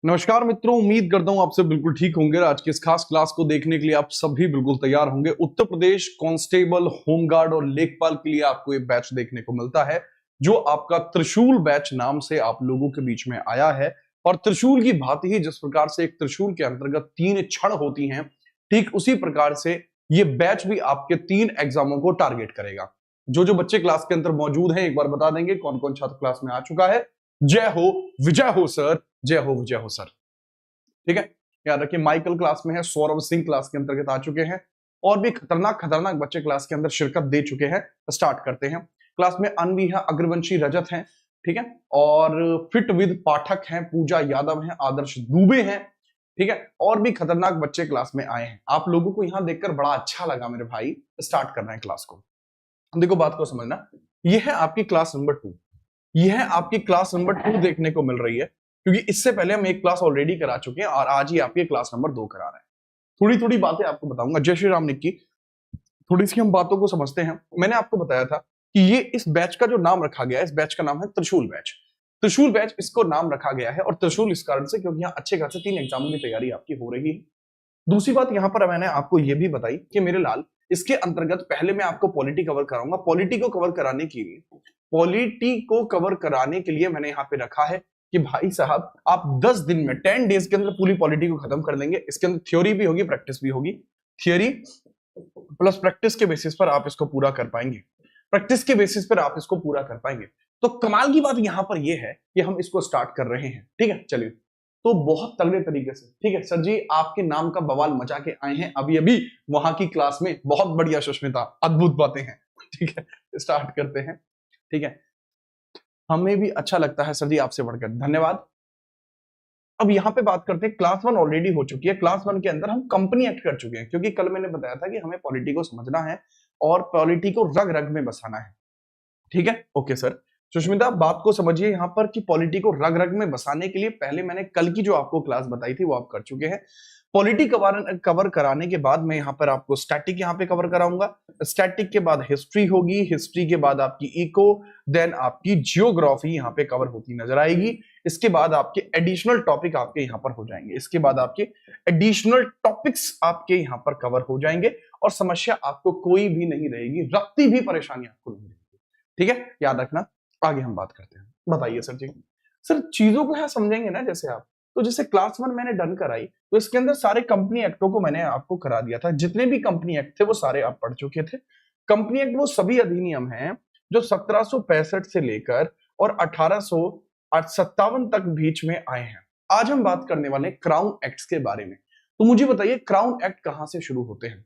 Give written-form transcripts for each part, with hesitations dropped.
नमस्कार मित्रों, उम्मीद करता हूं आप सब बिल्कुल ठीक होंगे। आज की इस खास क्लास को देखने के लिए आप सभी बिल्कुल तैयार होंगे। उत्तर प्रदेश कांस्टेबल, होमगार्ड और लेखपाल के लिए आपको एक बैच देखने को मिलता है जो आपका त्रिशूल बैच नाम से आप लोगों के बीच में आया है। और त्रिशूल की भांति ही जिस प्रकार से एक त्रिशूल के अंतर्गत 3 छड़ होती हैं, ठीक उसी प्रकार से ये बैच भी आपके 3 एग्जामों को टारगेट करेगा। जो बच्चे क्लास के अंदर मौजूद हैं एक बार बता देंगे कौन कौन छात्र क्लास में आ चुका है। जय हो, विजय हो सर, जय हो विजय हो सर। ठीक है, याद रखिए माइकल क्लास में है, सौरभ सिंह क्लास के अंतर्गत आ चुके हैं और भी खतरनाक खतरनाक बच्चे क्लास के अंदर शिरकत दे चुके हैं। स्टार्ट करते हैं। क्लास में अनवी है, अग्रवंशी रजत है, ठीक है, और फिट विद पाठक हैं, पूजा यादव है, आदर्श दुबे हैं, ठीक है, और भी खतरनाक बच्चे क्लास में आए हैं। आप लोगों को यहां देखकर बड़ा अच्छा लगा मेरे भाई। स्टार्ट कर रहे हैं क्लास को। देखो बात को समझना, यह है आपकी क्लास नंबर 2। यह है आपकी क्लास नंबर 2 देखने को मिल रही है, क्योंकि इससे पहले हम एक क्लास ऑलरेडी करा चुके हैं और आज ही आपकी क्लास नंबर 2 करा रहे हैं। थोड़ी थोड़ी बातें आपको बताऊंगा। जय श्री राम निक्की, थोड़ी सी हम बातों को समझते हैं। मैंने आपको बताया था कि ये इस बैच का जो नाम रखा गया है, इस बैच का नाम है त्रिशूल बैच। त्रिशूल बैच इसको नाम रखा गया है, और त्रिशूल इस कारण से क्योंकि यहाँ अच्छे खासे 3 एग्जामों की तैयारी आपकी हो रही है। दूसरी बात यहां पर मैंने आपको यह भी बताई कि मेरे लाल, इसके अंतर्गत पहले मैं आपको पॉलिटी कवर कराऊंगा। पॉलिटी को कवर कराने के लिए मैंने यहां पे रखा है कि भाई साहब आप 10 दिन में 10 डेज के अंदर पूरी पॉलिटी को खत्म कर देंगे। इसके अंदर थ्योरी भी होगी, प्रैक्टिस भी होगी। थियोरी प्लस प्रैक्टिस के बेसिस पर आप इसको पूरा कर पाएंगे। प्रैक्टिस के बेसिस पर आप इसको पूरा कर पाएंगे। तो कमाल की बात यहां पर यह है कि हम इसको स्टार्ट कर रहे हैं। ठीक है, चलिए। तो बहुत तगड़े तरीके से, ठीक है सर जी, आपके नाम का बवाल मचा के आए हैं अभी अभी वहां की क्लास में। बहुत बढ़िया सुष्मिता, अद्भुत बातें हैं। ठीक है, स्टार्ट करते हैं। ठीक है, हमें भी अच्छा लगता है सर जी, आपसे बढ़कर धन्यवाद। अब यहां पे बात करते हैं, क्लास 1 ऑलरेडी हो चुकी है। क्लास 1 के अंदर हम कंपनी एक्ट कर चुके हैं, क्योंकि कल मैंने बताया था कि हमें पॉलिटी को समझना है और पॉलिटी को रग रग में बसाना है। ठीक है, ओके सर। सुष्मिता, बात को समझिए यहां पर कि पॉलिटी को रग रग में बसाने के लिए पहले मैंने कल की जो आपको क्लास बताई थी वो आप कर चुके हैं। पॉलिटी कवर कराने के बाद मैं यहां पर आपको स्टैटिक यहां पे कवर कराऊंगा। स्टैटिक के बाद हिस्ट्री होगी, हिस्ट्री के बाद आपकी इको, देन आपकी जियोग्राफी यहां पे कवर होती नजर आएगी। इसके बाद आपके एडिशनल टॉपिक आपके यहां पर हो जाएंगे। इसके बाद आपके एडिशनल टॉपिक्स आपके यहां पर कवर हो जाएंगे और समस्या आपको कोई भी नहीं रहेगी, रत्ती भी परेशानी आपको नहीं रहेगी। ठीक है, याद रखना। आगे हम बात करते हैं। बताइए सर जी। सर चीजों को यहां समझेंगे ना, जैसे आप, तो जैसे क्लास 1 मैंने डन कराई, तो इसके अंदर सारे कंपनी एक्टों को मैंने आपको करा दिया था। जितने भी कंपनी एक्ट थे वो सारे आप पढ़ चुके थे। कंपनी एक्ट वो सभी अधिनियम हैं जो 1765 से लेकर और 1857 तक बीच में आए हैं। आज हम बात करने वाले क्राउन एक्ट्स के बारे में। तो मुझे बताइए क्राउन एक्ट कहां से शुरू होते हैं।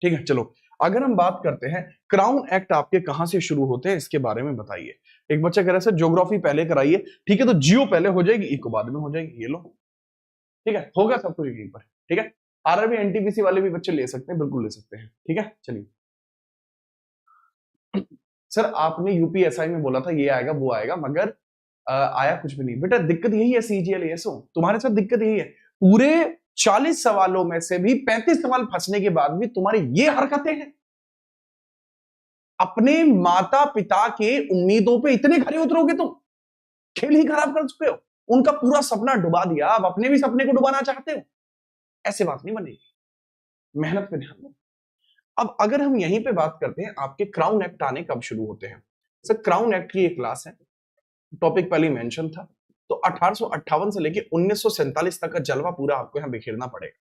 ठीक है, चलो अगर हम बात करते हैं क्राउन एक्ट आपके कहां से शुरू होते हैं इसके बारे में बताइए। एक बच्चा कह रहा है सर ज्योग्राफी पहले कराइए। ठीक है, तो जियो पहले हो जाएगी, इको बाद में हो जाएगी। ये लो, ठीक है, होगा सब कुछ यहीं पर। ठीक है, आरआरबी एनटीपीसी वाले भी बच्चे ले सकते हैं, बिल्कुल ले सकते हैं। ठीक है, चलिए। सर आपने यूपीएसआई में बोला था ये आएगा वो आएगा, मगर आया कुछ भी नहीं। बेटा दिक्कत यही है सीजीएल एएसओ, तुम्हारे साथ दिक्कत यही है। पूरे 40 सवालों में से भी 35 सवाल फंसने के बाद भी तुम्हारी ये हरकतें हैं। अपने माता पिता के उम्मीदों पे इतने खरे उतरोगे तुम, खेल ही खराब कर चुके हो। उनका पूरा सपना डुबा दिया, अब अपने भी सपने को डुबाना चाहते हो। ऐसे बात नहीं बनेगी, मेहनत पे ध्यान दो। अब अगर हम यहीं पे बात करते हैं आपके क्राउन एक्ट आने कब शुरू होते हैं। सर क्राउन एक्ट की एक क्लास है, टॉपिक पहले मेंशन था। तो 1858 से लेके 1947 तक का जलवा पूरा आपको यहां बिखेरना पड़ेगा।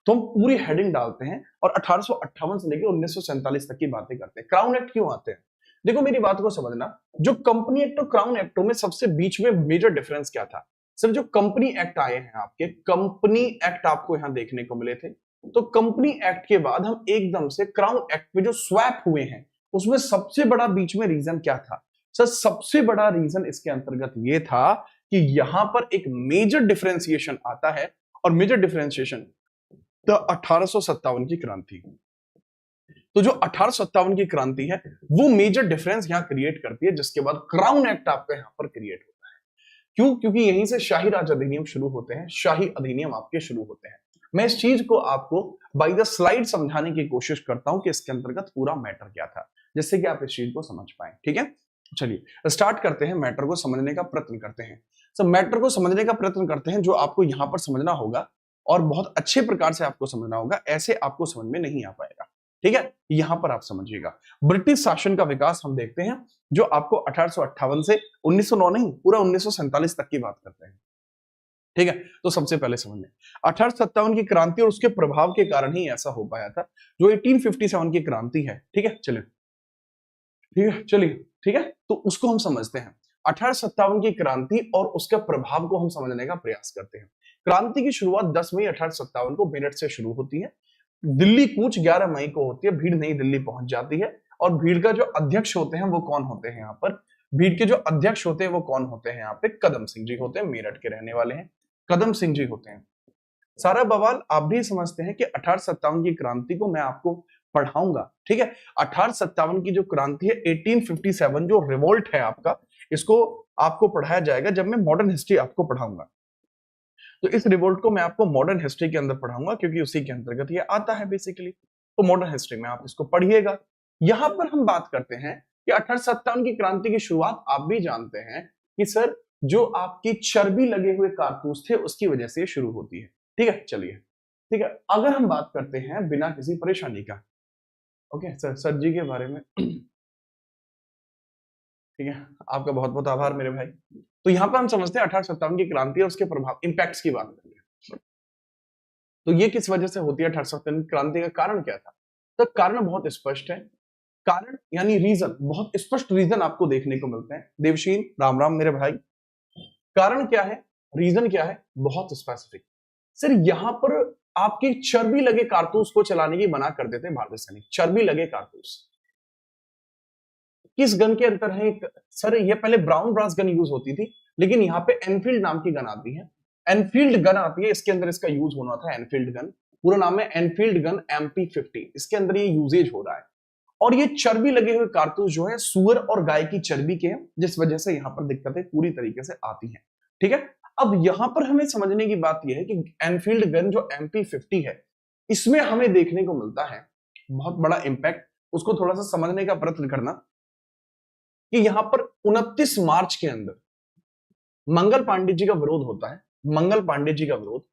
तो हम पूरी हेडिंग डालते हैं और 1858 से लेके 1947 तक की बातें करते हैं। क्राउन एक्ट क्यों आते हैं, देखो मेरी बात को समझना। जो कंपनी एक्ट और क्राउन एक्टों में सबसे बीच में मेजर डिफरेंस क्या था। सर जो कंपनी एक्ट आए हैं आपके, कंपनी एक्ट आपको यहां देखने को मिले थे। तो कंपनी एक्ट के बाद हम एकदम से क्राउन एक्ट पे जो स्वैप हुए हैं, उसमें सबसे बड़ा बीच में रीजन क्या था। सर सबसे बड़ा रीजन इसके अंतर्गत ये था कि यहां पर एक मेजर डिफरेंशिएशन आता है, और मेजर डिफरेंशिएशन तो 1857 की क्रांति। तो जो 1857 की क्रांति है वो मेजर डिफरेंस यहां क्रिएट करती है, जिसके बाद क्राउन एक्ट आपका यहां पर क्रिएट होता है। क्यों, क्योंकि यहीं से शाही राज अधिनियम शुरू होते हैं, शाही अधिनियम आपके शुरू होते हैं। मैं इस चीज को आपको बाय द स्लाइड समझाने की कोशिश करता हूं कि इसके अंतर्गत पूरा मैटर क्या था, जिससे कि आप इस चीज को समझ पाए। ठीक है, चलिए स्टार्ट करते हैं, मैटर को समझने का प्रयत्न करते हैं। मैटर को समझने का प्रयत्न करते हैं, जो आपको यहां पर समझना होगा और बहुत अच्छे प्रकार से आपको समझना होगा, ऐसे आपको समझ में नहीं आ पाएगा। ठीक है, यहां पर आप समझिएगा। ब्रिटिश शासन का विकास हम देखते हैं, जो आपको 1858 से 1909 नहीं, पूरा 1947 तक की बात करते हैं। ठीक है, तो सबसे पहले समझ लें 1857 की क्रांति और उसके प्रभाव के कारण ही ऐसा हो पाया था, जो 1857 की क्रांति है। ठीक है, चलिए ठीक है, तो उसको हम समझते हैं। 1857 की क्रांति और उसके प्रभाव को हम समझने का प्रयास करते हैं। क्रांति की शुरुआत 10 मई 1857 को मेरठ से शुरू होती है। दिल्ली कूच 11 मई को होती है, भीड़ नई दिल्ली पहुंच जाती है। और भीड़ का जो अध्यक्ष होते हैं वो कौन होते हैं? यहाँ पर भीड़ के जो अध्यक्ष होते हैं वो कौन होते हैं? यहाँ पे कदम सिंह जी होते हैं, मेरठ के रहने वाले हैं, कदम सिंह जी होते हैं। सारा बवाल आप भी समझते हैं कि 1857 की क्रांति को मैं आपको पढ़ाऊंगा। ठीक है, 1857 की जो क्रांति है, 1857 जो रिवोल्ट है आपका, इसको आपको पढ़ाया जाएगा जब मैं मॉडर्न हिस्ट्री आपको पढ़ाऊंगा। तो इस रिवोल्ट को मैं आपको मॉडर्न हिस्ट्री के अंदर पढ़ाऊंगा, क्योंकि उसी के अंतर्गत ये आता है बेसिकली। तो मॉडर्न हिस्ट्री में आप इसको पढ़िएगा। यहां पर हम बात करते हैं कि 1857 की क्रांति की शुरुआत आप भी जानते हैं कि सर जो आपकी चर्बी लगे हुए कारतूस थे उसकी वजह से शुरू होती है। ठीक है, चलिए ठीक है, अगर हम बात करते हैं बिना किसी परेशानी का, ओके सर जी के बारे में, ठीक है, आपका बहुत बहुत आभार मेरे भाई। तो यहां पर हम समझते हैं 1857 की क्रांति और उसके प्रभाव, इंपैक्ट्स की बात करेंगे। तो ये किस वजह से होती है 1857 की क्रांति? का कारण क्या था? तो कारण बहुत स्पष्ट है। कारण यानी रीजन, बहुत स्पष्ट रीजन आपको देखने को मिलते हैं। देवशीन राम राम मेरे भाई। कारण क्या है, रीजन क्या है? बहुत स्पेसिफिक। सर यहां पर आपकी चर्बी लगे कारतूस को चलाने की मना कर देते हैं भारतीय सैनिक। चर्बी लगे कारतूस किस गन के अंदर है? सर ये पहले ब्राउन ब्रास गन यूज होती थी, लेकिन यहाँ पे एनफील्ड नाम की गन आती है। एनफील्ड गन आती है, इसके अंदर इसका यूज होना था। एनफील्ड गन पूरा नाम है एनफील्ड गन MP50, इसके अंदर ये यूजेज हो रहा है। और ये चर्बी लगे हुए कारतूस जो है सुअर और गाय की चर्बी के हैं, जिस वजह से यहाँ पर दिक्कतें पूरी तरीके से आती हैं। ठीक है, अब यहां पर हमें समझने की बात यह है कि एनफील्ड गन जो MP50 है, इसमें हमें देखने को मिलता है बहुत बड़ा इंपैक्ट। उसको थोड़ा सा समझने का प्रयत्न करना कि यहां पर 29 मार्च के अंदर मंगल पांडे जी का विरोध होता है। मंगल पांडे जी का विरोध,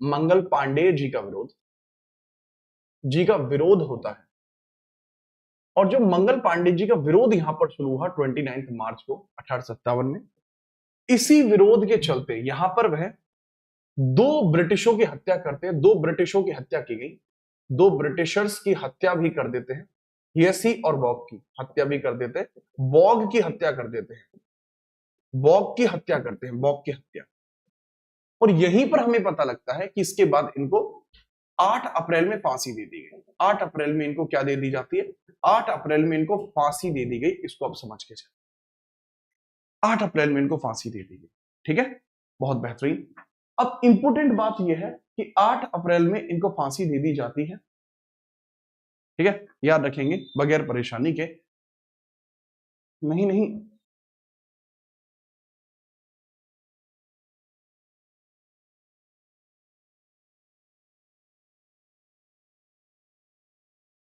मंगल पांडे जी का विरोध होता है। और जो मंगल पांडे जी का विरोध यहां पर शुरू हुआ 29 मार्च को 1857 में, इसी विरोध के चलते यहां पर वह दो ब्रिटिशों की हत्या करते हैं। दो ब्रिटिशों की हत्या की गई, दो ब्रिटिशर्स की हत्या भी कर देते हैं। हियसी और बॉग की हत्या भी कर देते हैं, बॉग की हत्या कर देते हैं, बॉग की हत्या करते हैं, बॉग की हत्या। और यहीं पर हमें पता लगता है कि इसके बाद इनको 8 अप्रैल में फांसी दे दी गई। 8 अप्रैल में इनको क्या दे दी जाती है? 8 अप्रैल में इनको फांसी दे दी गई। इसको आप समझ के चलिए, 8 अप्रैल में इनको फांसी दे दी गई। ठीक है, बहुत बेहतरीन। अब इंपोर्टेंट बात यह है कि 8 अप्रैल में इनको फांसी दे दी जाती है। ठीक है, याद रखेंगे बगैर परेशानी के। नहीं नहीं,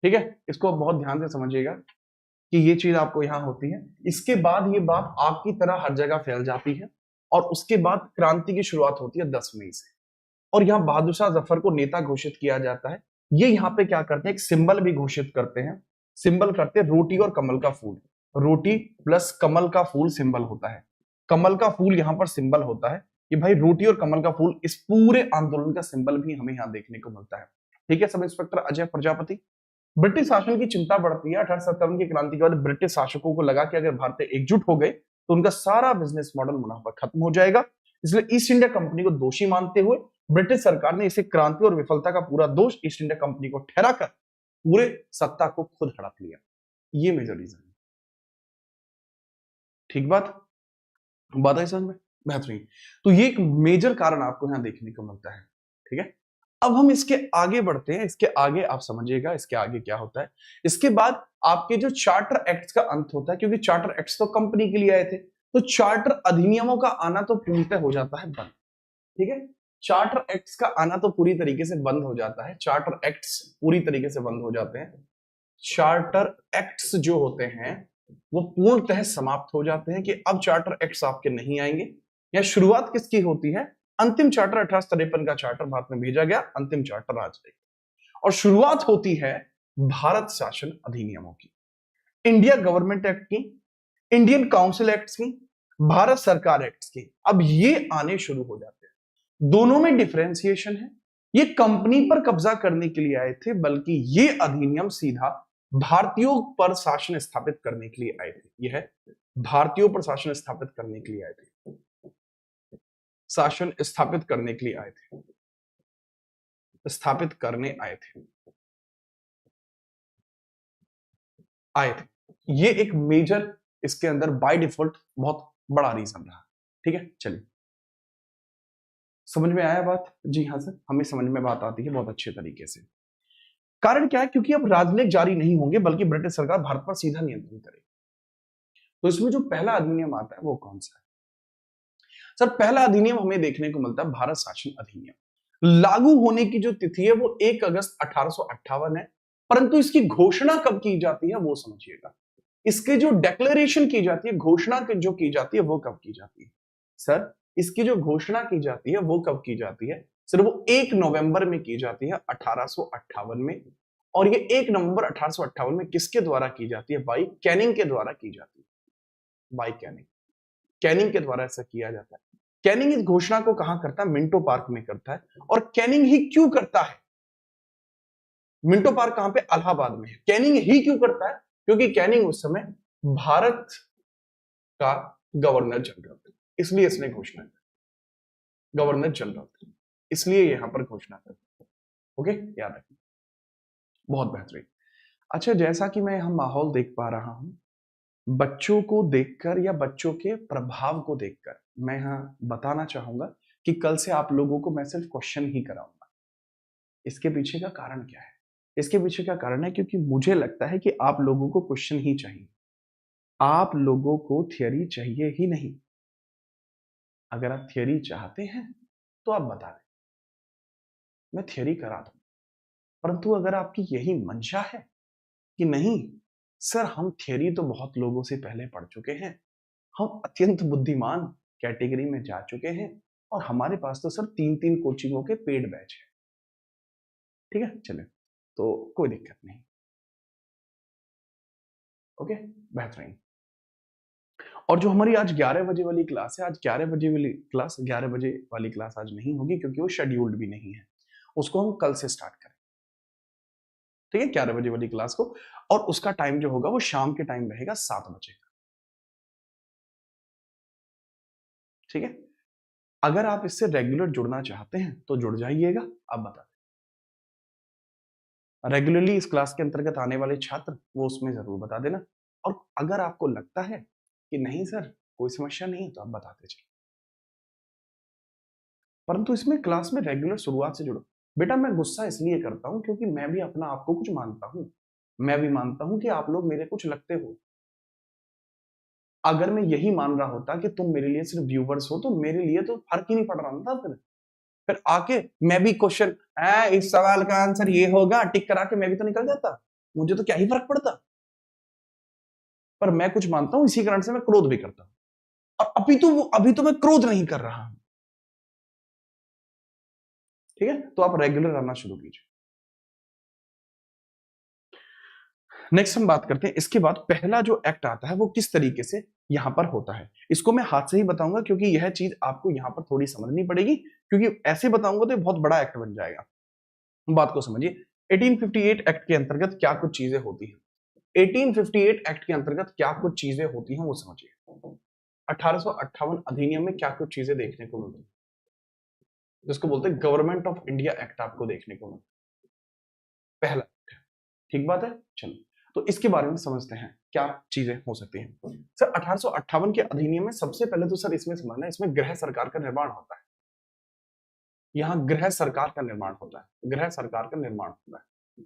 ठीक है, इसको बहुत ध्यान से समझिएगा कि ये चीज आपको यहां होती है। इसके बाद ये बात आग की तरह हर जगह फैल जाती है और उसके बाद क्रांति की शुरुआत होती है 10 मई से। और यहाँ बहादुर शाह जफर को नेता घोषित किया जाता है। ये यहाँ पे क्या करते हैं? एक सिंबल भी घोषित करते हैं। सिंबल करते हैं रोटी और कमल का फूल। रोटी प्लस कमल का फूल सिंबल होता है। कमल का फूल यहाँ पर सिंबल होता है कि भाई रोटी और कमल का फूल इस पूरे आंदोलन का सिंबल भी हमें यहाँ देखने को मिलता है। ठीक है, sub inspector Ajay Prajapati. British शासन की चिंता बढ़ती है 1857 की क्रांति के बाद। ब्रिटिश शासकों को लगा कि अगर भारतीय एकजुट हो गए तो उनका सारा बिजनेस मॉडल मुनाफा खत्म हो जाएगा। इसलिए ईस्ट इंडिया कंपनी को दोषी मानते हुए ब्रिटिश सरकार ने इसे क्रांति और विफलता का पूरा दोष ईस्ट इंडिया कंपनी को ठहराकर पूरे सत्ता को खुद हड़प लिया। ये मेजर रीजन है। ठीक बात है समझ में? बेहतरीन। तो ये एक मेजर कारण आपको यहां देखने को मिलता है। ठीक है, अब हम इसके आगे बढ़ते हैं। इसके आगे आप समझिएगा इसके आगे क्या होता है। इसके बाद आपके जो चार्टर एक्ट का अंत होता है, क्योंकि चार्टर एक्ट तो कंपनी के लिए आए थे, तो चार्टर अधिनियमों का आना तो पूर्णतः हो जाता है बंद। ठीक है, चार्टर एक्ट्स का आना तो पूरी तरीके से बंद हो जाता है। चार्टर एक्ट्स पूरी तरीके से बंद हो जाते हैं। चार्टर एक्ट्स जो होते हैं वो पूर्णतः समाप्त हो जाते हैं कि अब चार्टर एक्ट्स आपके नहीं आएंगे। या शुरुआत किसकी होती है? अंतिम चार्टर 1853 का चार्टर भारत में भेजा गया, अंतिम चार्टर आज तक, और शुरुआत होती है भारत शासन अधिनियमों की, इंडिया गवर्नमेंट एक्ट की, इंडियन काउंसिल एक्ट की, भारत सरकार एक्ट की। अब ये आने शुरू हो जाते हैं। दोनों में डिफरेंशिएशन है। ये कंपनी पर कब्जा करने के लिए आए थे, बल्कि ये अधिनियम सीधा भारतीयों पर शासन स्थापित करने के लिए आए थे। यह भारतीयों पर शासन स्थापित करने के लिए आए थे, शासन स्थापित करने के लिए आए थे, स्थापित करने आए थे, आए थे। ये एक मेजर इसके अंदर बाय डिफॉल्ट बहुत बड़ा रीजन रहा। ठीक है, चलिए, समझ में आया बात? जी हाँ सर, हमें समझ में बात आती है बहुत अच्छे तरीके से। कारण क्या है? क्योंकि अब राजनयिक जारी नहीं होंगे, बल्कि ब्रिटिश सरकार भारत पर सीधा नियंत्रण करेगी। तो इसमें जो पहला अधिनियम आता है वो कौन सा है? सर, पहला अधिनियम हमें देखने को मिलता है भारत शासन अधिनियम। लागू होने की जो तिथि है वो 1 अगस्त 1858 है, परंतु इसकी घोषणा कब की जाती है वो समझिएगा। इसके जो डेक्लेरेशन की जाती है, घोषणा जो की जाती है, वो कब की जाती है? सर, इसकी जो घोषणा की जाती है वो कब की जाती है? सर, वो 1 नवंबर में की जाती है 1858 में। और ये 1 नवंबर 1858 में किसके द्वारा की जाती है? बाई कैनिंग के द्वारा की जाती है। बाई कैनिंग, कैनिंग के द्वारा ऐसा किया जाता है। कैनिंग इस घोषणा को कहां करता है? मिंटो पार्क में करता है। और कैनिंग ही क्यों करता है? मिंटो पार्क कहां पे? इलाहाबाद में है। कैनिंग ही क्यों करता है? क्योंकि कैनिंग उस समय भारत का गवर्नर जनरल था, इसलिए इसने घोषणा की। गवर्नर जनरल था, इसलिए यहां पर घोषणा कर। ओके, याद रखिए, बहुत बेहतरीन। अच्छा, जैसा कि मैं यहां माहौल देख पा रहा हूं, बच्चों को देखकर या बच्चों के प्रभाव को देखकर मैं यहां बताना चाहूंगा कि कल से आप लोगों को मैं सिर्फ क्वेश्चन ही कराऊंगा। इसके पीछे का कारण क्या है? इसके पीछे का कारण है क्योंकि मुझे लगता है कि आप लोगों को क्वेश्चन ही चाहिए, आप लोगों को थियरी चाहिए ही नहीं। अगर आप थियरी चाहते हैं तो आप बता दें, मैं थियरी करा दूं। परंतु अगर आपकी यही मंशा है कि नहीं सर, हम थियरी तो बहुत लोगों से पहले पढ़ चुके हैं, हम अत्यंत बुद्धिमान कैटेगरी में जा चुके हैं, और हमारे पास तो सर 3-3 कोचिंगों के पेड बैच है। ठीक है, चले, तो कोई दिक्कत नहीं। ओके, बेहतरीन। और जो हमारी आज 11 बजे वाली क्लास है, आज 11 बजे वाली क्लास, 11 बजे वाली क्लास आज नहीं होगी क्योंकि वो शेड्यूल्ड भी नहीं है। उसको हम कल से स्टार्ट करें। ठीक है, 11 बजे वाली क्लास को, और उसका टाइम जो होगा वो शाम के टाइम रहेगा 7 बजे का। ठीक है, अगर आप इससे रेगुलर जुड़ना चाहते हैं तो जुड़ जाइएगा। आप बता दें रेगुलरली इस क्लास के अंतर्गत आने वाले छात्र वो उसमें जरूर बता देना। और अगर आपको लगता है कि नहीं सर कोई समस्या नहीं, तो आप बताते चलिए, परंतु इसमें क्लास में रेगुलर शुरुआत से जुड़ो। बेटा, मैं गुस्सा इसलिए करता हूं क्योंकि मैं भी अपना आपको कुछ मानता हूं। मैं भी मानता हूं कि आप लोग मेरे कुछ लगते हो। अगर मैं यही मान रहा होता कि तुम मेरे लिए सिर्फ व्यूवर्स हो, तो मेरे लिए तो फर्क ही नहीं पड़ रहा था। फिर आके मैं भी क्वेश्चन, इस सवाल का आंसर ये होगा, टिक करा के मैं भी तो निकल जाता। मुझे तो क्या ही फर्क पड़ता। पर मैं कुछ मानता हूं, इसी कारण से मैं क्रोध भी करता हूं। और अभी तो मैं क्रोध नहीं कर रहा हूं। ठीक है, तो आप रेगुलर आना शुरू कीजिए। नेक्स्ट हम बात करते हैं, इसके बाद पहला जो एक्ट आता है वो किस तरीके से यहां पर होता है। इसको मैं हाथ से ही बताऊंगा क्योंकि यह चीज आपको यहां पर थोड़ी समझनी पड़ेगी, क्योंकि ऐसे बताऊंगा तो बहुत बड़ा एक्ट बन जाएगा। बात को समझिए। 1858 एक्ट के अंतर्गत क्या कुछ चीजें होती हैं? 1858 एक्ट के अंतर्गत क्या कुछ चीजें होती हैं वो समझिए। 1858 अधिनियम में क्या कुछ चीजें देखने को मिलती है, जिसको बोलते हैं गवर्नमेंट ऑफ इंडिया एक्ट, आपको देखने को मिलता है। पहला, ठीक बात है, चलो तो इसके बारे में समझते हैं क्या चीजें हो सकती हैं। सर, 1858 के अधिनियम में सबसे पहले तो सर इसमें समझना है, इसमें गृह सरकार का निर्माण होता है। यहाँ गृह सरकार का निर्माण होता है, गृह सरकार का निर्माण होता है,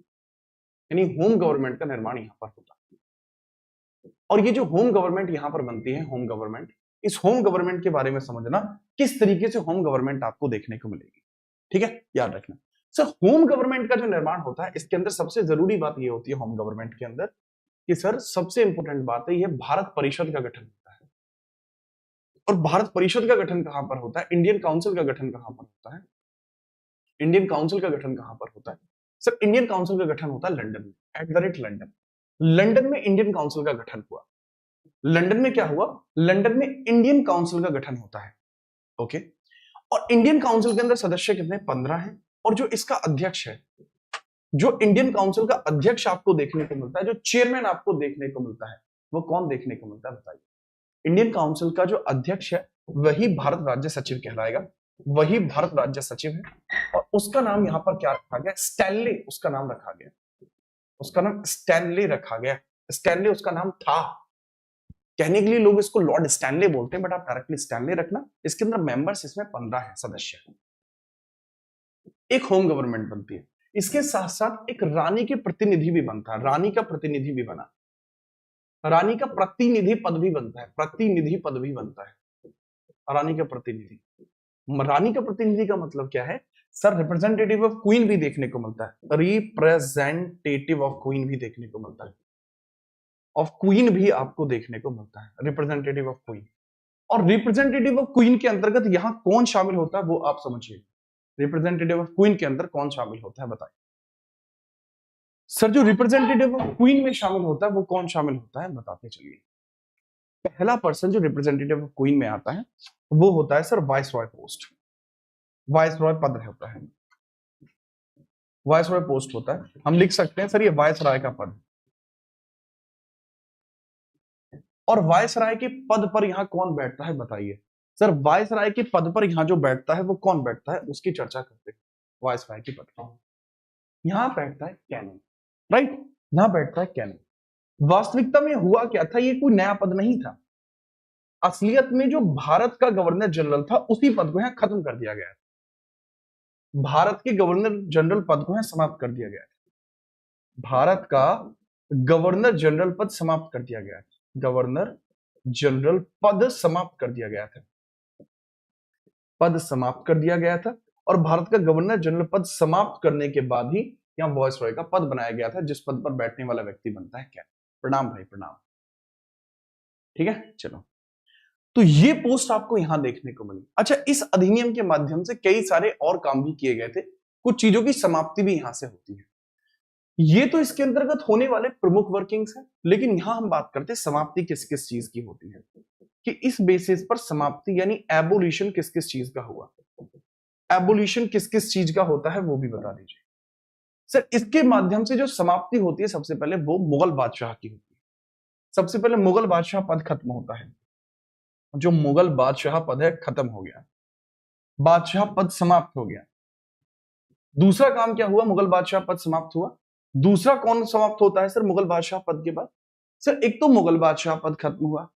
यानी होम गवर्नमेंट का निर्माण यहाँ पर होता है। और ये जो होम गवर्नमेंट यहाँ पर बनती है, होम गवर्नमेंट, इस होम गवर्नमेंट के बारे में समझना, किस तरीके से होम गवर्नमेंट आपको देखने को मिलेगी। ठीक है, याद रखना। सर, होम गवर्नमेंट का जो निर्माण होता है, इसके अंदर सबसे जरूरी बात ये होती है होम गवर्नमेंट के अंदर कि सर सबसे इंपॉर्टेंट बात है, ये भारत परिषद का गठन होता है। और भारत परिषद का गठन कहां पर होता है? इंडियन काउंसिल का गठन कहां पर होता है? इंडियन काउंसिल का गठन कहां पर होता है? सर इंडियन काउंसिल का गठन होता है लंदन में, @ लंदन। लंदन में इंडियन काउंसिल का गठन हुआ। लंदन में क्या हुआ? लंदन में इंडियन काउंसिल का गठन होता है। ओके, और इंडियन काउंसिल के अंदर सदस्य कितने? 15 हैं। और जो इसका अध्यक्ष है, जो इंडियन काउंसिल का अध्यक्ष आपको देखने को मिलता है, जो चेयरमैन आपको देखने को मिलता है, वो कौन देखने को मिलता है बताइए? इंडियन काउंसिल का जो अध्यक्ष है वही भारत राज्य सचिव कहलाएगा, वही भारत राज्य सचिव है। और उसका नाम यहां पर क्या रखा गया? स्टैनली उसका नाम रखा गया, उसका नाम स्टैनली रखा गया। स्टैनली उसका नाम था। कहने के लिए लोग इसको लॉर्ड स्टैनली बोलते हैं, बट आप डायरेक्टली स्टैनली रखना। इसके अंदर मेंबर्स इसमें 15 है सदस्य। एक होम गवर्नमेंट बनती है, इसके साथ साथ एक रानी के प्रतिनिधि भी बनता है, रानी का प्रतिनिधि भी बना, रानी का प्रतिनिधि पद भी बनता है, प्रतिनिधि पद भी बनता है, रानी का प्रतिनिधि। रानी का प्रतिनिधि का मतलब क्या है? सर रिप्रेजेंटेटिव ऑफ क्वीन भी देखने को मिलता है, रिप्रेजेंटेटिव ऑफ क्वीन भी देखने को मिलता है, ऑफ क्वीन भी आपको देखने को मिलता है, रिप्रेजेंटेटिव ऑफ क्वीन। और रिप्रेजेंटेटिव ऑफ क्वीन के अंतर्गत यहां कौन शामिल होता है वो आप समझिए। रिप्रेजेंटेटिव ऑफ क्वीन के अंदर कौन शामिल होता है बताइए? सर जो रिप्रेजेंटेटिव ऑफ क्वीन में शामिल होता है वो कौन शामिल होता है बताते चलिए। पहला पर्सन जो रिप्रेजेंटेटिव ऑफ क्वीन में आता है वो होता है सर वाइसरॉय पोस्ट। वाइसरॉय पद होता है, वाइसरॉय पोस्ट होता है। हम लिख सकते हैं सर ये वाइसरॉय का पद। और वाइसरॉय के पद पर यहां कौन बैठता है बताइए? सर वाइसरॉय के पद पर यहां जो बैठता है वो कौन बैठता है उसकी चर्चा करते हैं। वाइसरॉय के पद पर यहां बैठता है कैनिंग, राइट? यहां बैठता है कैनिंग। वास्तविकता में हुआ क्या था? ये कोई नया पद नहीं था। असलियत में जो भारत का गवर्नर जनरल था उसी पद को यहां खत्म कर दिया गया। भारत के गवर्नर जनरल पद को यहां समाप्त कर दिया गया। भारत का गवर्नर जनरल पद समाप्त कर दिया गया। गवर्नर जनरल पद समाप्त कर दिया गया था, पद समाप्त कर दिया गया था। और भारत का गवर्नर जनरल पद समाप्त करने के बाद ही यहां वाइसरॉय का पद बनाया गया था, जिस पद पर बैठने वाला व्यक्ति बनता है क्या? प्रणाम भाई, प्रणाम। ठीक है, चलो। तो ये पोस्ट आपको यहां देखने को मिली। अच्छा, इस अधिनियम के माध्यम से कई सारे और काम भी किए गए थे, कुछ चीजों की समाप्ति भी यहां से होती है। ये तो इसके अंतर्गत होने वाले प्रमुख वर्किंग्स हैं, लेकिन यहां हम बात करते हैं समाप्ति किस किस चीज की होती है, कि इस बेसिस पर समाप्ति यानी एबोलिशन किस किस चीज का हुआ। एबोलिशन किस किस चीज का होता है वो भी बता दीजिए सर। इसके माध्यम से जो समाप्ति होती है सबसे पहले वो मुगल बादशाह की होती है। सबसे पहले मुगल बादशाह पद खत्म होता है, जो मुगल बादशाह पद है खत्म हो गया, बादशाह पद समाप्त हो गया। दूसरा काम क्या हुआ? मुगल बादशाह पद समाप्त हुआ। दूसरा कौन समाप्त होता है सर मुगल बादशाह पद के बाद? सर एक तो मुगल बादशाह पद खत्म हुआ,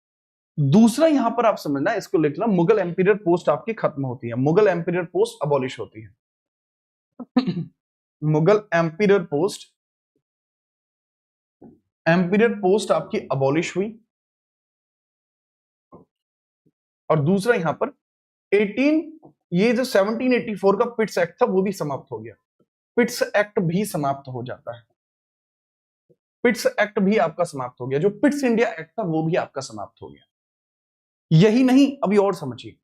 दूसरा यहां पर आप समझना, इसको लिखना, मुगल एम्पीरियर पोस्ट आपकी खत्म होती है, मुगल एम्पीरियर पोस्ट अबॉलिश होती है। मुगल एम्पीरियर पोस्ट आपकी अबॉलिश हुई। और दूसरा यहां पर 1784 का पिट्स एक्ट था वो भी समाप्त हो गया। पिट्स एक्ट भी समाप्त हो जाता है, पिट्स एक्ट भी आपका समाप्त हो गया। जो पिट्स इंडिया एक्ट था वो भी आपका समाप्त हो गया। यही नहीं, अभी और समझिए,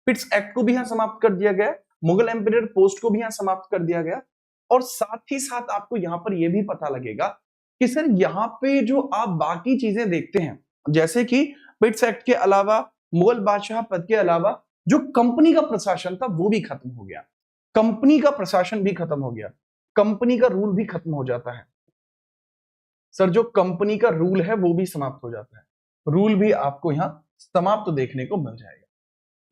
पिट्स एक्ट को भी यहां समाप्त कर दिया गया, मुगल एम्पीरियर पोस्ट को भी यहां समाप्त कर दिया गया। और साथ ही साथ आपको यहां पर यह भी पता लगेगा कि सर यहां पे जो आप बाकी चीजें देखते हैं, जैसे कि पिट्स एक्ट के अलावा, मुगल बादशाह पद के अलावा, जो कंपनी का प्रशासन था वो भी खत्म हो गया। कंपनी का प्रशासन भी खत्म हो गया, कंपनी का रूल भी खत्म हो जाता है सर। जो कंपनी का रूल है वो भी समाप्त हो जाता है, रूल भी आपको यहां समाप्त देखने को मिल जाएगा।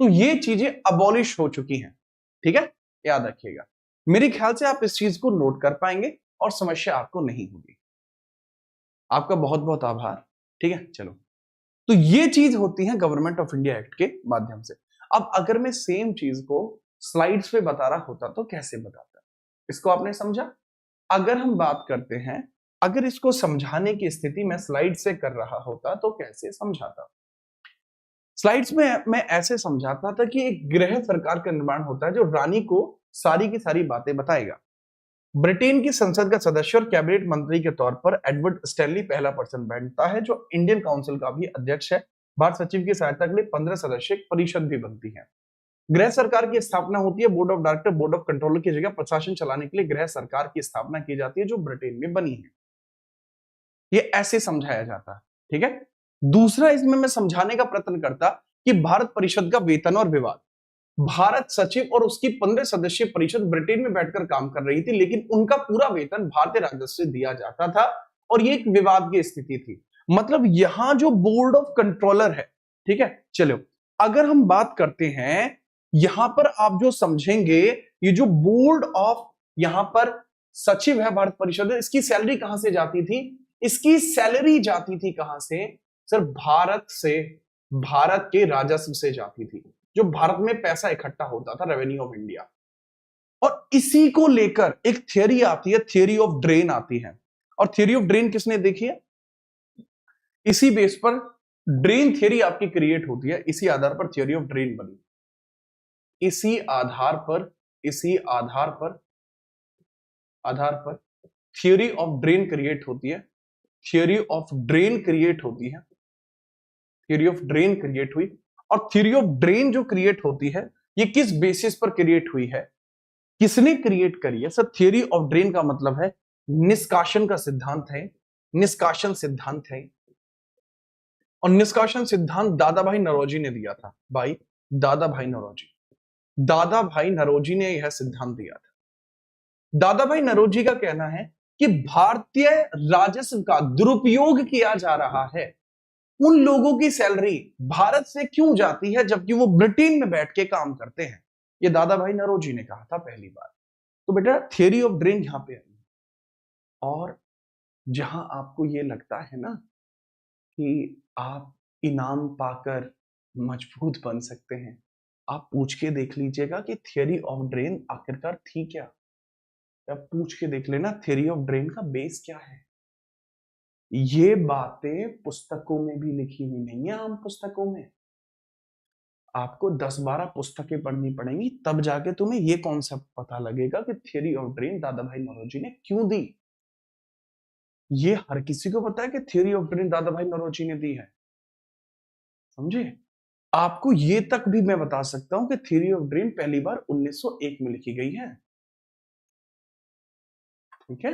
तो ये चीजें अबॉलिश हो चुकी हैं, ठीक है, याद रखिएगा। मेरे ख्याल से आप इस चीज को नोट कर पाएंगे और समस्या आपको नहीं होगी। आपका बहुत बहुत आभार। ठीक है, चलो। तो ये चीज होती है गवर्नमेंट ऑफ इंडिया एक्ट के माध्यम से। अब अगर मैं सेम चीज को स्लाइड्स पे बता रहा होता तो कैसे बताता? इसको आपने समझा? अगर हम बात करते हैं, अगर इसको समझाने की स्थिति मैं स्लाइड से कर रहा होता तो कैसे समझाता? स्लाइड्स में मैं ऐसे समझाता था कि एक गृह सरकार का निर्माण होता है जो रानी को सारी की सारी बातें बताएगा। ब्रिटेन की संसद का सदस्य और कैबिनेट मंत्री के तौर पर एडवर्ड स्टैनली पहला पर्सन बनता है जो इंडियन काउंसिल का भी अध्यक्ष है। भारत सचिव की सहायता के लिए 15 सदस्य परिषद भी बनती है। गृह सरकार की स्थापना होती है। Board of director board of controller की जगह प्रशासन चलाने के लिए गृह सरकार की स्थापना की जाती है जो ब्रिटेन में बनी है। ये ऐसे समझाया जाता है, ठीक है। दूसरा इसमें मैं समझाने का प्रयत्न करता कि भारत परिषद का वेतन और विवाद। भारत सचिव और उसकी 15 सदस्यीय परिषद ब्रिटेन में बैठकर काम कर रही थी, लेकिन उनका पूरा वेतन भारतीय राजस्व से दिया जाता था और ये एक विवाद की स्थिति थी। मतलब यहां जो बोर्ड ऑफ कंट्रोलर है, ठीक है। चलो अगर हम बात करते हैं यहां पर आप जो समझेंगे, ये जो बोर्ड ऑफ यहां पर सचिव है भारत परिषद, इसकी सैलरी कहां से जाती थी? इसकी सैलरी जाती थी कहां से? सर भारत से, भारत के राजस्व से जाती थी, जो भारत में पैसा इकट्ठा होता था, रेवेन्यू ऑफ इंडिया। और इसी को लेकर एक थियरी आती है, थियरी ऑफ ड्रेन आती है। और थियरी ऑफ ड्रेन किसने देखी है? इसी बेस पर ड्रेन थियरी आपकी क्रिएट होती है, इसी आधार पर थियरी ऑफ ड्रेन बनी। इसी आधार पर, इसी आधार पर थियरी ऑफ ड्रेन क्रिएट होती है। थियरी ऑफ ड्रेन क्रिएट होती है, थियरी ऑफ ड्रेन क्रिएट हुई। और थ्योरी ऑफ ड्रेन जो क्रिएट होती है, ये किस बेसिस पर क्रिएट हुई है, किसने क्रिएट करी है? सर थ्योरी ऑफ ड्रेन का मतलब है निष्कासन का सिद्धांत है, निष्कासन सिद्धांत है। और निष्कासन सिद्धांत दादा भाई नौरोजी ने दिया था। भाई दादा भाई नौरोजी, दादा भाई नौरोजी ने यह सिद्धांत दिया था। दादा भाई नौरोजी का कहना है कि भारतीय राजस्व का दुरुपयोग किया जा रहा है। उन लोगों की सैलरी भारत से क्यों जाती है जबकि वो ब्रिटेन में बैठ के काम करते हैं? ये दादा भाई नौरोजी ने कहा था पहली बार। तो बेटा थियरी ऑफ ड्रेन यहां पे आई। और जहां आपको ये लगता है ना कि आप इनाम पाकर मजबूत बन सकते हैं, आप पूछ के देख लीजिएगा कि थियरी ऑफ ड्रेन आखिरकार थी क्या। आप पूछ के देख लेना थियरी ऑफ ड्रेन का बेस क्या है। ये बातें पुस्तकों में भी लिखी हुई नहीं है, आम पुस्तकों में। आपको 10-12 पुस्तकें पढ़नी पड़ेंगी तब जाके तुम्हें ये कॉन्सेप्ट पता लगेगा कि थियरी ऑफ ड्रेन दादा भाई नौरोजी ने क्यों दी। ये हर किसी को पता है कि थियरी ऑफ ड्रेन दादा भाई नौरोजी ने दी है, समझे। आपको ये तक भी मैं बता सकता हूं कि थियरी ऑफ ड्रेन पहली बार 1901 में लिखी गई है, ठीक है।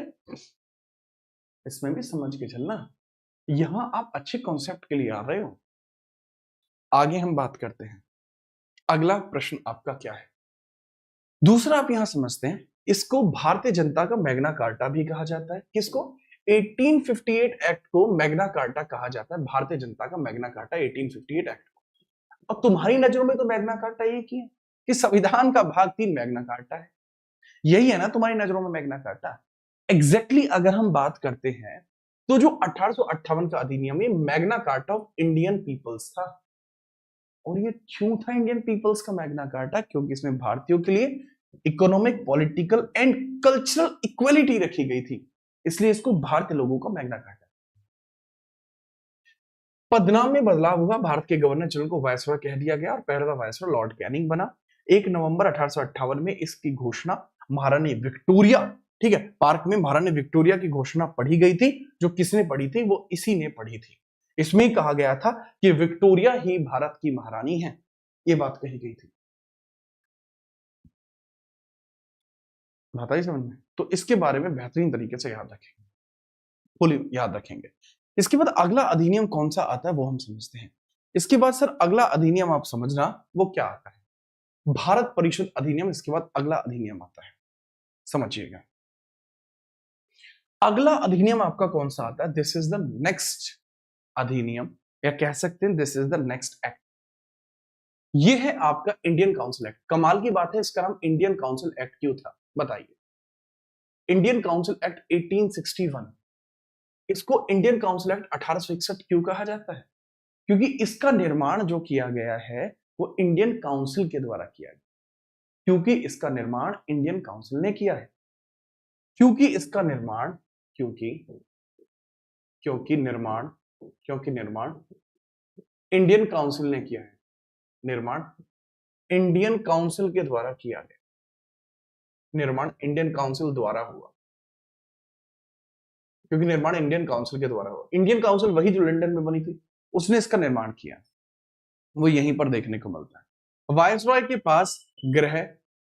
इसमें भी समझ के चलना, यहां आप अच्छे कॉन्सेप्ट के लिए आ रहे हो। आगे हम बात करते हैं, अगला प्रश्न आपका क्या है। दूसरा आप यहां समझते हैं, इसको भारतीय जनता का मैग्ना कार्टा भी कहा जाता है। किसको? 1858 एक्ट को मैग्ना कार्टा कहा जाता है, भारतीय जनता का मैग्ना कार्टा 1858 एक्ट को। और तुम्हारी नजरों में तो मैग्ना कार्टा एक ही है कि संविधान का भाग 3 मैग्ना कार्टा है, यही है ना तुम्हारी नजरों में मैग्ना कार्टा। एग्जैक्टली अगर हम बात करते हैं तो जो 1858 का अधिनियम है Magna Carta of Indian peoples था। और ये क्यों था इंडियन पीपल्स का मैग्ना कार्टा? क्योंकि इसमें भारतीयों के लिए economic, political and cultural equality रखी गई थी, इसलिए इसको भारतीय लोगों का मैग्ना कार्टा। पदनाम में बदलाव हुआ, भारत के गवर्नर जनरल को वायसरॉय कह दिया गया और पहला वायसरॉय लॉर्ड कैनिंग बना। 1 नवंबर 1858 में इसकी घोषणा महारानी विक्टोरिया, ठीक है, पार्क में महारानी विक्टोरिया की घोषणा पढ़ी गई थी। जो किसने पढ़ी थी? वो इसी ने पढ़ी थी। इसमें कहा गया था कि विक्टोरिया ही भारत की महारानी है, ये बात कही गई थी। बात आई समझ में? तो इसके बारे में बेहतरीन तरीके से याद रखेंगे, फुल याद रखेंगे। इसके बाद अगला अधिनियम कौन सा आता है वो हम समझते हैं। इसके बाद सर अगला अधिनियम आप समझना वो क्या आता है, भारत परिषद अधिनियम। इसके बाद अगला अधिनियम आता है, समझिएगा। अगला अधिनियम आपका कौन सा आता है? दिस इज द नेक्स्ट अधिनियम, या कह सकते हैं this is the next act. ये है आपका इंडियन काउंसिल एक्ट। कमाल की बात है, इसका नाम इंडियन काउंसिल एक्ट क्यों था बताइए। इंडियन काउंसिल एक्ट 1861, इसको इंडियन काउंसिल एक्ट 1861 क्यों कहा जाता है? क्योंकि इसका निर्माण जो किया गया है वो इंडियन काउंसिल के द्वारा किया गया। क्योंकि इसका निर्माण इंडियन काउंसिल ने किया है। क्योंकि इसका निर्माण, क्योंकि निर्माण, क्योंकि निर्माण इंडियन काउंसिल ने किया है। निर्माण इंडियन काउंसिल के द्वारा किया गया। निर्माण इंडियन काउंसिल द्वारा हुआ, क्योंकि निर्माण इंडियन काउंसिल के द्वारा हुआ। इंडियन काउंसिल वही जो लंदन में बनी थी, उसने इसका निर्माण किया, वो यहीं पर देखने को मिलता है। वायसरॉय के पास गृह,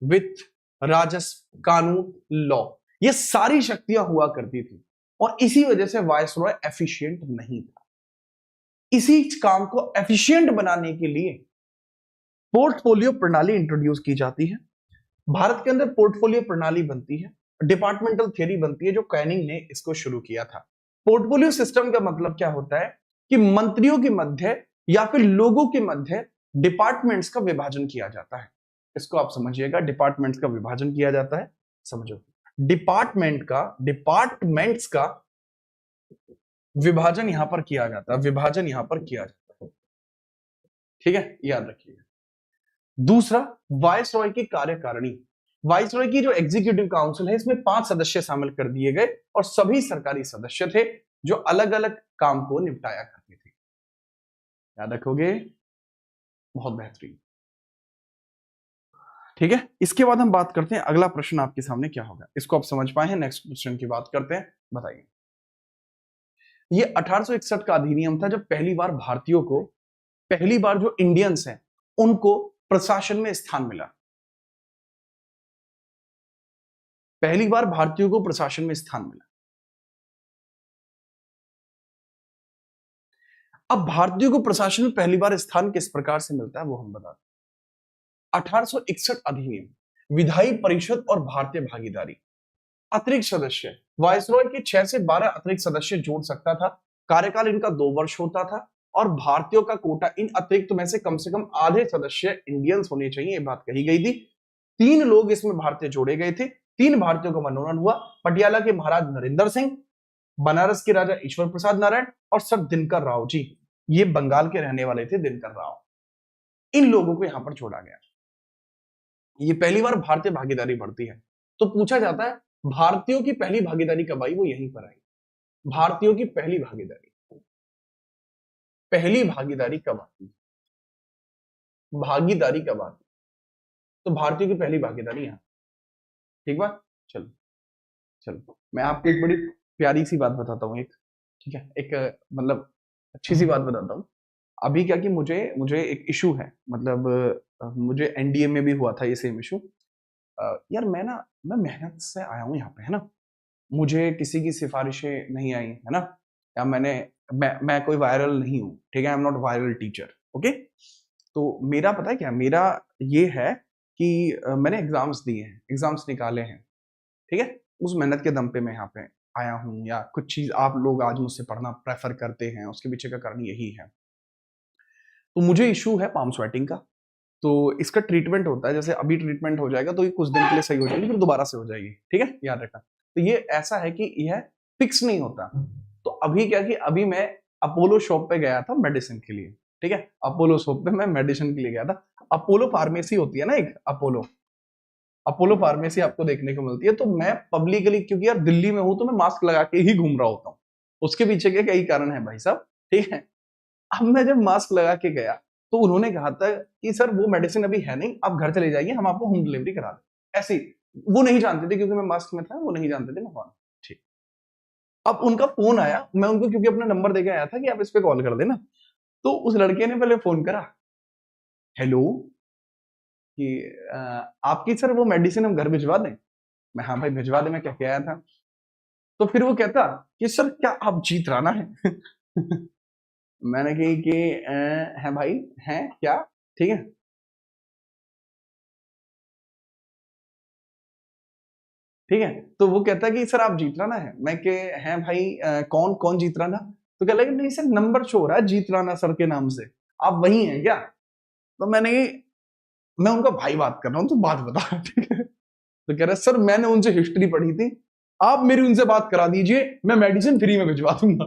वित्त, राजस्व, कानून, लॉ, ये सारी शक्तियां हुआ करती थी, और इसी वजह से वायसरॉय एफिशिएंट नहीं था। इसी काम को एफिशिएंट बनाने के लिए पोर्टफोलियो प्रणाली इंट्रोड्यूस की जाती है। भारत के अंदर पोर्टफोलियो प्रणाली बनती है, डिपार्टमेंटल थियरी बनती है, जो कैनिंग ने इसको शुरू किया था। पोर्टफोलियो सिस्टम का मतलब क्या होता है कि मंत्रियों के मध्य या फिर लोगों के मध्य डिपार्टमेंट्स का विभाजन किया जाता है। इसको आप समझिएगा, डिपार्टमेंट्स का विभाजन किया जाता है। समझो, डिपार्टमेंट्स का विभाजन यहां पर किया जाता है, विभाजन यहां पर किया जाता है, ठीक है, याद रखिएगा। दूसरा, वायसरॉय की कार्यकारिणी। वायसरॉय की जो एग्जीक्यूटिव काउंसिल है, इसमें 5 सदस्य शामिल कर दिए गए, और सभी सरकारी सदस्य थे जो अलग अलग काम को निपटाया करते थे। याद रखोगे, बहुत बेहतरीन, ठीक है। इसके बाद हम बात करते हैं, अगला प्रश्न आपके सामने क्या होगा, इसको आप समझ पाए हैं। नेक्स्ट क्वेश्चन की बात करते हैं, बताइए। ये 1861 का अधिनियम था, जब पहली बार भारतीयों को, पहली बार जो इंडियंस हैं उनको प्रशासन में स्थान मिला। पहली बार भारतीयों को प्रशासन में स्थान मिला। अब भारतीयों को प्रशासन में पहली बार स्थान किस प्रकार से मिलता है, वो हम बताते हैं। 1861 अधिनियम, विधायी परिषद और भारतीय भागीदारी, अतिरिक्त सदस्य, वायसरॉय के 6 से 12 अतिरिक्त सदस्य जोड़ सकता था। कार्यकाल इनका 2 वर्ष होता था, और भारतीयों का कोटा इन अतिरिक्त में से कम आधे सदस्य इंडियंस होने चाहिए, ये बात कही गई थी। 3 लोग इसमें भारतीय जोड़े गए थे, 3 भारतीयों का मनोनयन हुआ। पटियाला के महाराज नरेंद्र सिंह, बनारस के राजा ईश्वर प्रसाद नारायण, और सर दिनकर राव जी, ये बंगाल के रहने वाले थे, दिनकर राव। इन लोगों को यहां पर जोड़ा गया। ये पहली बार भारतीय भागीदारी बढ़ती है। तो पूछा जाता है, भारतीयों की पहली भागीदारी कब आई, वो यहीं पर आई। भारतीयों की पहली भागीदारी, पहली भागीदारी कब आती, भागीदारी कब आती, तो भारतीयों की पहली भागीदारी यहां, ठीक बात। चलो चलो, मैं आपको एक बड़ी प्यारी सी बात बताता हूँ, एक, ठीक है, एक मतलब अच्छी सी बात बताता हूँ। अभी क्या कि मुझे मुझे एक इशू है, मतलब मुझे एनडीए में भी हुआ था ये सेम इशू। यार मैं मेहनत से आया हूँ यहाँ पे, है ना, मुझे किसी की सिफारिशें नहीं आई, है ना, या मैं कोई वायरल नहीं हूँ, ठीक है, I am not viral teacher, okay. तो मेरा पता है क्या, मेरा ये है कि मैंने एग्जाम्स दिए हैं, एग्जाम्स निकाले हैं, ठीक है, उस मेहनत के दम पे मैं यहाँ पे आया हूँ, या कुछ चीज आप लोग आज मुझसे पढ़ना प्रेफर करते हैं, उसके पीछे का कारण यही है। तो मुझे इशू है पाम स्वेटिंग का, तो इसका ट्रीटमेंट होता है, जैसे अभी ट्रीटमेंट हो जाएगा तो ये कुछ दिन के लिए सही हो जाएगी, फिर दोबारा से हो जाएगी, ठीक है, याद रखना। तो ये ऐसा है कि यह फिक्स नहीं होता। तो अभी क्या कि अभी मैं अपोलो शॉप पे गया था मेडिसिन के लिए, ठीक है, अपोलो शॉप पे मैं मेडिसिन के लिए गया था। अपोलो फार्मेसी होती है ना, एक अपोलो फार्मेसी आपको देखने को मिलती है। तो मैं पब्लिकली, क्योंकि यार दिल्ली में हूं, तो मैं मास्क लगा के ही घूम रहा होता हूँ, उसके पीछे के कई कारण है भाई साहब, ठीक है। अब मैं जब मास्क लगा के गया, तो उन्होंने कहा था कि सर वो मेडिसिन अभी है नहीं, आप घर चले जाइए, हम आपको होम डिलीवरी करा दें। ऐसे वो नहीं जानते थे, क्योंकि मैं मास्क में था, वो नहीं जानते थे मैं कौन, ठीक। अब उनका फोन आया, मैं उनको क्योंकि अपना नंबर देके आया था कि आप इस पे कॉल कर देना, तो उस लड़के ने पहले फोन करा, हेलो, कि आपकी सर वो मेडिसिन हम घर भिजवा दें। मैं, हाँ भाई भिजवा दे, मैं कह के आया था। तो फिर वो कहता कि सर क्या आप जीत राणा है? मैंने कही कि है भाई, है क्या, ठीक है। ठीक है, तो वो कहता कि सर आप जीत राणा है। मैं के, हैं भाई, कौन कौन जीत राणा? तो कह लगा नहीं सर, नंबर शो हो रहा है जीत राणा सर के नाम से, आप वही हैं क्या? तो मैंने, मैं उनका भाई बात कर रहा हूँ, तो बात बता, ठीक है। तो कह रहा सर मैंने उनसे हिस्ट्री पढ़ी थी, आप मेरी उनसे बात करा दीजिए, मैं मेडिसिन फ्री में भिजवा दूंगा।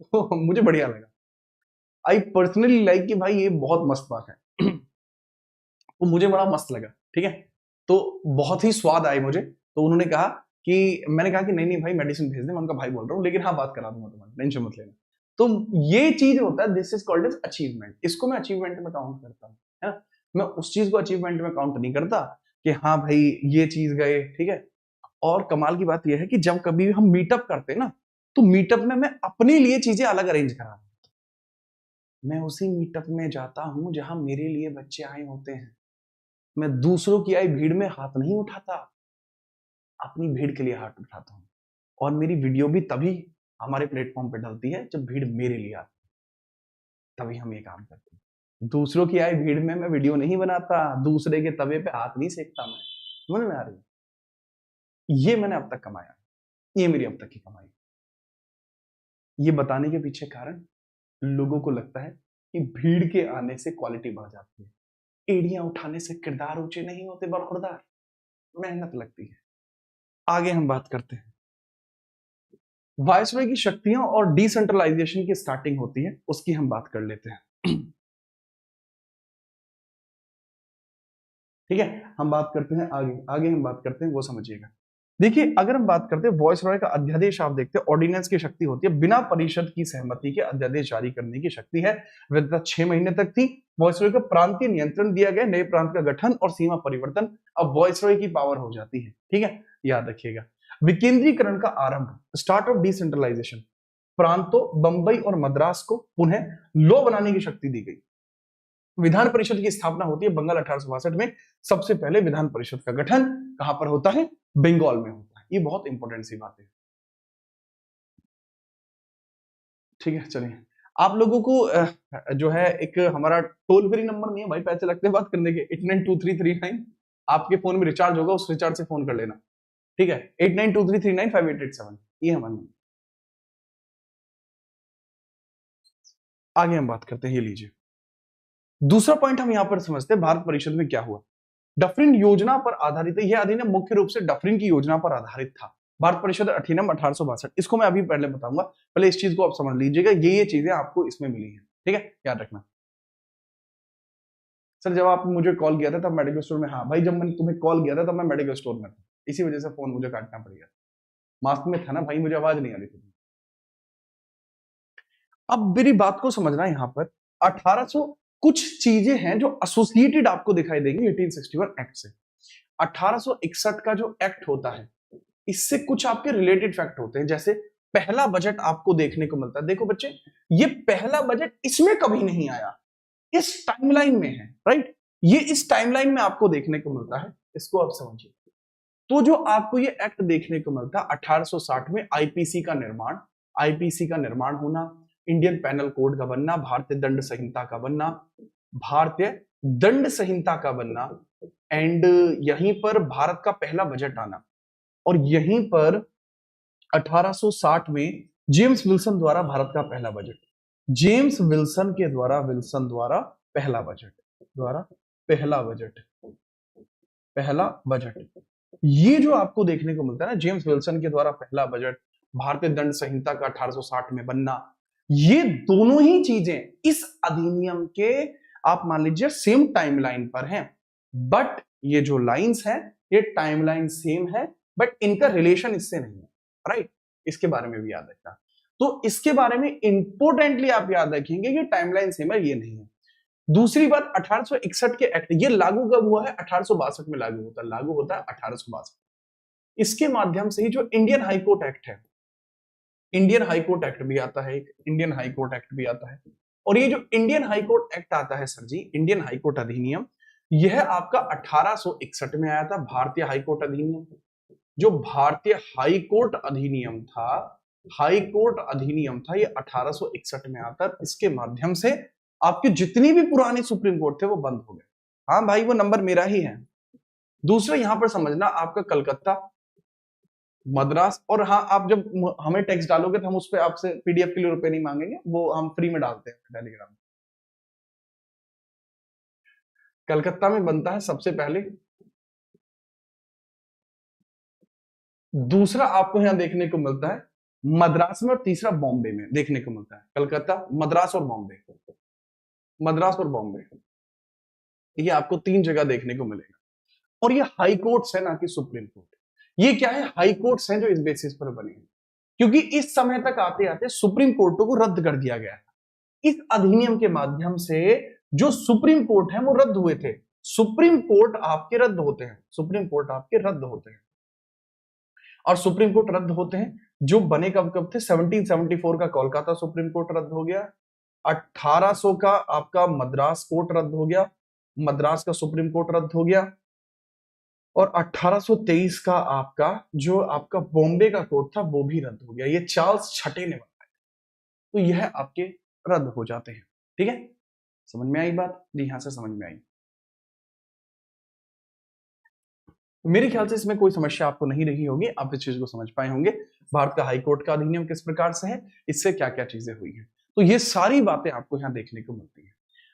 तो मुझे बढ़िया लगा, आई पर्सनली लाइक कि भाई ये बहुत मस्त बात है। तो मुझे बड़ा मस्त लगा, ठीक है। तो बहुत ही स्वाद आई मुझे। तो उन्होंने कहा कि, मैंने कहा कि नहीं नहीं भाई मेडिसिन भेज दे, मैं उनका भाई बोल रहा हूँ, लेकिन हाँ बात करा दूंगा तुम्हारी, टेंशन मत लेना। तो ये चीज होता है, this is called as achievement, इसको मैं अचीवमेंट में काउंट करता हूँ, है ना। मैं उस चीज को अचीवमेंट में काउंट नहीं करता कि हाँ भाई ये चीज गए, ठीक है। और कमाल की बात यह है कि जब कभी हम मीटअप करते हैं ना, तो मीटअप में मैं अपने लिए चीजें अलग अरेंज करा, मैं उसी मीटअप में जाता हूं जहां मेरे लिए बच्चे आए होते हैं। मैं दूसरों की आई भीड़ में हाथ नहीं उठाता, अपनी भीड़ के लिए हाथ उठाता हूं। और मेरी वीडियो भी तभी हमारे प्लेटफॉर्म पे डलती है जब भीड़ मेरे लिए आती है, तभी हम ये काम करते हैं। दूसरों की आई भीड़ में मैं वीडियो नहीं बनाता, दूसरे के तवे पे हाथ नहीं सेकता मैं। समझ में आ रही है? ये मैंने अब तक कमाया, ये मेरी अब तक की कमाई। ये बताने के पीछे कारण, लोगों को लगता है कि भीड़ के आने से क्वालिटी बढ़ जाती है, एड़ियां उठाने से किरदार ऊंचे नहीं होते, बरखुरदार मेहनत लगती है। आगे हम बात करते हैं, वायसरॉय की शक्तियां और डिसेंट्रलाइजेशन की स्टार्टिंग होती है, उसकी हम बात कर लेते हैं। ठीक है, हम बात करते हैं आगे, आगे हम बात करते हैं, वो समझिएगा। देखिए, अगर हम बात करते हैं वायसरॉय का अध्यादेश, आप देखते हैं ऑर्डिनेंस की शक्ति होती है, बिना परिषद की सहमति के अध्यादेश जारी करने की शक्ति है। वैधता 6 महीने तक थी। वायसरॉय को प्रांतीय नियंत्रण दिया गया, नए प्रांत का गठन और सीमा परिवर्तन अब वायसरॉय की पावर हो जाती है। ठीक है, याद रखिएगा। विकेंद्रीकरण का आरंभ, स्टार्ट ऑफ डिसेंट्रलाइजेशन, प्रांतों बंबई और मद्रास को पुनः लॉ बनाने की शक्ति दी गई। विधान परिषद की स्थापना होती है बंगाल 1862 में। सबसे पहले विधान परिषद का गठन कहां पर होता है? बंगाल में होता है। ये बहुत इंपॉर्टेंट सी बात है। ठीक है, चलिए, आप लोगों को जो है एक हमारा टोल फ्री नंबर नहीं है भाई, पैसे लगते हैं बात करने के, 892339। आपके फोन में रिचार्ज होगा, उस रिचार्ज से फोन कर लेना। ठीक है, 8923395887, ये हमारा नंबर। आगे हम बात करते हैं, ये लीजिए दूसरा पॉइंट हम यहां पर समझते हैं, भारत परिषद में क्या हुआ। डफरिन योजना पर आधारित है, यह अधिनियम मुख्य रूप से डफरिन की योजना पर आधारित था। भारत परिषद अधिनियम 1862, इसको मैं अभी पहले बताऊंगा, पहले इस चीज को आप समझ लीजिएगा, ये चीजें आपको इसमें मिली है। ठीक है, याद रखना। सर जब आपने मुझे कॉल किया था तब मेडिकल स्टोर में, हाँ भाई जब मैंने तुम्हें कॉल किया था तब मैं मेडिकल स्टोर में था, इसी वजह से फोन मुझे काटना पड़ गया। मास्क में था ना भाई, मुझे आवाज नहीं आ रही थी। अब मेरी बात को समझना, यहां पर 1800 कुछ चीजें हैं जो एसोसिएटेड आपको दिखाई देंगी 1861 एक्ट से। 1861 का जो एक्ट होता है, इससे कुछ आपके रिलेटेड फैक्ट होते हैं, जैसे पहला बजट आपको देखने को मिलता है। देखो बच्चे, ये पहला बजट इसमें कभी नहीं आया, इस टाइमलाइन में है, राइट? ये इस टाइमलाइन में आपको देखने को मिलता है, इसको आप समझिए। तो जो आपको ये एक्ट देखने को मिलता है 1860 में, आईपीसी का निर्माण, आईपीसी का निर्माण होना, इंडियन पैनल कोड का बनना, भारतीय दंड संहिता का बनना, भारतीय दंड संहिता का बनना, एंड यहीं पर भारत का पहला बजट आना, और यहीं पर 1860 में जेम्स विल्सन द्वारा भारत का पहला बजट, जेम्स विल्सन के द्वारा, विल्सन द्वारा पहला बजट, द्वारा पहला बजट, पहला बजट, ये जो आपको देखने को मिलता है ना, जेम्स विल्सन के द्वारा पहला बजट, भारतीय दंड संहिता का 1860 में बनना, ये दोनों ही चीजें इस अधिनियम के आप मान लीजिए सेम टाइमलाइन पर हैं, बट ये जो लाइंस हैं ये टाइमलाइन सेम है, बट इनका रिलेशन इससे नहीं है, राइट? इसके बारे में भी याद रखना। तो इसके बारे में इंपोर्टेंटली आप याद रखेंगे कि टाइमलाइन सेम है, ये नहीं है। दूसरी बात, 1861 के एक्ट, ये लागू कब हुआ है? 1862 में लागू होता है, लागू होता है 1862। इसके माध्यम से ही जो इंडियन हाईकोर्ट एक्ट है, इंडियन हाईकोर्ट एक्ट भी आता है, एक इंडियन हाईकोर्ट एक्ट भी आता है, और ये जो इंडियन हाईकोर्ट एक्ट आता है सर जी, इंडियन हाईकोर्ट अधिनियम, यह आपका 1861 में आया था, भारतीय हाईकोर्ट अधिनियम। जो भारतीय हाईकोर्ट अधिनियम था, हाईकोर्ट अधिनियम था, ये 1861 में आता है। इसके माध्यम से आपके जितनी भी पुराने सुप्रीम कोर्ट थे वो बंद हो गए। हाँ भाई, वो नंबर मेरा ही है। दूसरा यहां पर समझना, आपका कलकत्ता, मद्रास, और हाँ, आप जब हमें टैक्स डालोगे तो हम उस पर आपसे पीडीएफ के लिए रुपए नहीं मांगेंगे, वो हम फ्री में डालते हैं टेलीग्राम में। कलकत्ता में बनता है सबसे पहले। दूसरा आपको यहां देखने को मिलता है मद्रास में, और तीसरा बॉम्बे में देखने को मिलता है। कलकत्ता, मद्रास और बॉम्बे, मद्रास और बॉम्बे, ये आपको 3 जगह देखने को मिलेगा। और ये हाई कोर्ट्स है, ना कि सुप्रीम कोर्ट। ये क्या है? हाई कोर्ट्स हैं जो इस बेसिस पर बने हैं, क्योंकि इस समय तक आते आते सुप्रीम कोर्टों को रद्द कर दिया गया था। इस अधिनियम के माध्यम से जो सुप्रीम कोर्ट है वो रद्द हुए थे, सुप्रीम कोर्ट आपके रद्द होते हैं, सुप्रीम कोर्ट आपके रद्द होते हैं। और सुप्रीम कोर्ट रद्द होते हैं जो बने कब कब थे, 1774 का कोलकाता सुप्रीम कोर्ट रद्द हो गया, 1800 का आपका मद्रास कोर्ट रद्द हो गया, मद्रास का सुप्रीम कोर्ट रद्द हो गया, और 1823 का आपका जो आपका बॉम्बे का कोर्ट था वो भी रद्द हो गया। ये चार्ल्स छठे ने बनाया, तो यह आपके रद्द हो जाते हैं। ठीक है, समझ में आई बात? जी यहां से समझ में आई। मेरे ख्याल से इसमें कोई समस्या आपको नहीं रही होगी, आप इस चीज को समझ पाए होंगे। भारत का हाईकोर्ट का अधिनियम किस प्रकार से है, इससे क्या क्या चीजें हुई हैं, तो ये सारी बातें आपको यहाँ देखने को मिलती है।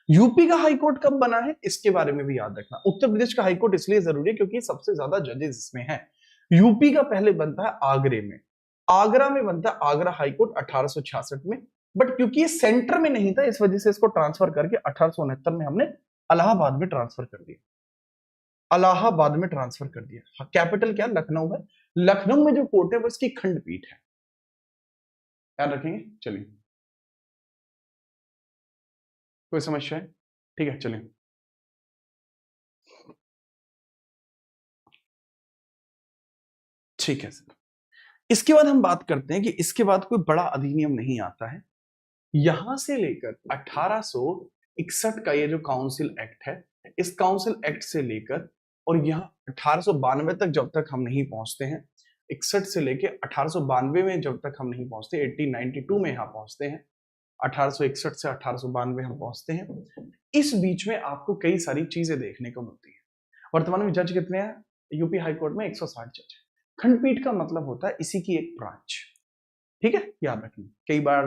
यूपी का हाईकोर्ट कब बना है इसके बारे में भी याद रखना। उत्तर प्रदेश का हाईकोर्ट इसलिए जरूरी है क्योंकि सबसे ज्यादा जजेस इसमें हैं। यूपी का पहले बनता है आगरे में, आगरा में बनता है आगरा हाईकोर्ट 1866 में, बट क्योंकि ये सेंटर में नहीं था इस वजह से इसको ट्रांसफर करके 1869 में हमने इलाहाबाद में ट्रांसफर कर दिया, इलाहाबाद में ट्रांसफर कर दिया। कैपिटल क्या, लखनऊ है। लखनऊ में जो कोर्ट है वो इसकी खंडपीठ है, याद रखेंगे। चलिए, कोई समस्या है? ठीक है, चलिए। ठीक है सर, इसके बाद हम बात करते हैं कि इसके बाद कोई बड़ा अधिनियम नहीं आता है। यहां से लेकर 1861 का ये जो काउंसिल एक्ट है, इस काउंसिल एक्ट से लेकर और यहाँ 1892 तक जब तक हम नहीं पहुंचते हैं, 61 से लेकर 1892 में जब तक हम नहीं पहुंचते, 1892 में यहाँ पहुंचते हैं, 1861 से 1892 हम पहुंचते हैं। इस बीच में आपको कई सारी चीजें देखने को मिलती है। वर्तमान में जज कितने हैं यूपी हाईकोर्ट में? 160 जज। खंडपीठ का मतलब होता है इसी की एक ब्रांच। ठीक है, याद रखना, कई बार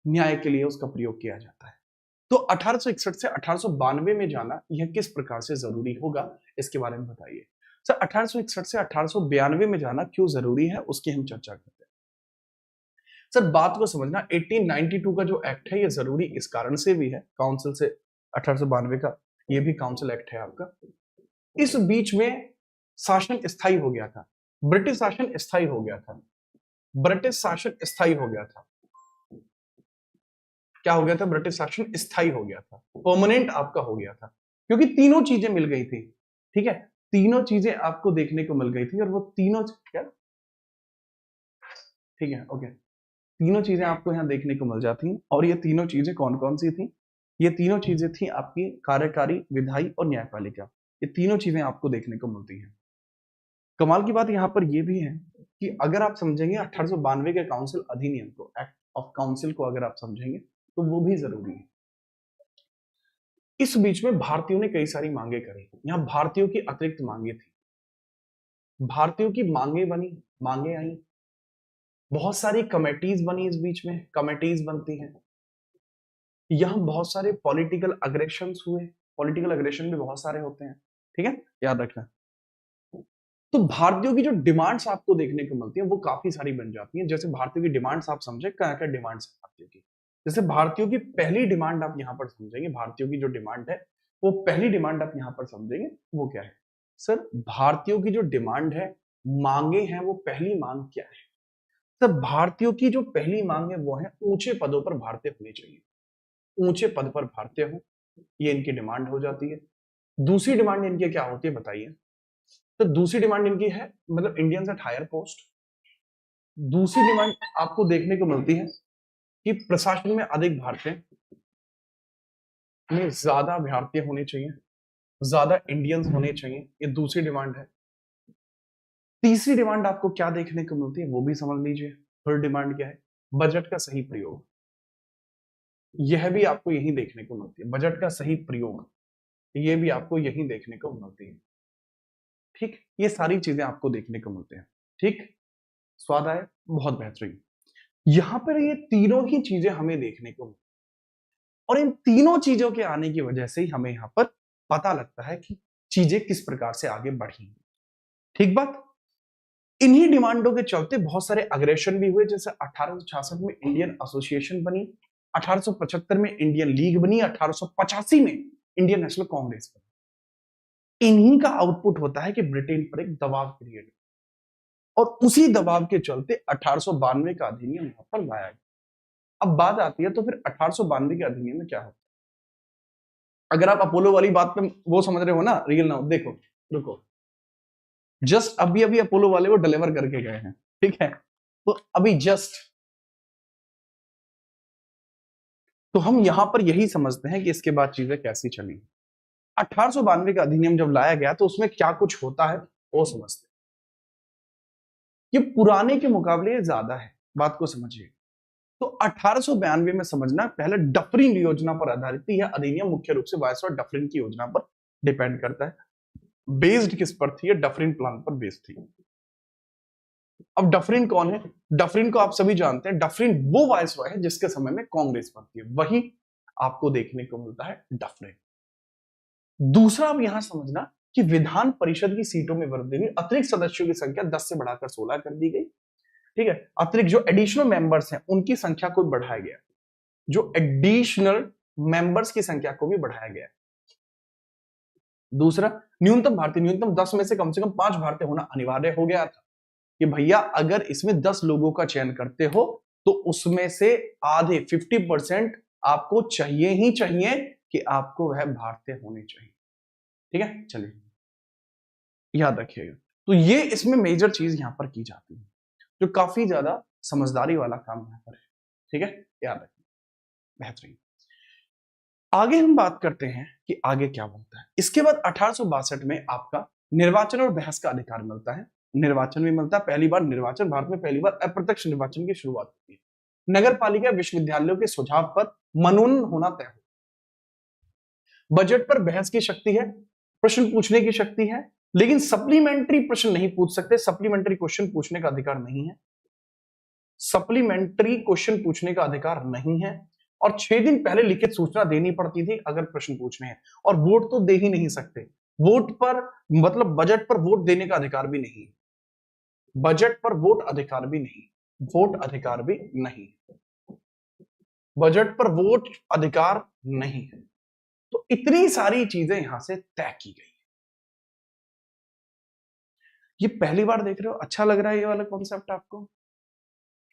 न्याय के लिए उसका प्रयोग किया जाता है। तो 1861 से 1892 में जाना यह किस प्रकार से जरूरी होगा, इसके बारे में बताइए सर। 1861 से 1892 में जाना क्यों जरूरी है उसकी हम चर्चा करते हैं। सर बात को समझना, 1892 का जो एक्ट है ये जरूरी इस कारण से भी है, काउंसिल से 1892 का ये भी काउंसिल एक्ट है आपका। इस बीच में शासन स्थायी हो गया था, ब्रिटिश शासन स्थायी हो गया था, ब्रिटिश शासन स्थायी हो गया था। क्या हो गया था? ब्रिटिश शासन स्थायी हो गया था, परमानेंट आपका हो गया था, क्योंकि तीनों चीजें मिल गई थी। ठीक है, तीनों चीजें आपको देखने को मिल गई थी, और वो तीनों क्या, ठीक है, ओके, तीनों चीजें आपको यहाँ देखने को मिल जाती। और ये तीनों चीजें कौन कौन सी थी? ये तीनों चीजें थी आपकी कार्यकारी, विधायी और न्यायपालिका। ये तीनों चीजें आपको देखने को मिलती हैं। कमाल की बात यहाँ पर यह भी है कि अगर आप समझेंगे 1892 के काउंसिल अधिनियम को, एक्ट ऑफ काउंसिल को अगर आप समझेंगे तो वो भी जरूरी है। इस बीच में भारतीयों ने कई सारी मांगे करी, यहाँ भारतीयों की अतिरिक्त मांगे थी, भारतीयों की मांगे बनी, मांगे आई, बहुत सारी कमेटीज बनी, इस बीच में कमेटीज बनती हैं, यहां बहुत सारे पॉलिटिकल अग्रेशंस हुए, पॉलिटिकल अग्रेशन भी बहुत सारे होते हैं। ठीक है, याद रखना। तो भारतीयों की जो डिमांड्स आपको देखने को मिलती है वो काफी सारी बन जाती हैं। जैसे भारतीयों की डिमांड्स आप समझे, क्या क्या डिमांड्स है भारतीयों की। जैसे भारतीयों की पहली डिमांड आप यहाँ पर समझेंगे, भारतीयों की जो डिमांड है वो पहली डिमांड आप यहाँ पर समझेंगे, वो क्या है सर? भारतीयों की जो डिमांड है, मांगे हैं, वो पहली मांग क्या है सर? भारतीयों की जो पहली मांग है वो है ऊंचे पदों पर भारतीय होने चाहिए, ऊंचे पद पर भारतीय हो, ये इनकी डिमांड हो जाती है। दूसरी डिमांड इनकी क्या होती है बताइए? तो दूसरी डिमांड इनकी है मतलब इंडियंस एट हायर पोस्ट। दूसरी डिमांड आपको देखने को मिलती है कि प्रशासन में अधिक भारतीय, में ज्यादा भारतीय होने चाहिए, ज्यादा इंडियंस होने चाहिए, ये दूसरी डिमांड है। तीसरी डिमांड आपको क्या देखने को मिलती है वो भी समझ लीजिए। थर्ड डिमांड क्या है? बजट का सही प्रयोग, यह भी आपको यही देखने को मिलती है, बजट का सही प्रयोग, ये भी आपको यही देखने को मिलती है। ठीक, ये सारी चीजें आपको देखने को मिलते हैं। ठीक, स्वाद आया? बहुत बेहतरीन। यहां पर ये तीनों ही चीजें हमें देखने को मिलती, और इन तीनों चीजों के आने की वजह से ही हमें यहां पर पता लगता है कि चीजें किस प्रकार से आगे बढ़ी। ठीक बात। इन्हीं डिमांडों के चलते बहुत सारे अग्रेशन भी हुए, जैसे 1866 में इंडियन एसोसिएशन बनी, 1875 में इंडियन लीग बनी, 1885 में इंडियन नेशनल कांग्रेस बनी। इन्हीं का आउटपुट होता है कि ब्रिटेन पर एक दबाव क्रिएट, और उसी दबाव के चलते 1892 का अधिनियम यहां पर लाया गया। अब बात आती है तो फिर 1892 के अधिनियम में क्या होता अगर आप अपोलो वाली बात पे वो समझ रहे हो ना, रियल ना हो, देखो रुको, जस्ट अभी अभी अपोलो वाले वो डिलीवर करके गए हैं, ठीक है, तो अभी जस्ट, तो हम यहां पर यही समझते हैं कि इसके बाद चीजें कैसी चली। 1892 का अधिनियम जब लाया गया तो उसमें क्या कुछ होता है वो समझते हैं। ये पुराने के मुकाबले ज्यादा है, बात को समझिए। तो 1892 में समझना, पहले डफरिन योजना पर आधारित थी। यह अधिनियम मुख्य रूप से वायसरॉय डफरिन की योजना पर डिपेंड करता है। बेस्ड किस पर थी? डफरिन प्लान पर बेस्ड थी। अब डफरिन कौन है? डफरिन को आप सभी जानते हैं। डफरिन वो वायसरॉय है जिसके समय में कांग्रेस पर थी, वही आपको देखने को मिलता है डफरिन। दूसरा अब यहां समझना कि विधान परिषद की सीटों में वृद्धि हुई, अतिरिक्त सदस्यों की संख्या 10 से बढ़ाकर 16 कर दी गई, ठीक है। अतिरिक्त जो एडिशनल मेंबर्स हैं उनकी संख्या को बढ़ाया गया, जो एडिशनल मेंबर्स की संख्या को भी बढ़ाया गया। दूसरा, न्यूनतम भारतीय, न्यूनतम 10 में से कम 5 भारतीय होना अनिवार्य हो गया था कि भैया अगर इसमें 10 लोगों का चयन करते हो तो उसमें से आधे 50% आपको चाहिए ही चाहिए कि आपको वह भारतीय होने चाहिए, ठीक है। चलिए याद रखिएगा। तो ये इसमें मेजर चीज यहां पर की जाती है, जो काफी ज्यादा समझदारी वाला काम यहां पर है, ठीक है, याद रखिए, बेहतरीन। आगे हम बात करते हैं कि आगे क्या बनता है। इसके बाद 1862 में आपका निर्वाचन और बहस का अधिकार मिलता है। निर्वाचन भी मिलता है, पहली बार निर्वाचन, भारत में पहली बार अप्रत्यक्ष निर्वाचन की शुरुआत होती है। नगर पालिका विश्वविद्यालयों के सुझाव पर मनोनयन होना तय हो। बजट पर बहस की शक्ति है, प्रश्न पूछने की शक्ति है, लेकिन सप्लीमेंट्री प्रश्न नहीं पूछ सकते, सप्लीमेंट्री क्वेश्चन पूछने का अधिकार नहीं है, सप्लीमेंट्री क्वेश्चन पूछने का अधिकार नहीं है। और 6 दिन पहले लिखित सूचना देनी पड़ती थी अगर प्रश्न पूछने हैं, और वोट तो दे ही नहीं सकते। वोट पर मतलब बजट पर वोट देने का अधिकार भी नहीं, बजट पर वोट अधिकार भी नहीं, वोट अधिकार भी नहीं, बजट पर वोट अधिकार नहीं है। तो इतनी सारी चीजें यहां से तय की गई। ये पहली बार देख रहे हो, अच्छा लग रहा है ये वाला कॉन्सेप्ट आपको?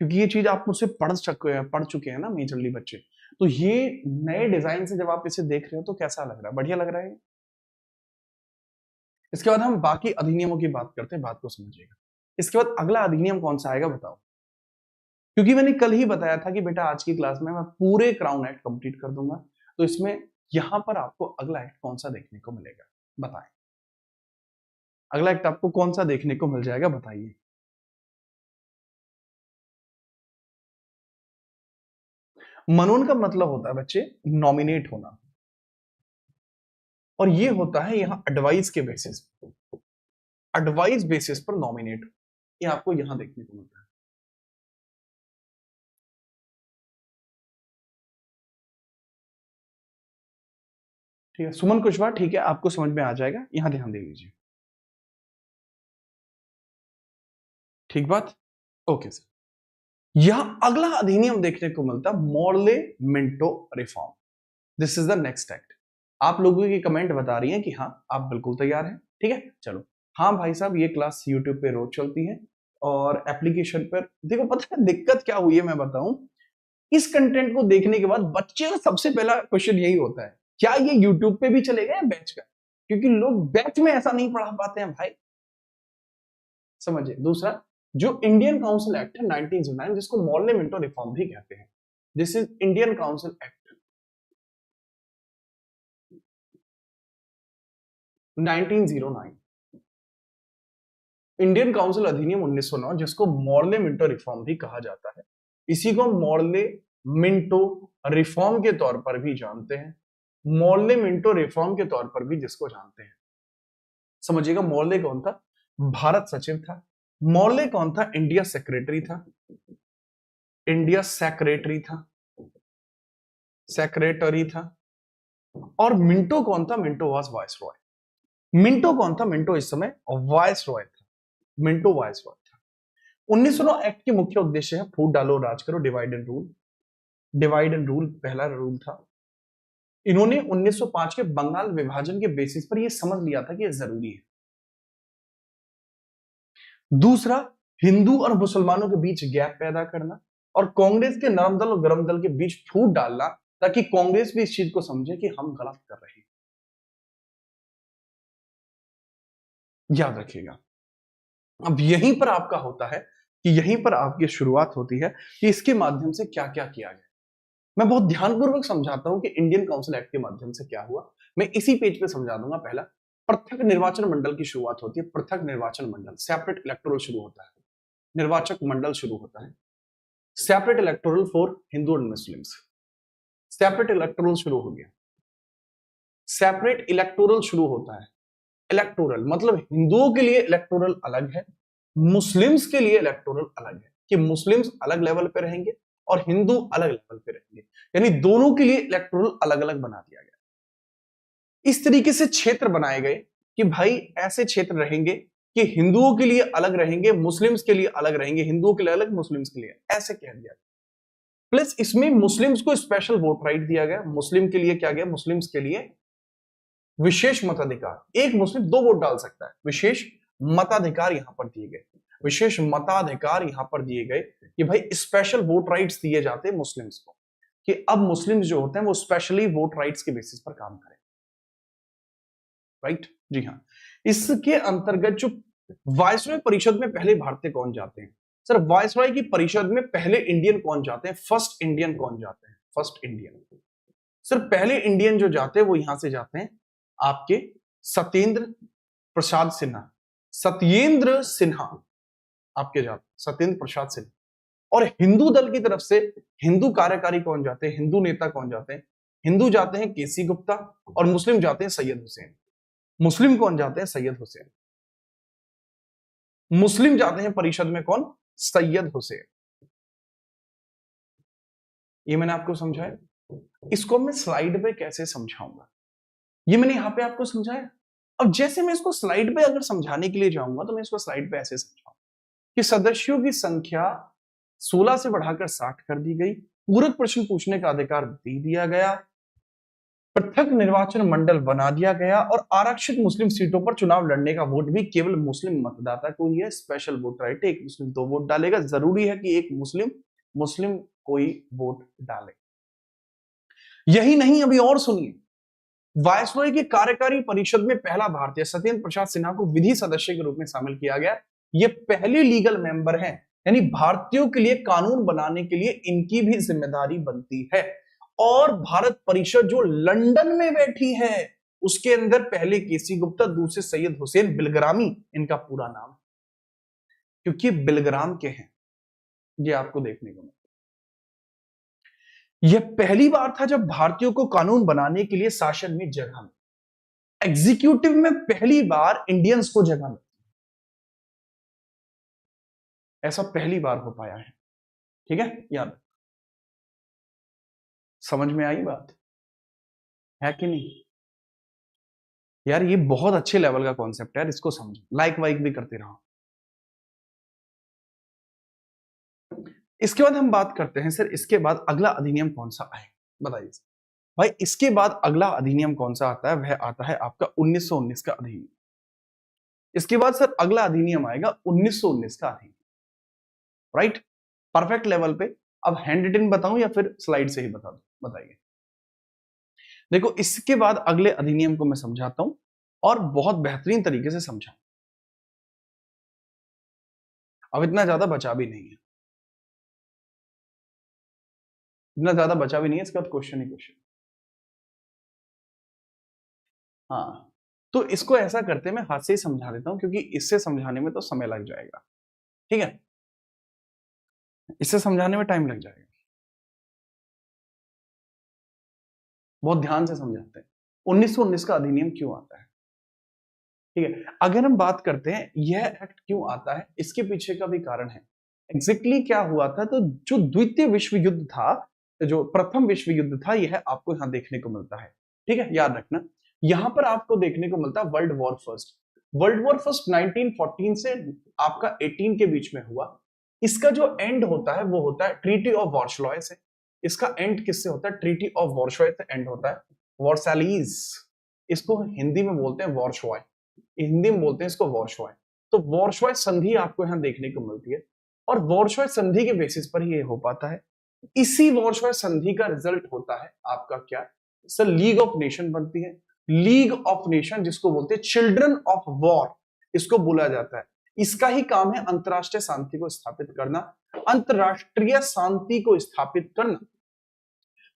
क्योंकि ये चीज आप मुझसे पढ़ चुके हैं ना मेजरली बच्चे, तो ये नए डिजाइन से जब आप इसे देख रहे हो तो कैसा लग रहा है? बढ़िया लग रहा है। इसके बाद हम बाकी अधिनियमों की बात करते हैं, बात को समझिएगा। इसके बाद अगला अधिनियम कौन सा आएगा बताओ? क्योंकि मैंने कल ही बताया था कि बेटा आज की क्लास में मैं पूरे क्राउन एक्ट कंप्लीट कर दूंगा, तो इसमें यहां पर आपको अगला एक्ट कौन सा देखने को मिलेगा बताएं? अगला एक्ट आपको कौन सा देखने को मिल जाएगा बताइए? मनोनयन का मतलब होता है बच्चे नॉमिनेट होना, और ये होता है यहां एडवाइस के बेसिस, एडवाइस बेसिस पर नॉमिनेट, ये आपको यहां देखने को मिलता है। ठीक है सुमन कुशवाहा, ठीक है, आपको समझ में आ जाएगा, यहां ध्यान दे लीजिए, ठीक बात, ओके सर। यहां अगला अधिनियम देखने को मिलता है Morley Minto reform. This is the next act. आप लोगों की कमेंट बता रही हैं कि हाँ आप बिल्कुल तैयार हैं, ठीक है। चलो हाँ भाई साहब, ये क्लास यूट्यूब पे रोज चलती है और एप्लीकेशन पर देखो। पता है दिक्कत क्या हुई है मैं बताऊं? इस कंटेंट को देखने के बाद बच्चे का सबसे पहला क्वेश्चन यही होता है, क्या ये यूट्यूब पे भी चलेगा या बैच का? क्योंकि लोग बैच में ऐसा नहीं पढ़ा पाते हैं भाई, समझिए। दूसरा, जो इंडियन काउंसिल एक्ट है 1909, जिसको मॉर्ले मिंटो रिफॉर्म भी कहते हैं, this is Indian council act 1909, Indian council अधिनियम 1909, जिसको मॉर्ले मिंटो रिफॉर्म भी कहा जाता है। इसी को मॉर्ले मिंटो रिफॉर्म के तौर पर भी जानते हैं, मॉर्ले मिंटो रिफॉर्म के तौर पर भी जिसको जानते हैं। समझिएगा, मॉर्ले कौन था? भारत सचिव था। मॉर्ले कौन था? इंडिया सेक्रेटरी था, इंडिया सेक्रेटरी था, सेक्रेटरी था। और मिंटो कौन था? Minto was viceroy. मिंटो कौन था? मिंटो इस समय वाइसरॉय था, मिंटो वाइसरॉय था। 1909 एक्ट के मुख्य उद्देश्य है फूट डालो राज करो, divide and rule. Divide and rule पहला रूल था। इन्होंने 1905 के बंगाल विभाजन के बेसिस पर यह समझ लिया था कि यह जरूरी है। दूसरा, हिंदू और मुसलमानों के बीच गैप पैदा करना, और कांग्रेस के नरम दल और गरम दल के बीच फूट डालना, ताकि कांग्रेस भी इस चीज को समझे कि हम गलत कर रहे हैं। याद रखिएगा। अब यहीं पर आपका होता है कि यहीं पर आपकी शुरुआत होती है कि इसके माध्यम से क्या क्या किया गया। मैं बहुत ध्यानपूर्वक समझाता हूं कि इंडियन काउंसिल एक्ट के माध्यम से क्या हुआ। मैं इसी पेज पे समझा दूंगा। पहला, पृथक निर्वाचन मंडल की शुरुआत होती है। पृथक निर्वाचन मंडल, सेपरेट इलेक्टोरल शुरू होता है, निर्वाचक मंडल शुरू होता है। Separate electoral for Hindu and Muslims, separate electoral शुरू हो गया। सेपरेट इलेक्टोरल शुरू होता है। इलेक्टोरल मतलब हिंदुओं के लिए इलेक्टोरल अलग है, मुस्लिम्स के लिए इलेक्टोरल अलग है, कि मुस्लिम्स अलग लेवल पे रहेंगे और हिंदू अलग लेवल पे रहेंगे, यानी दोनों के लिए इलेक्टोरल अलग अलग बना दिया गया। इस तरीके से क्षेत्र बनाए गए कि भाई ऐसे क्षेत्र रहेंगे कि हिंदुओं के लिए अलग रहेंगे, मुस्लिम्स के लिए अलग रहेंगे, हिंदुओं के लिए अलग, मुस्लिम्स के लिए, ऐसे कह दिया। प्लस इसमें मुस्लिम्स को स्पेशल वोट राइट दिया गया। मुस्लिम के लिए क्या गया, मुस्लिम्स के लिए विशेष मताधिकार, एक मुस्लिम 2 वोट डाल सकता है, विशेष मताधिकार यहां पर दिए गए। विशेष मताधिकार यहां पर दिए गए कि भाई स्पेशल वोट राइट्स दिए जाते हैं मुस्लिम्स को, कि अब मुस्लिम्स जो होते हैं वो स्पेशली वोट राइट्स के बेसिस पर काम करें। राइट, जी हाँ। इसके अंतर्गत जो वायसरॉय परिषद में पहले भारतीय कौन जाते हैं? सर, वायसरॉय की परिषद में पहले इंडियन कौन जाते हैं? फर्स्ट इंडियन कौन जाते हैं? First Indian. सर, पहले इंडियन जो जाते हैं वो यहां से जाते हैं आपके सत्येंद्र प्रसाद सिन्हा। सत्येंद्र सिन्हा आपके जाते, सत्येंद्र प्रसाद सिन्हा। और हिंदू दल की तरफ से हिंदू कार्यकारी कौन जाते हैं, हिंदू नेता कौन जाते हैं? हिंदू जाते हैं केसी गुप्ता, और मुस्लिम जाते हैं सैयद हुसैन। मुस्लिम कौन जाते हैं? सैयद हुसैन। मुस्लिम जाते हैं परिषद में कौन? सैयद हुसैन। ये मैंने आपको समझाया। इसको मैं स्लाइड पे कैसे समझाऊंगा, ये मैंने यहां पे आपको समझाया। अब जैसे मैं इसको स्लाइड पे अगर समझाने के लिए जाऊंगा तो मैं इसको स्लाइड पे ऐसे समझाऊंगा कि सदस्यों की संख्या 16 से बढ़ाकर 60 कर दी गई, पूरक प्रश्न पूछने का अधिकार दे दिया गया, पृथक निर्वाचन मंडल बना दिया गया, और आरक्षित मुस्लिम सीटों पर चुनाव लड़ने का वोट भी केवल मुस्लिम मतदाता को ही है। स्पेशल वोट राइट, एक मुस्लिम 2 वोट डालेगा, जरूरी है कि एक मुस्लिम मुस्लिम कोई वोट डाले। यही नहीं, अभी और सुनिए। वायसरॉय की कार्यकारी परिषद में पहला भारतीय सत्येंद्र प्रसाद सिन्हा को विधि सदस्य के रूप में शामिल किया गया। ये पहले लीगल मेंबर हैं, यानी भारतीयों के लिए कानून बनाने के लिए इनकी भी जिम्मेदारी बनती है। और भारत परिषद जो लंदन में बैठी है उसके अंदर पहले केसी गुप्ता, दूसरे सैयद हुसैन बिलग्रामी इनका पूरा नाम है, क्योंकि बिलग्राम के हैं। ये आपको देखने को मिला। यह पहली बार था जब भारतीयों को कानून बनाने के लिए शासन में जगह मिली। एग्जीक्यूटिव में पहली बार इंडियंस को जगह मिली, ऐसा पहली बार हो पाया है। ठीक है, याद समझ में आई बात है कि नहीं? यार ये बहुत अच्छे लेवल का कॉन्सेप्ट है यार, इसको समझो, लाइक वाइक भी करते रहो। इसके बाद हम बात करते हैं, सर इसके बाद अगला अधिनियम कौन सा आए, बताइए भाई। इसके बाद अगला अधिनियम कौन सा आता है? वह आता है आपका 1919 का अधिनियम। इसके बाद सर अगला अधिनियम आएगा 1919 का अधिनियम। राइट, परफेक्ट लेवल पे। अब हैंड रिटन बताऊं या फिर स्लाइड से ही बता दूं, बताइए। देखो, इसके बाद अगले अधिनियम को मैं समझाता हूं और बहुत बेहतरीन तरीके से समझा। अब इतना ज्यादा बचा भी नहीं है, इतना ज्यादा बचा भी नहीं है, इसके बाद क्वेश्चन ही क्वेश्चन। हाँ, तो इसको ऐसा करते हैं, मैं हाथ से ही समझा देता हूं क्योंकि इससे समझाने में तो समय लग जाएगा। ठीक है, इससे समझाने में टाइम लग जाएगा। बहुत ध्यान से समझाते हैं 1919 का अधिनियम क्यों आता है। ठीक है, अगर हम बात करते हैं यह एक्ट क्यों आता है, इसके पीछे का भी कारण है। एग्जैक्टली क्या हुआ था, तो जो द्वितीय विश्व युद्ध था, जो प्रथम विश्व युद्ध था, यह आपको यहां देखने को मिलता है। ठीक है, याद रखना, यहां पर आपको देखने को मिलता है world war first. World war first 1914 से आपका 18 के बीच में हुआ। इसका जो एंड होता है वो होता है ट्रीटी ऑफ वॉर्सलॉय से। इसका एंड किससे होता है? ट्रीटी ऑफ वॉर्सलॉय से एंड होता है। वॉर्सैलीज, इसको हिंदी में बोलते हैं वॉर्सलॉय, हिंदी में बोलते हैं इसको वॉर्सलॉय। तो वॉर्सलॉय संधि आपको यहां देखने को मिलती है, और वॉर्सलॉय संधि के बेसिस पर ही ये हो पाता है। इसी वॉर्सलॉय संधि का रिजल्ट होता है आपका क्या? सर, लीग ऑफ नेशन बनती है। लीग ऑफ नेशन जिसको बोलते हैं चिल्ड्रन ऑफ वॉर, इसको बोला जाता है। इसका ही काम है अंतरराष्ट्रीय शांति को स्थापित करना, अंतरराष्ट्रीय शांति को स्थापित करना।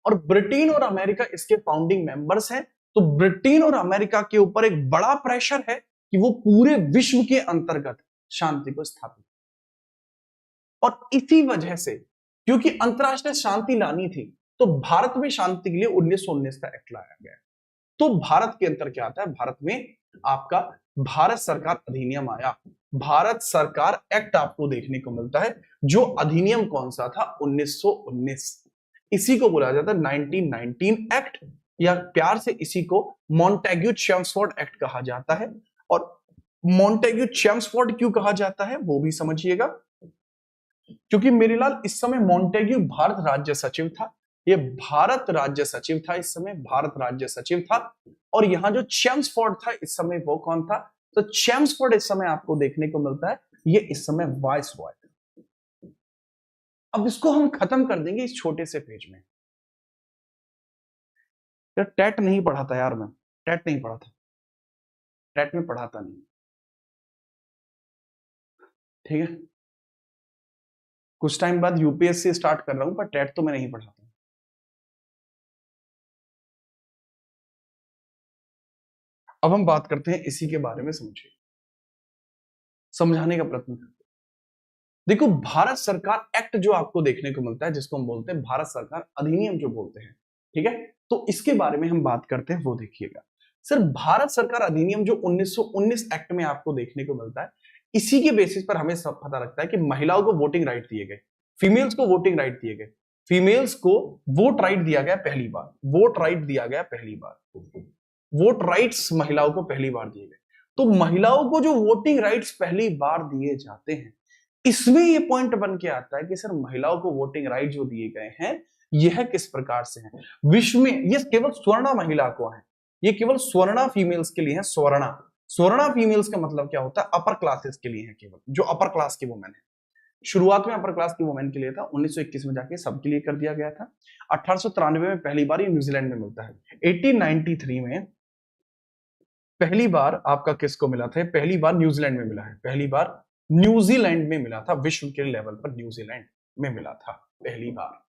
और ब्रिटेन और अमेरिका इसके फाउंडिंग मेंबर्स हैं। तो ब्रिटेन और अमेरिका के ऊपर एक बड़ा प्रेशर है कि वो पूरे विश्व के अंतर्गत शांति को स्थापित, और इसी वजह से क्योंकि अंतरराष्ट्रीय शांति लानी थी तो भारत में शांति के लिए 1919 का एक्ट लाया गया। तो भारत के अंदर क्या आता है, भारत में आपका भारत सरकार अधिनियम आया। भारत सरकार एक्ट आपको देखने को मिलता है। जो अधिनियम कौन सा था, 1919। इसी को बोला जाता है 1919 एक्ट, या प्यार से इसी को मॉन्टेग्यू-चेम्सफोर्ड एक्ट कहा जाता है। और मॉन्टेग्यू-चेम्सफोर्ड क्यों कहा जाता है वो भी समझिएगा, क्योंकि मेरीलाल इस समय मॉन्टेग्यू भारत राज्य सचिव था। ये भारत राज्य सचिव था, इस समय भारत राज्य सचिव था। और यहां जो चेम्सफोर्ड था इस समय वो कौन था, तो चेम्सफोर्ड इस समय आपको देखने को मिलता है, ये इस समय वाइसरॉय। अब इसको हम खत्म कर देंगे इस छोटे से पेज में। यार टेट नहीं पढ़ा था यार, मैं टेट नहीं पढ़ा था, टेट में पढ़ाता नहीं, ठीक है। कुछ टाइम बाद यूपीएससी स्टार्ट कर रहा हूं, पर टेट तो मैं नहीं पढ़ाता। अब हम बात करते हैं इसी के बारे में, समझिए, समझाने का प्रयत्न करते हैं। देखो भारत सरकार एक्ट जो आपको देखने को मिलता है, जिसको हम बोलते हैं भारत सरकार अधिनियम जो बोलते हैं, ठीक है, तो इसके बारे में हम बात करते हैं, वो देखिएगा। सर भारत सरकार अधिनियम जो 1919 एक्ट में आपको देखने को मिलता है, इसी के बेसिस पर हमें सब पता लगता है कि महिलाओं को वोटिंग राइट दिए गए, फीमेल्स को वोटिंग राइट दिए गए, फीमेल्स को वोट राइट दिया गया पहली बार, वोट राइट दिया गया पहली बार, वोट राइट्स महिलाओं को पहली बार दिए गए। तो महिलाओं को जो वोटिंग राइट्स पहली बार दिए जाते हैं, इसमें ये पॉइंट बन के आता है कि सर महिलाओं को वोटिंग राइट जो दिए गए हैं यह किस प्रकार से है विश्व में। ये केवल स्वर्णा महिला को है, ये केवल स्वर्णा फीमेल्स के लिए है। स्वर्णा, स्वर्णा फीमेल्स का मतलब क्या होता है, अपर क्लासेस के लिए है, केवल जो अपर क्लास की वुमेन है। शुरुआत में अपर क्लास की वुमेन के लिए था, 1921 में जाके सबके लिए कर दिया गया था। 1893 में पहली बार ये न्यूजीलैंड में मिलता है। 1893 में पहली बार आपका किसको मिला था, पहली बार न्यूजीलैंड में मिला है, पहली बार न्यूजीलैंड में मिला था, विश्व के लेवल पर न्यूजीलैंड में मिला था पहली बार।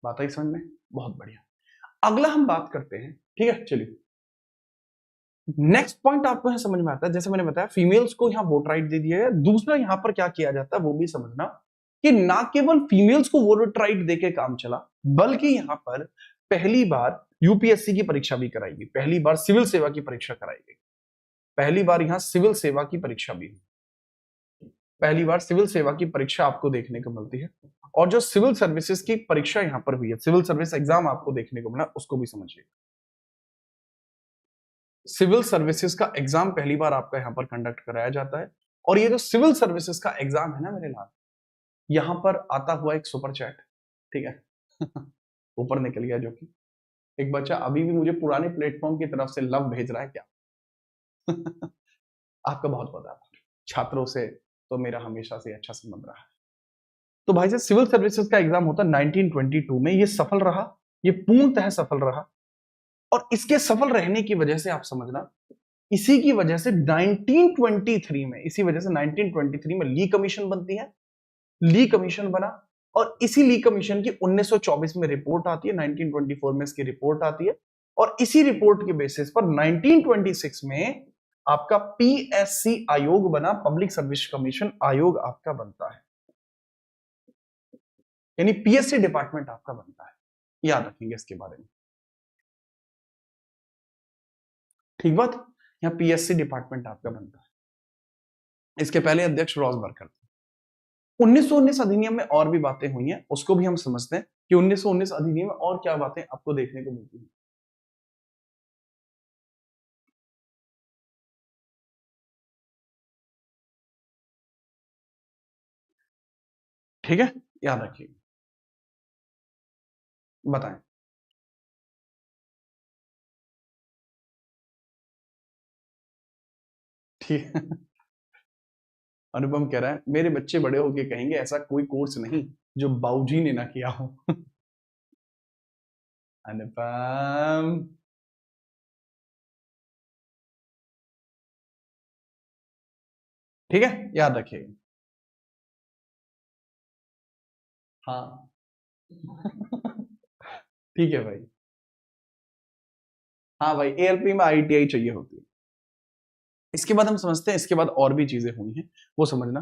बात आई समझ में, बहुत बढ़िया। अगला हम बात करते हैं, ठीक है, चलिए नेक्स्ट पॉइंट आपको यहां समझ में आता है। जैसे मैंने बताया फीमेल्स को यहां वोट राइट दे दिया है। दूसरा यहां पर क्या किया जाता है वो भी समझना, कि ना केवल फीमेल्स को वोट राइट देके काम चला, बल्कि यहां पर पहली बार यूपीएससी की परीक्षा भी कराई गई, पहली बार सिविल सेवा की परीक्षा कराई गई, पहली बार यहां सिविल सेवा की परीक्षा भी, पहली बार सिविल सेवा की परीक्षा आपको देखने को मिलती है। और जो सिविल सर्विसेज की परीक्षा यहां पर हुई है, सिविल सर्विस एग्जाम आपको देखने को मिला, उसको भी समझिए। सिविल सर्विसेज का एग्जाम पहली बार आपका यहां पर कंडक्ट कराया जाता है। और ये जो सिविल सर्विसेज का एग्जाम है ना मेरे लाल, यहां पर आता हुआ एक सुपर चैट, ठीक है ऊपर निकल गया, जो कि एक बच्चा अभी भी मुझे पुराने प्लेटफॉर्म की तरफ से लव भेज रहा है क्या आपका बहुत बहुत आभार। छात्रों से तो मेरा हमेशा से अच्छा संबंध रहा है। तो भाई साहब सिविल सर्विसेज का एग्जाम होता 1922 में, ये सफल रहा, ये पूर्णतः सफल रहा। और इसके सफल रहने की वजह से आप समझना, इसी की वजह से 1923 में, इसी वजह से 1923 में ली कमीशन बनती है, ली कमीशन बना। और इसी ली कमीशन की 1924 में रिपोर्ट आती है, 1924 में इसकी रिपोर्ट आती है। और इसी रिपोर्ट के बेसिस पर 1926 में आपका पीएससी आयोग बना, पब्लिक सर्विस कमीशन आयोग आपका बनता है, यानी पीएससी डिपार्टमेंट आपका बनता है। याद रखेंगे इसके बारे में, ठीक बात। यहां पीएससी डिपार्टमेंट आपका बनता है। इसके पहले अध्यक्ष रॉसबर्गर थे। 1919 अधिनियम में और भी बातें हुई हैं, उसको भी हम समझते हैं कि 1919 अधिनियम में और क्या बातें आपको देखने को मिलती हैं। ठीक है, याद रखिए, बताएं। ठीक है अनुपम कह रहा है मेरे बच्चे बड़े होके कहेंगे ऐसा कोई कोर्स नहीं जो बाबूजी ने ना किया हो अनुपम, ठीक है, याद रखिएगा। हाँ ठीक है भाई। हाँ भाई, एएलपी में आईटीआई चाहिए होती है। इसके बाद हम समझते हैं, इसके बाद और भी चीजें हुई हैं, वो समझना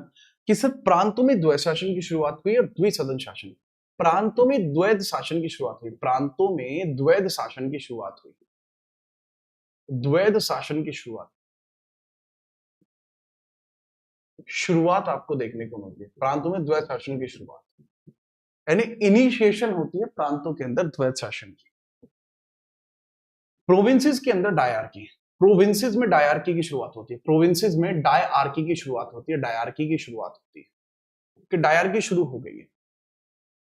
कि सिर्फ प्रांतों में द्वैध शासन की शुरुआत हुई और द्विसदन शासन। प्रांतों में द्वैध शासन की शुरुआत हुई, प्रांतों में द्वैध शासन की शुरुआत हुई, द्वैध शासन की शुरुआत आपको देखने को मिलती है प्रांतों में द्वैध शासन की शुरुआत, यानी इनिशिएशन होती है प्रांतों के अंदर द्वैध शासन की। प्रोविंसेस के अंदर डायआर्की, प्रोविंसेस में डायआर्की की शुरुआत होती है, प्रोविंसेस में डायआर्की की शुरुआत होती है, डायआर्की की शुरुआत होती है कि डायआर्की शुरू हो गई है।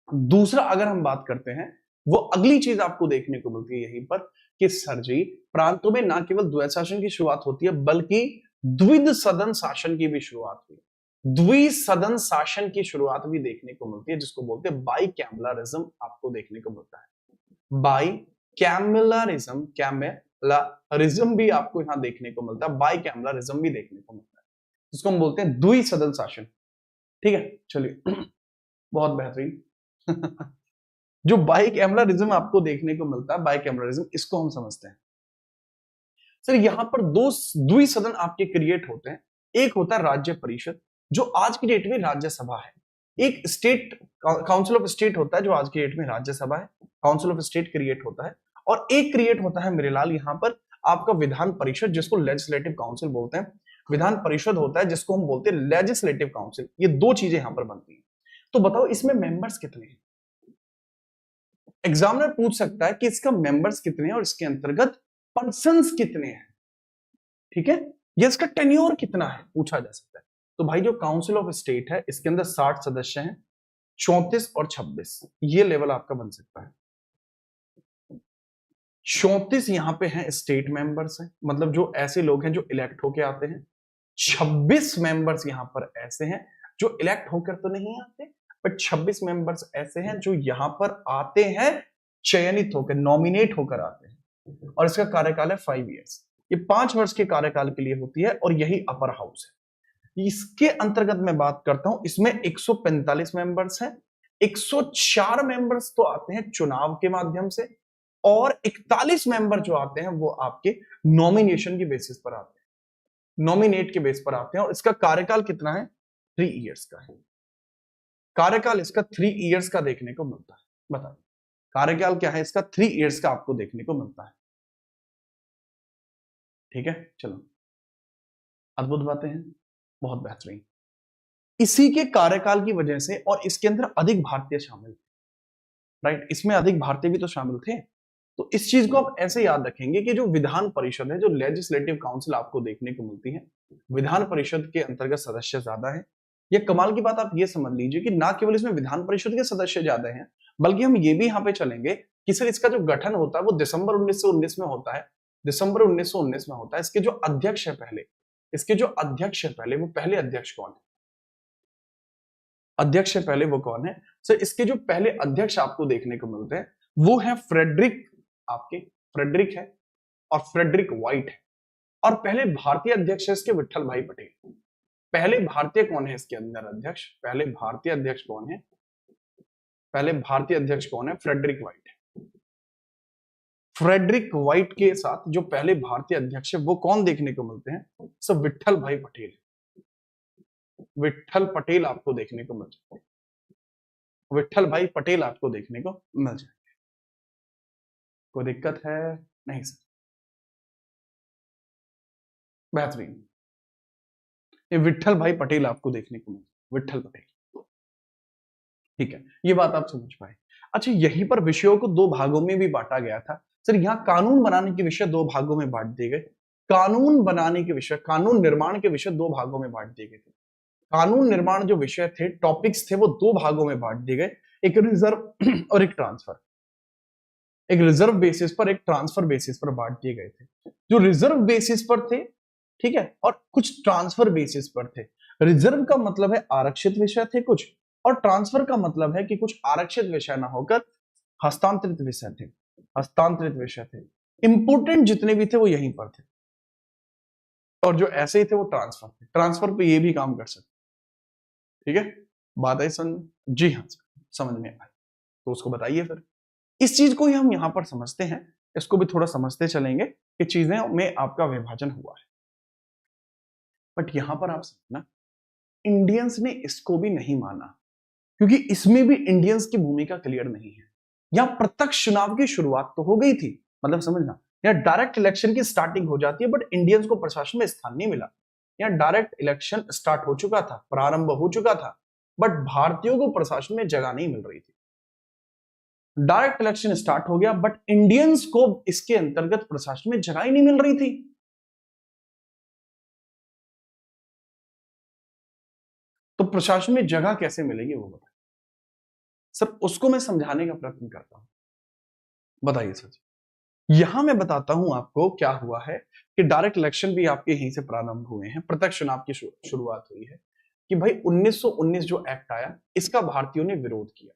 दूसरा अगर हम बात करते हैं, वो अगली चीज आपको देखने को मिलती है यहीं पर कि सर जी, प्रांतों में ना केवल द्वैध शासन की शुरुआत होती है बल्कि द्विध सदन शासन की भी शुरुआत हुई, द्विसदन शासन की शुरुआत भी देखने को मिलती है, जिसको बोलते हैं बाइकैमलरिज्म आपको देखने को मिलता है। बाइकैमलरिज्म, कैमलरिज्म भी आपको यहां देखने को मिलता है, बाइकैमलरिज्म भी देखने को मिलता है, जिसको हम बोलते हैं द्विसदन शासन। ठीक है, चलिए बहुत बेहतरीन जो बाइकैमलरिज्म आपको देखने को मिलता है, बाइकैमलरिज्म, इसको हम समझते हैं। सर यहां पर दो द्विसदन आपके क्रिएट होते हैं, एक होता है राज्य परिषद जो आज की डेट में राज्यसभा है, एक स्टेट काउंसिल ऑफ स्टेट होता है जो आज की डेट में राज्यसभा है, काउंसिल ऑफ स्टेट क्रिएट होता है, और एक क्रिएट होता है मेरे लाल यहां पर आपका विधान परिषद, जिसको लेजिस्लेटिव काउंसिल बोलते हैं, विधान परिषद होता है जिसको हम बोलते हैं लेजिस्लेटिव काउंसिल। ये दो चीजें यहां पर बनती हैं। तो बताओ इसमें मेंबर्स कितने हैं? एग्जामिनर पूछ सकता है कि इसका मेंबर्स कितने हैं और इसके अंतर्गत पर्सन्स कितने हैं, ठीक है, या इसका टेन्योर कितना है पूछा जा सकता है। तो भाई जो काउंसिल ऑफ स्टेट है इसके अंदर 60 सदस्य हैं, 34 और 26 ये लेवल आपका बन सकता है। 34 यहां पे हैं स्टेट मेंबर्स हैं, मतलब जो ऐसे लोग हैं जो इलेक्ट होके आते हैं, 26 मेंबर्स यहां पर ऐसे हैं जो इलेक्ट होकर तो नहीं आते, बट 26 मेंबर्स ऐसे हैं जो यहां पर आते हैं चयनित होकर, नॉमिनेट होकर आते हैं, और इसका कार्यकाल है 5 ईयर्स, ये 5 वर्ष के कार्यकाल के लिए होती है, और यही अपर हाउस है। इसके अंतर्गत मैं बात करता हूं, इसमें 145 मेंबर्स हैं, 104 मेंबर्स तो आते हैं चुनाव के माध्यम से, और 41 मेंबर जो आते हैं वो आपके नॉमिनेशन की बेसिस पर आते हैं, नॉमिनेट के बेस पर आते हैं, और इसका कार्यकाल कितना है? 3 ईयर्स का है कार्यकाल, इसका 3 ईयर्स का देखने को मिलता है। बताइए कार्यकाल क्या है इसका? 3 ईयर्स का आपको देखने को मिलता है। ठीक है, चलो अद्भुत बातें हैं, बहुत बेहतरीन। इसी के कार्यकाल की वजह से, और इसके अंदर अधिक भारतीय शामिल थे, राइट, इसमें अधिक भारतीय भी तो शामिल थे। तो इस चीज को आप ऐसे याद रखेंगे कि जो विधान परिषद है, जो लेजिस्लेटिव काउंसिल आपको देखने को मिलती है, विधान परिषद के अंतर्गत सदस्य ज्यादा है। ये कमाल की बात आप ये समझ लीजिए कि ना केवल इसमें विधान परिषद के सदस्य ज्यादा हैं, बल्कि हम ये भी यहाँ पे चलेंगे कि सर इसका जो गठन होता है वो दिसंबर 1919 में होता है, दिसंबर 1919 में होता है। इसके जो अध्यक्ष है पहले, इसके जो अध्यक्ष है पहले, वो पहले अध्यक्ष कौन है? अध्यक्ष से पहले वो कौन है? सर इसके जो पहले अध्यक्ष आपको देखने को मिलते हैं वो है फ्रेडरिक, आपके फ्रेडरिक है, और फ्रेडरिक व्हाइट है, और पहले भारतीय अध्यक्ष है इसके विट्ठल भाई पटेल। पहले भारतीय कौन है इसके अंदर अध्यक्ष? पहले भारतीय अध्यक्ष कौन है? पहले भारतीय अध्यक्ष कौन है? फ्रेडरिक व्हाइट है। फ्रेडरिक व्हाइट के साथ जो पहले भारतीय अध्यक्ष है वो कौन देखने को मिलते हैं? सर विट्ठल भाई पटेल, विट्ठल पटेल आपको देखने को मिल जाएंगे, विट्ठल भाई पटेल आपको देखने को मिल जाएंगे। कोई दिक्कत है? नहीं सर, बेहतरीन, ये विट्ठल भाई पटेल आपको देखने को मिल, विट्ठल पटेल। ठीक है, ये बात आप समझ पाए। अच्छा, यहीं पर विषयों को दो भागों में भी बांटा गया था। सर यहाँ कानून बनाने के विषय दो भागों में बांट दिए गए, कानून बनाने के विषय, कानून निर्माण के विषय दो भागों में बांट दिए गए थे। कानून निर्माण जो विषय थे, टॉपिक्स थे, वो दो भागों में बांट दिए गए, एक रिजर्व और एक ट्रांसफर। एक रिजर्व बेसिस पर, एक ट्रांसफर बेसिस पर बांट दिए गए थे। जो रिजर्व बेसिस पर थे, ठीक है, और कुछ ट्रांसफर बेसिस पर थे। रिजर्व का मतलब है आरक्षित विषय थे कुछ, और ट्रांसफर का मतलब है कि कुछ आरक्षित विषय ना होकर हस्तांतरित विषय थे, हस्तांतरित विषय थे। इंपोर्टेंट जितने भी थे वो यहीं पर थे। और जो ऐसे ही थे वो ट्रांसफर थे। ट्रांसफर पे ये भी काम कर सकते, ठीक है, बात आई समझ? जी हाँ सर, समझ में आई। तो उसको बताइए फिर। इस चीज को ही हम यहां पर समझते हैं, इसको भी थोड़ा समझते चलेंगे कि चीजें में आपका विभाजन हुआ है। बट यहां पर आप समझना, इंडियंस ने इसको भी नहीं माना, क्योंकि इसमें भी इंडियंस की भूमिका क्लियर नहीं है। यहां प्रत्यक्ष चुनाव की शुरुआत तो हो गई थी, मतलब समझना, यहां डायरेक्ट इलेक्शन की स्टार्टिंग हो जाती है, बट इंडियंस को प्रशासन में स्थान नहीं मिला। यहां डायरेक्ट इलेक्शन स्टार्ट हो चुका था, प्रारंभ हो चुका था, बट भारतीयों को प्रशासन में जगह नहीं मिल रही थी। डायरेक्ट इलेक्शन स्टार्ट हो गया, बट इंडियंस को इसके अंतर्गत प्रशासन में जगह ही नहीं मिल रही थी। तो प्रशासन में जगह कैसे मिलेगी वो बताइए सर, उसको मैं समझाने का प्रयत्न करता हूं। बताइए सर जी। यहां मैं बताता हूं आपको क्या हुआ है कि डायरेक्ट इलेक्शन भी आपके यहीं से प्रारंभ हुए हैं, प्रत्यक्ष चुनाव की शुरुआत हुई है कि भाई 1919 जो एक्ट आया, इसका भारतीयों ने विरोध किया।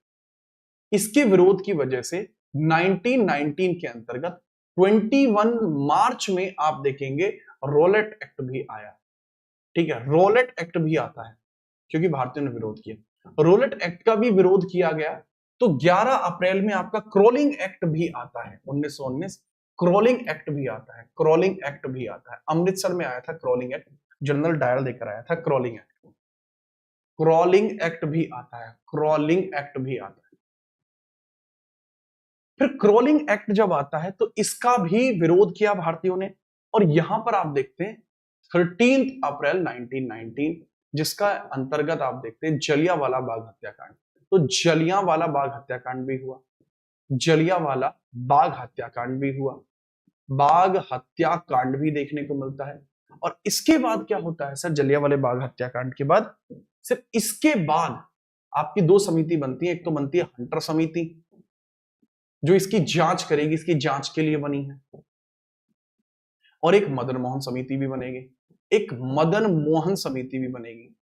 इसके विरोध की वजह से 1919 के अंतर्गत 21 मार्च में आप देखेंगे रोलेट एक्ट भी आया। ठीक है, रोलेट एक्ट भी आता है क्योंकि भारतीयों ने विरोध किया। रोलेट एक्ट का भी विरोध किया गया, तो 11 अप्रैल में आपका क्रॉलिंग एक्ट भी आता है। 1919 क्रॉलिंग एक्ट भी आता है, क्रॉलिंग एक्ट भी आता है। अमृतसर में आया था क्रॉलिंग एक्ट, जनरल डायल देकर आया था क्रॉलिंग एक्ट। क्रॉलिंग एक्ट भी आता है, क्रॉलिंग एक्ट भी आता है। फिर क्रॉलिंग एक्ट जब आता है तो इसका भी विरोध किया भारतीयों ने, और यहां पर आप देखते हैं 13 अप्रैल 1919, जिसका अंतर्गत आप देखते हैं जलियांवाला बाग हत्याकांड। तो जलियांवाला बाग हत्याकांड भी हुआ, जलियांवाला बाग हत्याकांड भी हुआ, बाग हत्याकांड भी देखने को मिलता है। और इसके बाद क्या होता है सर, जलियांवाले बाग हत्याकांड के बाद, सिर्फ इसके बाद आपकी दो समिति बनती है। एक तो बनती है हंटर समिति, जो इसकी जांच करेगी, इसकी जांच के लिए बनी है, और एक मदन मोहन समिति भी बनेगी, एक मदन मोहन समिति भी बनेगी।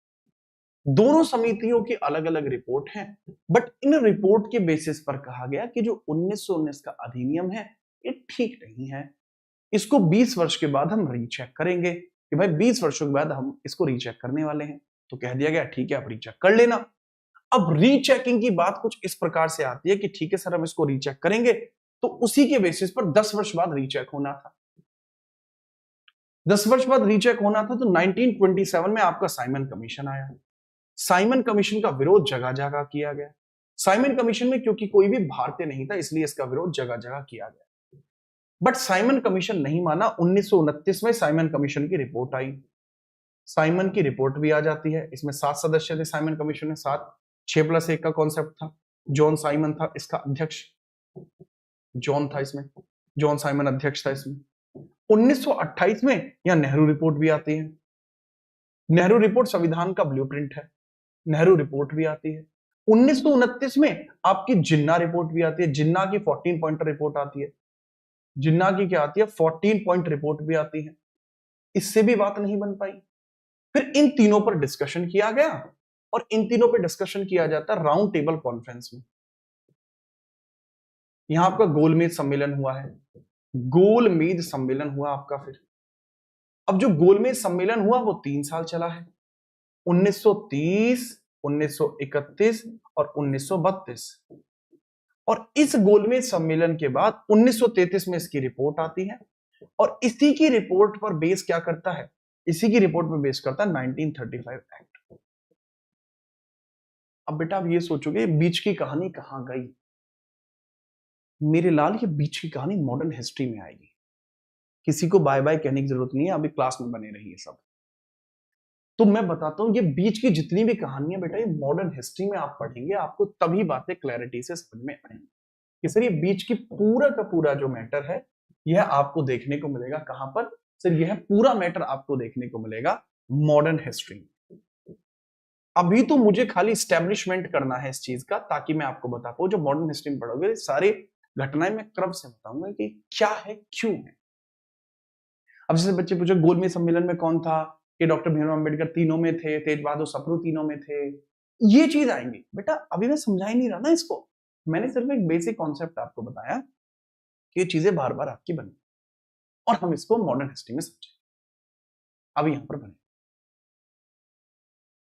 दोनों समितियों की अलग अलग रिपोर्ट है, बट इन रिपोर्ट के बेसिस पर कहा गया कि जो 1919 का अधिनियम है ये ठीक नहीं है, इसको 20 वर्ष के बाद हम रीचेक करेंगे, कि भाई 20 वर्षों के बाद हम इसको रीचेक करने वाले हैं। तो कह दिया गया ठीक है, आप रीचेक कर लेना। अब रीचेकिंग की बात कुछ इस प्रकार से आती है कि ठीक है सर, हम इसको रीचेक करेंगे, तो उसी के बेसिस पर 10 वर्ष बाद रीचेक होना था। 10 वर्ष बाद रीचेक होना था, तो 1927 में आपका साइमन कमीशन आया। साइमन कमीशन का विरोध जगह जगह किया गया। साइमन कमीशन में क्योंकि कोई भी भारतीय नहीं था, इसलिए इसका विरोध जगह जगह किया गया। बट साइमन कमीशन नहीं माना। 1929 में साइमन कमीशन की रिपोर्ट आई। साइमन की रिपोर्ट भी आ जाती है। इसमें 7 सदस्य थे साइमन कमीशन में, 7, 6+1 का कॉन्सेप्ट था। जॉन साइमन था इसका अध्यक्ष, जॉन था इसमें, जॉन साइमन अध्यक्ष था इसमें। 1928 में यहां नेहरू रिपोर्ट भी आती है। नेहरू रिपोर्ट संविधान का ब्लूप्रिंट है, नेहरू रिपोर्ट भी आती है। 1929 में आपकी जिन्ना रिपोर्ट भी आती है, जिन्ना की 14 पॉइंट रिपोर्ट आती है। जिन्ना की क्या आती है, 14 पॉइंट रिपोर्ट भी आती है। इससे भी बात नहीं बन पाई। फिर इन तीनों पर डिस्कशन किया गया, और इन तीनों पर डिस्कशन किया जाता है राउंड टेबल कॉन्फ्रेंस में। यहां आपका गोलमेज सम्मेलन हुआ है, गोलमेज सम्मेलन हुआ आपका। फिर अब जो गोलमेज सम्मेलन हुआ वो 3 साल चला है, 1930, 1931 और 1932। और इस गोलमेज सम्मेलन के बाद 1933 में इसकी रिपोर्ट आती है, और इसी की रिपोर्ट पर बेस क्या करता है, इसी की रिपोर्ट पर बेस करता है 1935 एक्ट। अब बेटा आप ये सोचोगे बीच की कहानी कहां गई। मेरे लाल, ये बीच की कहानी मॉडर्न हिस्ट्री में आएगी। किसी को बाय बाय कहने की जरूरत नहीं है, अभी क्लास में बने रहिए सब। तो मैं बताता हूं, ये बीच की जितनी भी कहानियां बेटा, ये मॉडर्न हिस्ट्री में आप पढ़ेंगे, आपको तभी बातें क्लैरिटी से समझ में आएंगी कि सर ये बीच की पूरा का पूरा जो मैटर है, यह आपको देखने को मिलेगा कहां पर। सर यह पूरा मैटर आपको देखने को मिलेगा मॉडर्न हिस्ट्री में। अभी तो मुझे खाली स्टैब्लिशमेंट करना है इस चीज का, ताकि मैं आपको बता पाऊं। जो मॉडर्न हिस्ट्री में पढ़ोगे सारी घटनाएं मैं क्रम से बताऊंगा कि क्या है, क्यों है। अब जैसे बच्चे पूछे गोलमेज सम्मेलन में कौन था, कि डॉक्टर भीमराव अंबेडकर तीनों में थे, तेज बहादुर सप्रू तीनों में थे, ये चीज आएंगी बेटा। अभी मैं समझा ही नहीं रहा ना इसको, मैंने सिर्फ एक बेसिक कॉन्सेप्ट आपको बताया कि ये चीजें बार बार आपकी बनी, और हम इसको मॉडर्न हिस्ट्री में समझें। अब यहां पर बने।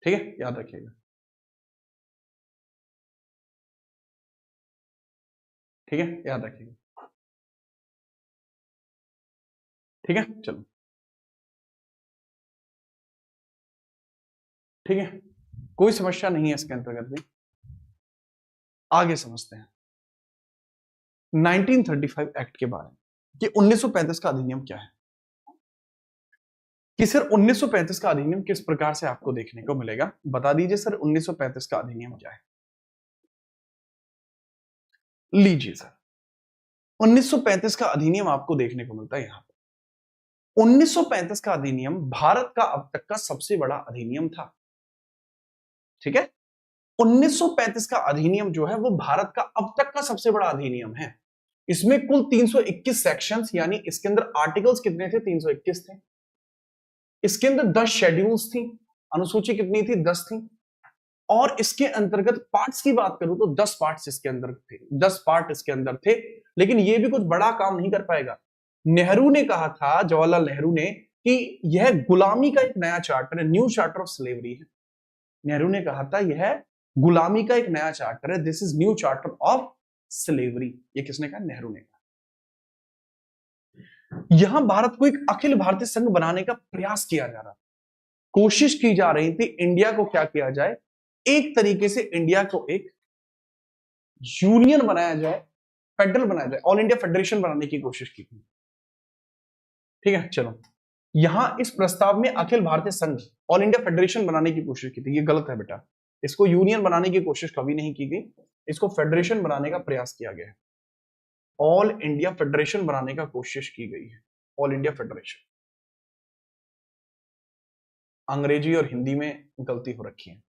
ठीक है, याद रखिएगा। ठीक है, याद रखिएगा। ठीक है, चलो ठीक है, कोई समस्या नहीं है इसके अंतर्गत भी। आगे समझते हैं 1935 एक्ट के बारे में कि 1935 का अधिनियम क्या है। कि सर 1935 का अधिनियम किस प्रकार से आपको देखने को मिलेगा, बता दीजिए सर 1935 का अधिनियम क्या है। लीजिए सर 1935 का अधिनियम आपको देखने को मिलता है यहां पर। 1935 का अधिनियम भारत का अब तक का सबसे बड़ा अधिनियम था। ठीक है, 1935 का अधिनियम जो है वो भारत का अब तक का सबसे बड़ा अधिनियम है। इसमें कुल 321 सेक्शंस यानी इसके अंदर आर्टिकल्स कितने थे, 321 थे। इसके अंदर 10 शेड्यूल्स थी, अनुसूची कितनी थी, 10 थी। और इसके अंतर्गत पार्ट्स की बात करूं तो 10 पार्ट्स इसके अंदर थे, 10 पार्ट इसके अंदर थे। लेकिन यह भी कुछ बड़ा काम नहीं कर पाएगा। नेहरू ने कहा था, जवाहरलाल नेहरू ने, कि यह गुलामी का एक नया चार्टर है, न्यू चार्टर ऑफ स्लेवरी है। नेहरू ने कहा था यह गुलामी का एक नया चार्टर है, this is new charter of slavery. ये किसने कहा, नेहरू ने कहा। यहां भारत को एक अखिल भारतीय संघ बनाने का प्रयास किया जा रहा, कोशिश की जा रही थी इंडिया को क्या किया जाए, एक तरीके से इंडिया को एक यूनियन बनाया जाए, फेडरल बनाया जाए, ऑल इंडिया फेडरेशन बनाने की कोशिश की थी। ठीक है, चलो यहां इस प्रस्ताव में अखिल भारतीय संघ, ऑल इंडिया फेडरेशन बनाने की कोशिश की थी। ये गलत है बेटा, इसको यूनियन बनाने की कोशिश कभी नहीं की गई, इसको फेडरेशन बनाने का प्रयास किया गया है। ऑल इंडिया फेडरेशन बनाने का कोशिश की गई है, ऑल इंडिया फेडरेशन। अंग्रेजी और हिंदी में गलती हो रखी है।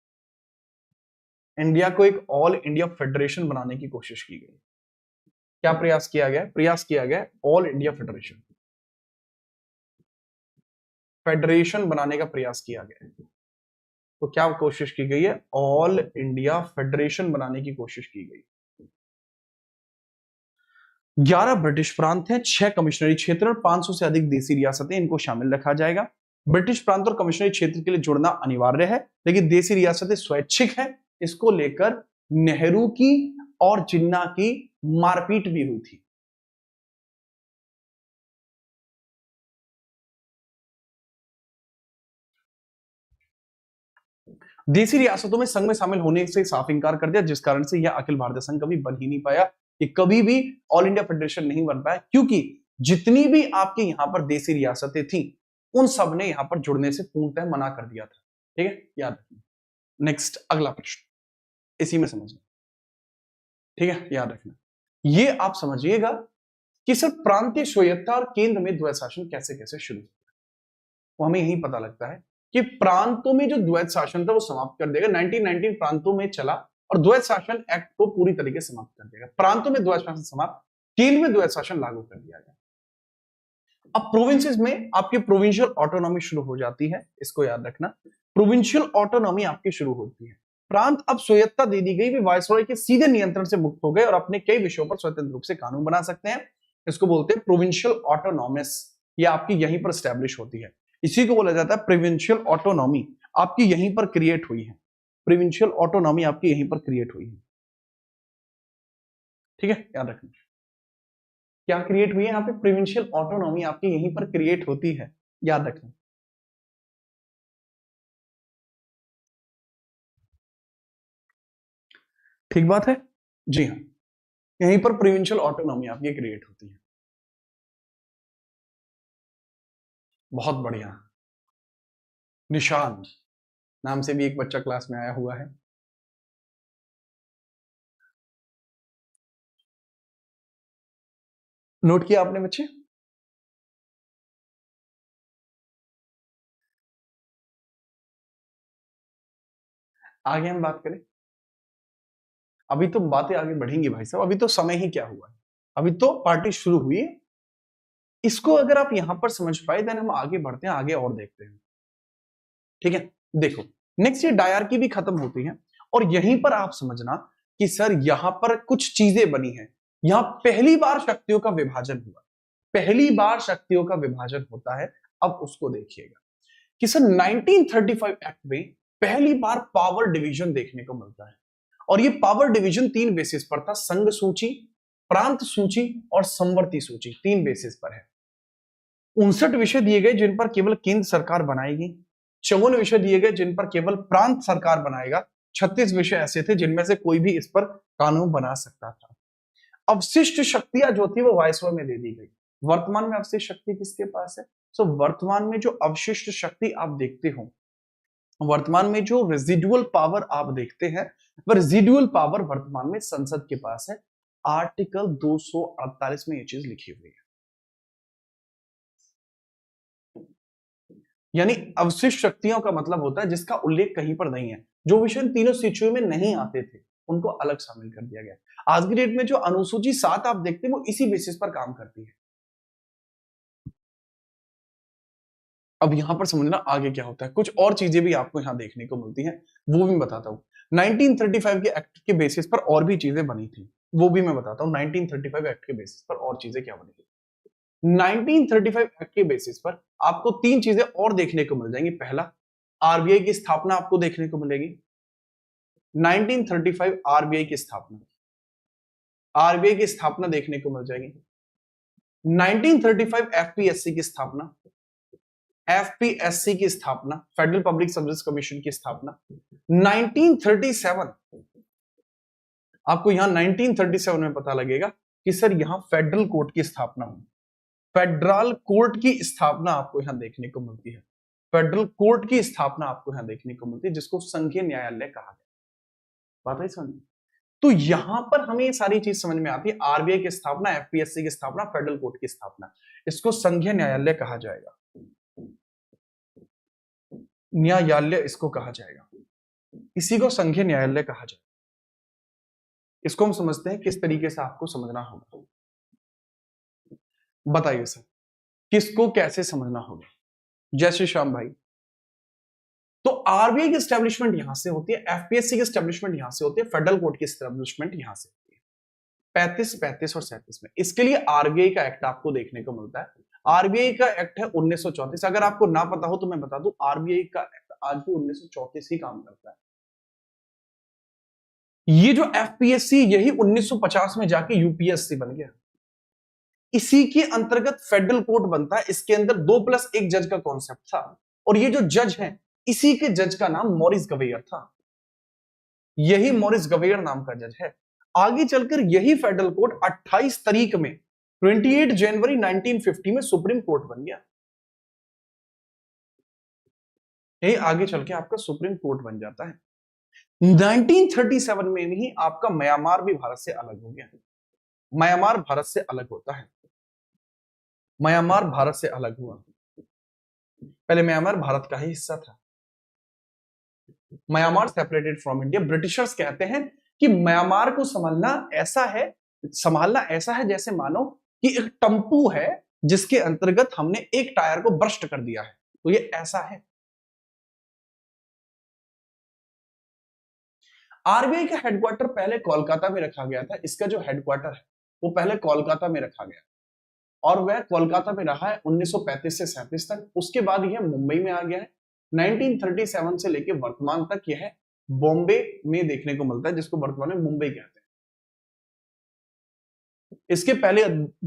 इंडिया को एक ऑल इंडिया फेडरेशन बनाने की कोशिश की गई। क्या प्रयास किया गया, प्रयास किया गया ऑल इंडिया फेडरेशन, फेडरेशन बनाने का प्रयास किया गया है। तो क्या कोशिश की गई है, ऑल इंडिया फेडरेशन बनाने की कोशिश की गई। 11 ब्रिटिश प्रांत हैं, 6 कमिश्नरी क्षेत्र और 500 से अधिक देसी रियासतें, इनको शामिल रखा जाएगा। ब्रिटिश प्रांत और कमिश्नरी क्षेत्र के लिए जुड़ना अनिवार्य है, लेकिन देसी रियासतें स्वैच्छिक है। इसको लेकर नेहरू की और जिन्ना की मारपीट भी हुई थी। देसी रियासतों में संघ में शामिल होने से साफ इंकार कर दिया, जिस कारण से यह अखिल भारतीय संघ कभी बन ही नहीं पाया, कि कभी भी ऑल इंडिया फेडरेशन नहीं बन पाया, क्योंकि जितनी भी आपके यहां पर देसी रियासतें थी उन सब ने यहां पर जुड़ने से पूर्णतः मना कर दिया था। ठीक है, याद रखना। नेक्स्ट अगला प्रश्न इसी में समझना। ठीक है, याद रखना। ये आप समझिएगा कि सर प्रांतीय स्वायत्तता और केंद्र में द्वैध शासन कैसे कैसे शुरू हुआ, वो हमें यही पता लगता है कि प्रांतों में जो द्वैध शासन था वो समाप्त कर देगा। 1919 प्रांतों में चला और द्वैध शासन एक्ट को पूरी तरीके से समाप्त कर देगा। प्रांतों में द्वैध शासन समाप्त, केंद्र में द्वैध शासन लागू कर दिया गया। अब प्रोविंसेस में आपकी प्रोविंशियल ऑटोनॉमी शुरू हो जाती है, इसको याद रखना। प्रोविंशियल ऑटोनॉमी आपकी शुरू होती है। प्रांत अब स्वायत्तता दे दी गई, वे वायसरॉय के सीधे नियंत्रण से मुक्त हो गए और अपने कई विषयों पर स्वतंत्र रूप से कानून बना सकते हैं। इसको बोलते हैं प्रोविंशियल ऑटोनॉमस। ये आपकी यहीं पर स्टैब्लिश होती है, इसी को बोला जाता है प्रोविंशियल ऑटोनॉमी। आपकी यहीं पर क्रिएट हुई है, प्रोविंशियल ऑटोनॉमी आपकी यहीं पर क्रिएट हुई है। ठीक है, याद रखना। क्या क्रिएट हुई है यहाँ पे, प्रोविंशियल ऑटोनॉमी आपकी यहीं पर क्रिएट होती है, याद रखना। ठीक बात है, जी हाँ, यहीं पर प्रोविंशियल ऑटोनॉमी आपकी क्रिएट होती है। बहुत बढ़िया। निशांत नाम से भी एक बच्चा क्लास में आया हुआ है। नोट किया आपने बच्चे? आगे हम बात करें, अभी तो बातें आगे बढ़ेंगी भाई साहब, अभी तो समय ही क्या हुआ है, अभी तो पार्टी शुरू हुई है। इसको अगर आप यहां पर समझ पाए देन हम आगे बढ़ते हैं, आगे और देखते हैं। ठीक है, देखो नेक्स्ट ये डायरकी भी खत्म होती है और यहीं पर आप समझना कि सर यहां पर कुछ चीजें बनी हैं। यहां पहली बार शक्तियों का विभाजन हुआ, पहली बार शक्तियों का विभाजन होता है। अब उसको देखिएगा, कि सर 1935 एक्ट में पहली बार पावर डिवीजन देखने को मिलता है, और ये पावर डिवीजन 3 बेसिस पर था, संघ सूची, प्रांत सूची और संवर्ती सूची, 3 बेसिस पर है। 59 विषय दिए गए जिन पर केवल केंद्र सरकार बनाएगी, 54 विषय दिए गए जिन पर केवल प्रांत सरकार बनाएगा, 36 विषय ऐसे थे जिनमें से कोई भी इस पर कानून बना सकता था। अवशिष्ट शक्तियां जो थी वो वायसरॉय में दे दी गई। वर्तमान में अवशिष्ट शक्ति किसके पास है? सो वर्तमान में जो अवशिष्ट शक्ति आप देखते हो, वर्तमान में जो रेजिडुअल पावर आप देखते हैं, वह रेजिडुअल पावर वर्तमान में संसद के पास है। आर्टिकल 248 में ये चीज लिखी हुई है। यानी अवशिष्ट शक्तियों का मतलब होता है जिसका उल्लेख कहीं पर नहीं है, जो विषय इन तीनों सूचियों में नहीं आते थे उनको अलग शामिल कर दिया गया। आज की डेट में जो अनुसूची 7 आप देखते हैं वो इसी बेसिस पर काम करती है। अब यहां पर समझना आगे क्या होता है, कुछ और चीजें भी आपको यहां देखने को मिलती हैं, वो भी बताता हूं। 1935 के एक्ट के बेसिस पर और भी चीजें बनी थी, वो भी मैं बताता हूं। 1935 एक्ट के बेसिस पर और चीजें क्या बनी थी। 1935 एक्ट के बेसिस पर आपको 3 चीजें और देखने को मिल जाएंगी। पहला, आरबीआई की स्थापना आपको देखने को मिलेगी। 1935 आरबीआई की स्थापना, आरबीआई की स्थापना देखने को मिल जाएगी। 1935 एफपीएससी की स्थापना, एफपीएससी की स्थापना, फेडरल पब्लिक सर्विस कमीशन की स्थापना। 1937 आपको यहां 1937 में पता लगेगा कि सर यहां फेडरल कोर्ट की स्थापना हुई। फेडरल कोर्ट की स्थापना आपको यहां देखने को मिलती है। फेडरल कोर्ट की स्थापना आपको यहां देखने को मिलती है, जिसको संघीय न्यायालय कहा गया। बात है समझ? तो यहां पर हमें ये सारी चीज समझ में आती है। आरबीआई की स्थापना, एफपीएससी की स्थापना, फेडरल कोर्ट की स्थापना, इसको संघीय न्यायालय कहा जाएगा। न्यायालय इसको कहा जाएगा, इसी को संघीय न्यायालय कहा जाएगा। इसको हम समझते हैं किस तरीके से आपको समझना होगा, बताइए सर, किसको कैसे समझना होगा? जय श्री श्याम भाई। तो आरबीआई की स्टैब्लिशमेंट यहां से होती है, एफपीएससी की स्टैब्लिशमेंट यहां से होती है, फेडरल कोर्ट की स्टैब्लिशमेंट यहां से होती है 35, 35 और 37 में। इसके लिए आरबीआई का एक्ट आपको देखने को मिलता है। आरबीआई का एक्ट है 1934। अगर आपको ना पता हो तो मैं बता दूं, आरबीआई का एक्ट आज भी 1934 ही काम करता है। ये जो एफपीएससी यही 1950 में जाके यूपीएससी बन गया। इसी के अंतर्गत फेडरल कोर्ट बनता है। इसके अंदर 2+1 जज का कॉन्सेप्ट था, और ये जो जज हैं, इसी के जज का नाम मॉरिस गवेयर था। यही मॉरिस गवेयर नाम का जज है। आगे चलकर यही फेडरल कोर्ट 28 तारीख में 28 जनवरी 1950 में सुप्रीम कोर्ट बन गया। यही आगे चल के आपका सुप्रीम कोर्ट बन जाता है। 1937 में ही आपका म्यांमार भी भारत से अलग हो गया। म्यांमार भारत से अलग होता है। म्यांमार भारत से अलग हुआ। पहले म्यांमार भारत का ही हिस्सा था। Myanmar separated from India. Britishers कहते हैं कि म्यांमार को संभालना ऐसा है जैसे मानो कि एक टम्पू है जिसके अंतर्गत हमने एक टायर को बर्स्ट कर दिया है, तो ये ऐसा है। आरबीआई का हेडक्वार्टर पहले कोलकाता में रखा गया था। इसका जो हेडक्वार्टर है वो पहले कोलकाता में रखा गया, और वह कोलकाता में रहा है 1935 से 37 तक। उसके बाद यह मुंबई में आ गया है। 1937 से लेकर वर्तमान तक यह बॉम्बे में देखने को मिलता है, जिसको वर्तमान में मुंबई कहते हैं। इसके पहले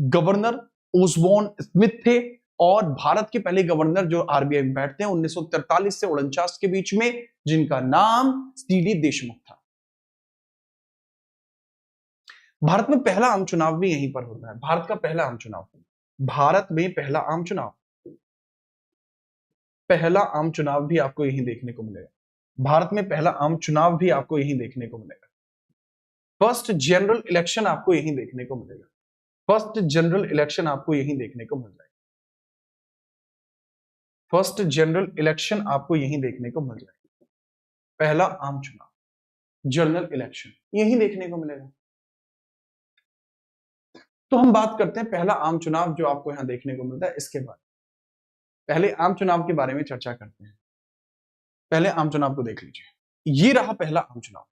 गवर्नर ओसबॉर्न स्मिथ थे, और भारत के पहले गवर्नर जो आरबीआई में बैठते हैं 1943 से 49 के बीच में, जिनका नाम सीडी देशमुख था। भारत में पहला आम चुनाव भी यहीं पर होता है। भारत का पहला आम चुनाव, भारत में पहला आम चुनाव, पहला आम चुनाव भी आपको यहीं देखने को मिलेगा। भारत में पहला आम चुनाव भी आपको यहीं देखने को मिलेगा। फर्स्ट जनरल इलेक्शन आपको यहीं देखने को मिलेगा। फर्स्ट जनरल इलेक्शन आपको यहीं देखने को मिल जाएगा। फर्स्ट जनरल इलेक्शन आपको यहीं देखने को मिल जाएगा। पहला आम चुनाव, जनरल इलेक्शन यहीं देखने को मिलेगा। तो हम बात करते हैं पहला आम चुनाव जो आपको यहां देखने को मिलता है, इसके बाद पहले आम चुनाव के बारे में चर्चा करते हैं। पहले आम चुनाव को देख लीजिए। ये रहा पहला आम चुनाव।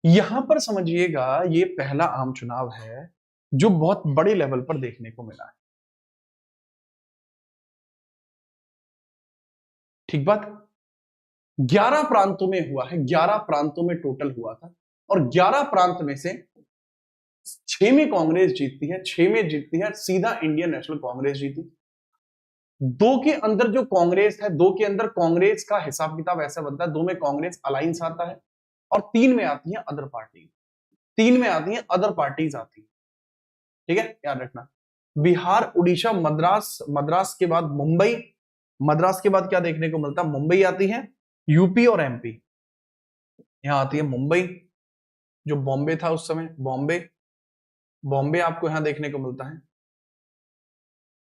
यहां पर समझिएगा, ये पहला आम चुनाव है जो बहुत बड़े लेवल पर देखने को मिला है। ठीक बात। 11 प्रांतों में हुआ है, 11 प्रांतों में टोटल हुआ था, और 11 प्रांत में से 6 में कांग्रेस जीतती है, 6 में जीतती है सीधा इंडियन नेशनल कांग्रेस जीती। 2 के अंदर जो कांग्रेस है, 2 के अंदर कांग्रेस का हिसाब किताब ऐसा बनता है, 2 में कांग्रेस अलायंस आता है, और 3 में आती है अदर पार्टी, 3 में आती है अदर पार्टीज आती है। ठीक है, याद रखना। बिहार, उड़ीसा, मद्रास, मद्रास के बाद मुंबई, मद्रास के बाद क्या देखने को मिलता है, मुंबई आती है, यूपी और एमपी। यहां आती है मुंबई, जो बॉम्बे था उस समय, बॉम्बे, बॉम्बे आपको यहां देखने को मिलता है,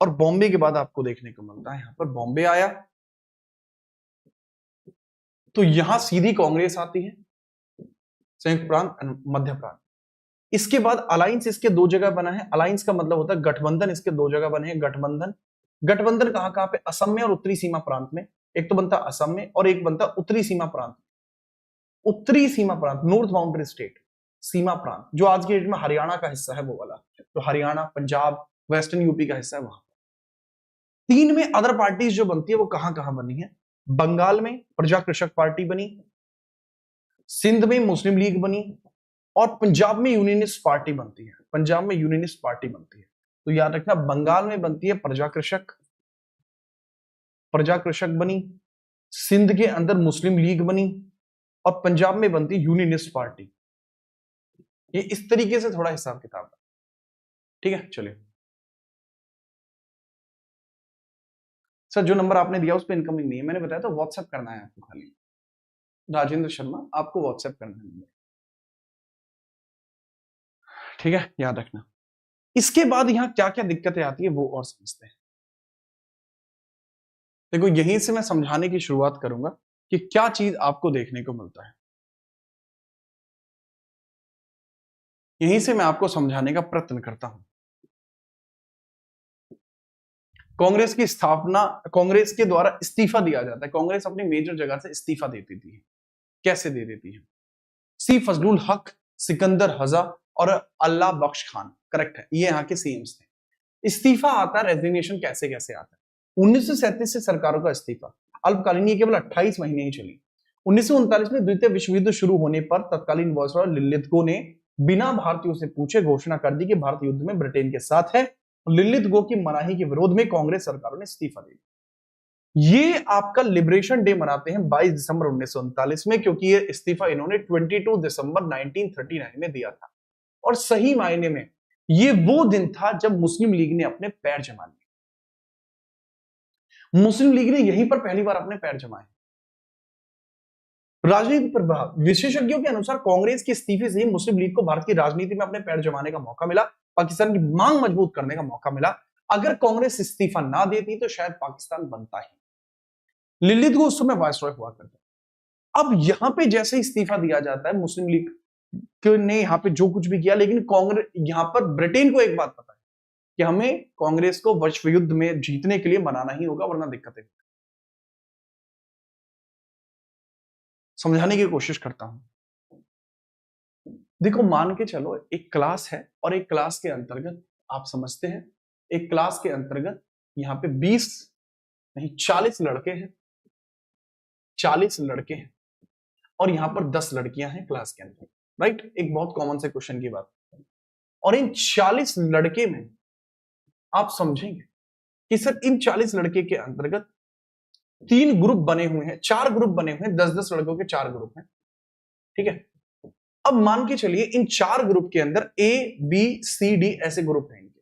और बॉम्बे के बाद आपको देखने को मिलता है यहां पर बॉम्बे आया, तो यहां सीधी कांग्रेस आती है, संयुक्त प्रांत, मध्य प्रांत। इसके बाद अलायंस इसके 2 जगह बना है, अलायंस का मतलब होता है गठबंधन, इसके 2 जगह बने हैं गठबंधन। गठबंधन कहां कहां पे, असम में और उत्तरी सीमा प्रांत में। एक तो बनता असम में और एक बनता उत्तरी सीमा प्रांत, उत्तरी सीमा प्रांत, नॉर्थ बाउंड्री स्टेट, सीमा प्रांत, जो आज के डेट में हरियाणा का हिस्सा है वो वाला, तो हरियाणा, पंजाब, वेस्टर्न यूपी का हिस्सा है वहां। 3 में अदर पार्टीज जो बनती है वो कहां कहां बनी है, बंगाल में प्रजा कृषक पार्टी बनी, सिंध में मुस्लिम लीग बनी, और पंजाब में यूनियनिस्ट पार्टी बनती है, पंजाब में यूनियनिस्ट पार्टी बनती है। तो याद रखना, बंगाल में बनती है प्रजा कृषक, प्रजा कृषक बनी, सिंध के अंदर मुस्लिम लीग बनी, और पंजाब में बनती है यूनियनिस्ट पार्टी। ये इस तरीके से थोड़ा हिसाब किताब है। ठीक है, चलिए सर, जो नंबर आपने दिया उस पर इनकमिंग नहीं है, मैंने बताया था व्हाट्सएप करना है आपको, खाली राजेंद्र शर्मा आपको व्हाट्सएप करना है। ठीक है, याद रखना। इसके बाद यहां क्या क्या दिक्कतें आती है वो और समझते हैं। देखो, यहीं से मैं समझाने की शुरुआत करूंगा कि क्या चीज आपको देखने को मिलता है, यहीं से मैं आपको समझाने का प्रयत्न करता हूं। कांग्रेस की स्थापना, कांग्रेस के द्वारा इस्तीफा दिया जाता है, कांग्रेस अपनी मेजर जगह से इस्तीफा दे देती है। कैसे दे देती है, सी फजलुल हक, सिकंदर हजा और अल्लाह बख्श खान, करेक्ट है, ये यहाँ के सीएम्स थे। इस्तीफा आता है, रेजिग्नेशन कैसे कैसे आता है। 1937 से सरकारों का इस्तीफा अल्पकालीन, ये केवल 28 महीने ही चली। 1939 में द्वितीय विश्व युद्ध शुरू होने पर तत्कालीन वायसरॉय लिलिथगो ने बिना भारतीयों से पूछे घोषणा कर दी कि भारत युद्ध में ब्रिटेन के साथ है। लिलिथगो की मनाही के विरोध में कांग्रेस सरकारों ने इस्तीफा दे दिया। ये आपका लिबरेशन डे मनाते हैं 22 दिसंबर 1939 में, क्योंकि ये इस्तीफा इन्होंने 22 दिसंबर 1939 में दिया था। और सही मायने में ये वो दिन था जब मुस्लिम लीग ने अपने पैर जमा लिए, मुस्लिम लीग ने यहीं पर पहली बार अपने पैर जमाए। राजनीतिक प्रभाव, विशेषज्ञों के अनुसार कांग्रेस के इस्तीफे से ही मुस्लिम लीग को भारत की राजनीति में अपने पैर जमाने का मौका मिला, पाकिस्तान की मांग मजबूत करने का मौका मिला। अगर कांग्रेस इस्तीफा ना देती तो शायद पाकिस्तान बनता ही। लिलिथगो उस समय वायसरॉय हुआ करते। अब यहां पे जैसे इस्तीफा दिया जाता है, मुस्लिम लीग ने यहां पे जो कुछ भी किया, लेकिन कांग्रेस, यहां पर ब्रिटेन को एक बात पता है कि हमें कांग्रेस को विश्व युद्ध में जीतने के लिए मनाना ही होगा, वरना दिक्कतें। समझाने की कोशिश करता हूं। देखो, मान के चलो एक क्लास है, और एक क्लास के अंतर्गत आप समझते हैं, एक क्लास के अंतर्गत यहां पे 20 नहीं 40 लड़के हैं, 40 लड़के हैं, और यहां पर 10 लड़कियां हैं क्लास के अंदर, राइट। एक बहुत कॉमन से क्वेश्चन की बात। और इन 40 लड़के में आप समझेंगे कि सर इन 40 लड़के के अंतर्गत 3 ग्रुप बने हुए हैं, 4 ग्रुप बने हुए हैं, 10-10 लड़कों के 4 ग्रुप हैं। ठीक है, अब मान के चलिए इन 4 ग्रुप के अंदर ए बी सी डी ऐसे ग्रुप रहेंगे।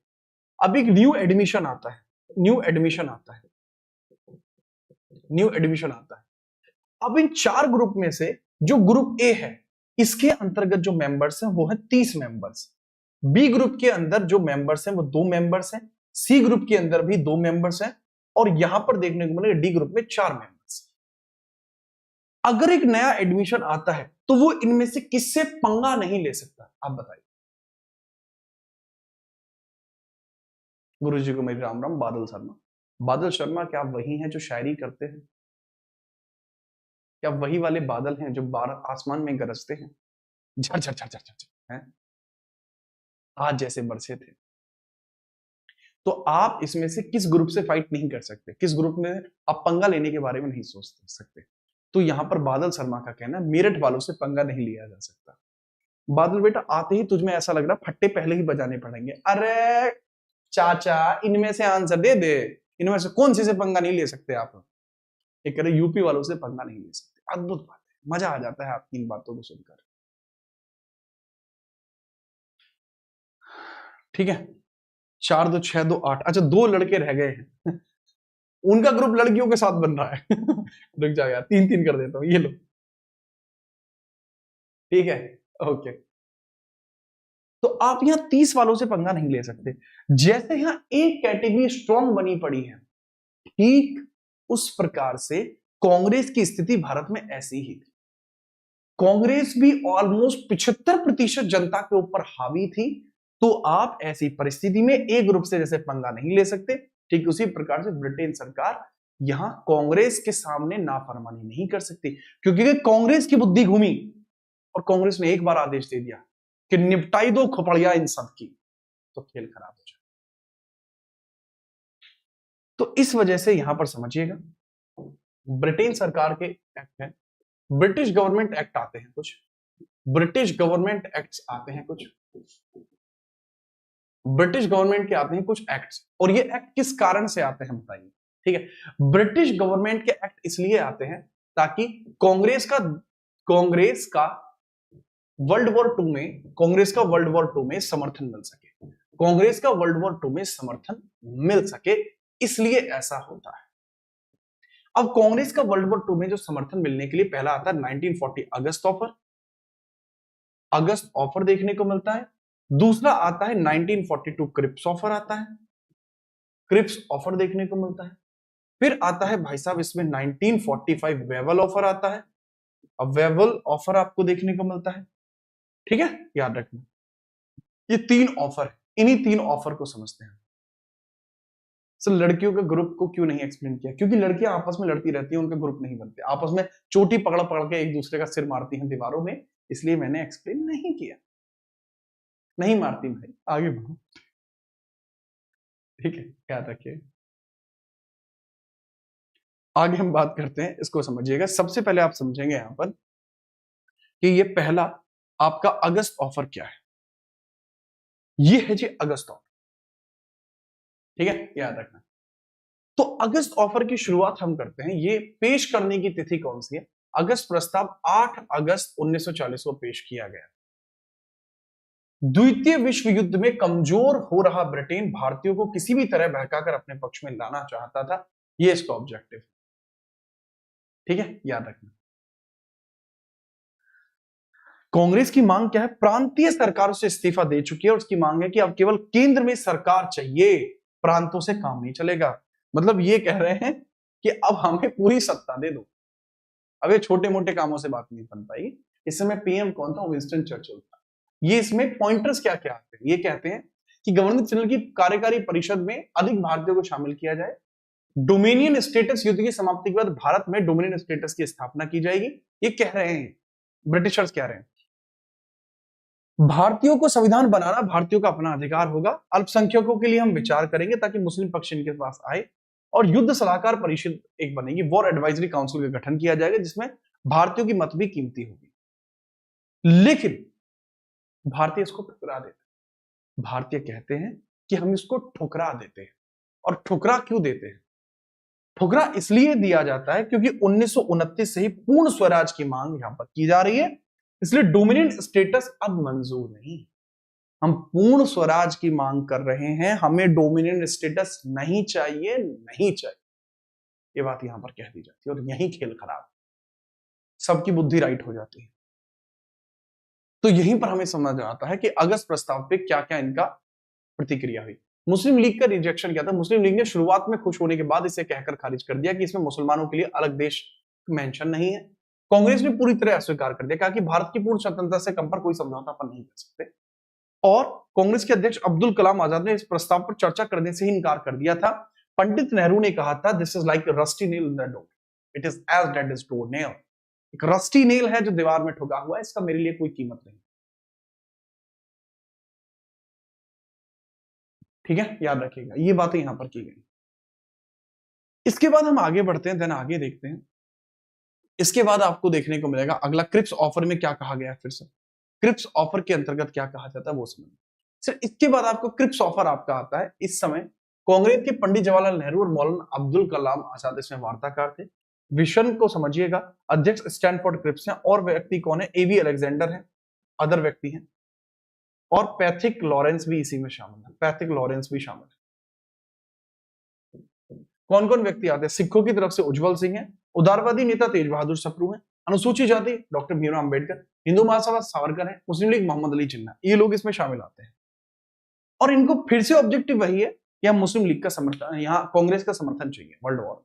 अब एक न्यू एडमिशन आता है, न्यू एडमिशन आता है, न्यू एडमिशन आता है। अब इन 4 ग्रुप में से जो ग्रुप ए है, इसके अंतर्गत जो मेंबर्स हैं वो है 30 मेंबर्स। बी ग्रुप के अंदर जो मेंबर्स हैं वो 2 मेंबर्स हैं, सी ग्रुप के अंदर भी 2 मेंबर्स हैं, और यहां पर देखने को मिलेगा डी ग्रुप में 4 मेंबर्स। अगर एक नया एडमिशन आता है तो वो इनमें से किससे पंगा नहीं ले सकता, आप बताइए। गुरुजी को मेरी राम राम। बादल शर्मा, बादल शर्मा, क्या आप वही हैं जो शायरी करते हैं? क्या वही वाले बादल हैं जो बारह आसमान में गरजते हैं, झर झर झर झर झर हैं, आज जैसे बरसे थे? तो आप इसमें से किस ग्रुप से फाइट नहीं कर सकते, किस ग्रुप में आप पंगा लेने के बारे में नहीं सोच सकते। तो यहां पर बादल शर्मा का कहना है मेरठ वालों से पंगा नहीं लिया जा सकता। बादल बेटा आते ही तुझमें ऐसा लग रहा फट्टे पहले ही बजाने पड़ेंगे। अरे चाचा इनमें से आंसर दे दे, इनमें से कौन सी से पंगा नहीं ले सकते आप। एक कह रहे यूपी वालों से पंगा नहीं ले सकते। अद्भुत बात है, मजा आ जाता है आपकी इन बातों को सुनकर। ठीक है, 4 2 6 2 8। अच्छा 2 लड़के रह गए हैं उनका ग्रुप लड़कियों के साथ बन रहा है रुक जाओ यार, 3 3 कर देता हूं, ये लो। ठीक है, ओके। तो आप यहां 30 वालों से पंगा नहीं ले सकते। जैसे यहां एक कैटेगरी स्ट्रांग बनी पड़ी है, ठीक उस प्रकार से कांग्रेस की स्थिति भारत में ऐसी ही थी। कांग्रेस भी ऑलमोस्ट 75% जनता के ऊपर हावी थी। तो आप ऐसी परिस्थिति में एक ग्रुप से जैसे पंगा नहीं ले सकते, ठीक उसी प्रकार से ब्रिटेन सरकार यहां कांग्रेस के सामने नाफरमानी नहीं कर सकती, क्योंकि कांग्रेस की बुद्धि घूमी और कांग्रेस ने एक बार आदेश दे दिया कि निपटाई दो खोपड़िया इन सब की, तो खेल खराब हो जाए। तो इस वजह से यहां पर समझिएगा, ब्रिटेन सरकार के एक्ट है, ब्रिटिश गवर्नमेंट एक्ट आते हैं कुछ, ब्रिटिश गवर्नमेंट एक्ट्स आते हैं कुछ, ब्रिटिश गवर्नमेंट के आते हैं कुछ एक्ट्स। और ये एक्ट किस कारण से आते हैं बताइए। ठीक है, ब्रिटिश गवर्नमेंट के एक्ट इसलिए आते हैं ताकि कांग्रेस का वर्ल्ड वॉर टू में समर्थन मिल सके, कांग्रेस का वर्ल्ड वॉर 2 में समर्थन मिल सके, इसलिए ऐसा होता है। अब कांग्रेस का वर्ल्ड वॉर 2 में जो समर्थन मिलने के लिए पहला आता है 1940 अगस्त ऑफर देखने को मिलता है। दूसरा आता है 1942 क्रिप्स ऑफर आता है, क्रिप्स ऑफर देखने को मिलता है। फिर आता है भाई साहब इसमें 1945 वेवल ऑफर आता है, अब वेवल ऑफर आपको देखने को मिलता है। ठीक है, याद रखना ये 3 ऑफर है, इन्हीं 3 ऑफर को समझते हैं। सर लड़कियों के ग्रुप को क्यों नहीं एक्सप्लेन किया, क्योंकि लड़कियां आपस में लड़ती रहती हैं, उनके ग्रुप नहीं बनते, आपस में चोटी पकड़ पकड़ के एक दूसरे का सिर मारती हैं दीवारों में, इसलिए मैंने एक्सप्लेन नहीं किया। नहीं मारती भाई, आगे बढ़ो। ठीक है, याद रखिए। आगे हम बात करते हैं, इसको समझिएगा। सबसे पहले आप समझेंगे यहां पर कि ये पहला आपका अगस्त ऑफर क्या है। ये है जी अगस्त ऑफर, ठीक है, याद रखना। तो अगस्त ऑफर की शुरुआत हम करते हैं, ये पेश करने की तिथि कौन सी है। अगस्त प्रस्ताव 8 अगस्त 1940 को पेश किया गया। द्वितीय विश्व युद्ध में कमजोर हो रहा ब्रिटेन भारतीयों को किसी भी तरह बहकाकर अपने पक्ष में लाना चाहता था, ये इसका ऑब्जेक्टिव। ठीक है, याद रखना। कांग्रेस की मांग क्या है, प्रांतीय सरकारों से इस्तीफा दे चुकी है और उसकी मांग है कि अब केवल केंद्र में सरकार चाहिए, प्रांतों से काम नहीं चलेगा। मतलब ये कह रहे हैं कि अब हमें पूरी सत्ता दे दो, अब ये छोटे मोटे कामों से बात नहीं बन पाएगी। इस समय पीएम कौन था, विंस्टन चर्चिल था। ये इसमें पॉइंटर्स क्या क्या आते हैं, ये कहते हैं कि गवर्नर जनरल की कार्यकारी परिषद में अधिक भारतीयों को शामिल किया जाए, डोमिनियन स्टेटस, युद्ध की समाप्ति के बाद भारत में डोमिनियन स्टेटस की स्थापना की जाएगी। ये कह रहे हैं ब्रिटिशर्स, कह रहे हैं भारतीयों को संविधान बनाना भारतीयों का अपना अधिकार होगा, अल्पसंख्यकों के लिए हम विचार करेंगे ताकि मुस्लिम पक्ष इनके पास आए, और युद्ध सलाहकार परिषद एक बनेगी, वॉर एडवाइजरी काउंसिल का गठन किया जाएगा जिसमें भारतीयों की मत भी कीमती होगी। लेकिन भारतीय इसको ठुकरा देते, भारतीय कहते हैं कि हम इसको ठुकरा देते हैं। और ठुकरा क्यों देते हैं, ठुकरा इसलिए दिया जाता है क्योंकि 1929 से ही पूर्ण स्वराज की मांग यहां पर की जा रही है, इसलिए डोमिनियन स्टेटस अब मंजूर नहीं। हम पूर्ण स्वराज की मांग कर रहे हैं, हमें डोमिनियन स्टेटस नहीं चाहिए, नहीं चाहिए, ये बात यहां पर कह दी जाती है और यही खेल खराब, सबकी बुद्धि राइट हो जाती है। तो यहीं पर हमें समझ आता है कि अगस्त प्रस्ताव पे क्या क्या इनका प्रतिक्रिया हुई। मुस्लिम लीग का रिजेक्शन क्या था, मुस्लिम लीग ने शुरुआत में खुश होने के बाद इसे कहकर खारिज कर दिया कि इसमें मुसलमानों के लिए अलग देश मेंशन नहीं है। कांग्रेस ने पूरी तरह अस्वीकार कर दिया, कहा कि भारत की पूर्ण स्वतंत्रता से कम पर कोई समझौता अपन नहीं कर सकते। और कांग्रेस के अध्यक्ष अब्दुल कलाम आजाद ने इस प्रस्ताव पर चर्चा करने से ही इनकार कर दिया था। पंडित नेहरू ने कहा था, this is like rusty nail in the door, it is as dead as door nail. एक रस्टी नेल है जो दीवार में ठुका हुआ है, इसका मेरे लिए कोई कीमत नहीं। ठीक है, याद रखिएगा ये बातें यहां पर की गई। इसके बाद हम आगे बढ़ते हैं, देन आगे देखते हैं। इसके बाद आपको देखने को मिलेगा अगला क्रिप्स ऑफर में क्या कहा गया है। फिर से क्रिप्स ऑफर के अंतर्गत क्या कहा जाता है वो समझ। सर इसके बाद आपको क्रिप्स ऑफर आपका आता है। इस समय कांग्रेस के पंडित जवाहरलाल नेहरू और मौलाना अब्दुल कलाम आजाद इसमें वार्ताकार थे। विषन को समझिएगा, अध्यक्ष स्टैनफोर्ड क्रिप्स हैं, और व्यक्ति कौन है, एवी अलेक्जेंडर है, अदर व्यक्ति हैं, और पैथिक लॉरेंस भी इसी में शामिल है। पैथिक लॉरेंस भी शामिल है। कौन कौन व्यक्ति आते हैं, सिखों की तरफ से उज्जवल सिंह है, उदारवादी नेता तेज बहादुर सप्रू है, अनुसूचित जाति डॉक्टर भीमराव अंबेडकर, हिंदू महासभा सावरकर है, मुस्लिम लीग मोहम्मद अली जिन्ना, ये लोग इसमें शामिल आते हैं। और इनको फिर से ऑब्जेक्टिव वही है कि हम मुस्लिम लीग का समर्थन, यहां कांग्रेस का समर्थन चाहिए वर्ल्ड वॉर।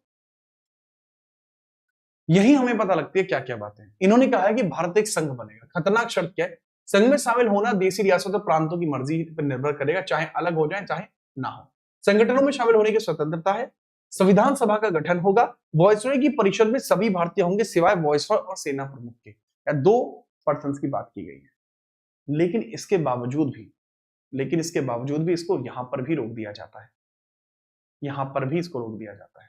यही हमें पता लगती है क्या क्या बातें। इन्होंने कहा है कि भारत एक संघ बनेगा। खतरनाक शर्त क्या है, संघ में शामिल होना देशी रियासतों और प्रांतों की मर्जी पर निर्भर करेगा, चाहे अलग हो जाए चाहे ना हो। संगठनों में शामिल होने की स्वतंत्रता है। संविधान सभा का गठन होगा। वॉयसरॉय की परिषद में सभी भारतीय होंगे सिवाय वॉयसरॉय और सेना प्रमुख के। या 2 पर्सन की बात की गई है। लेकिन इसके बावजूद भी इसको यहां पर भी रोक दिया जाता है। यहां पर भी इसको रोक दिया जाता है।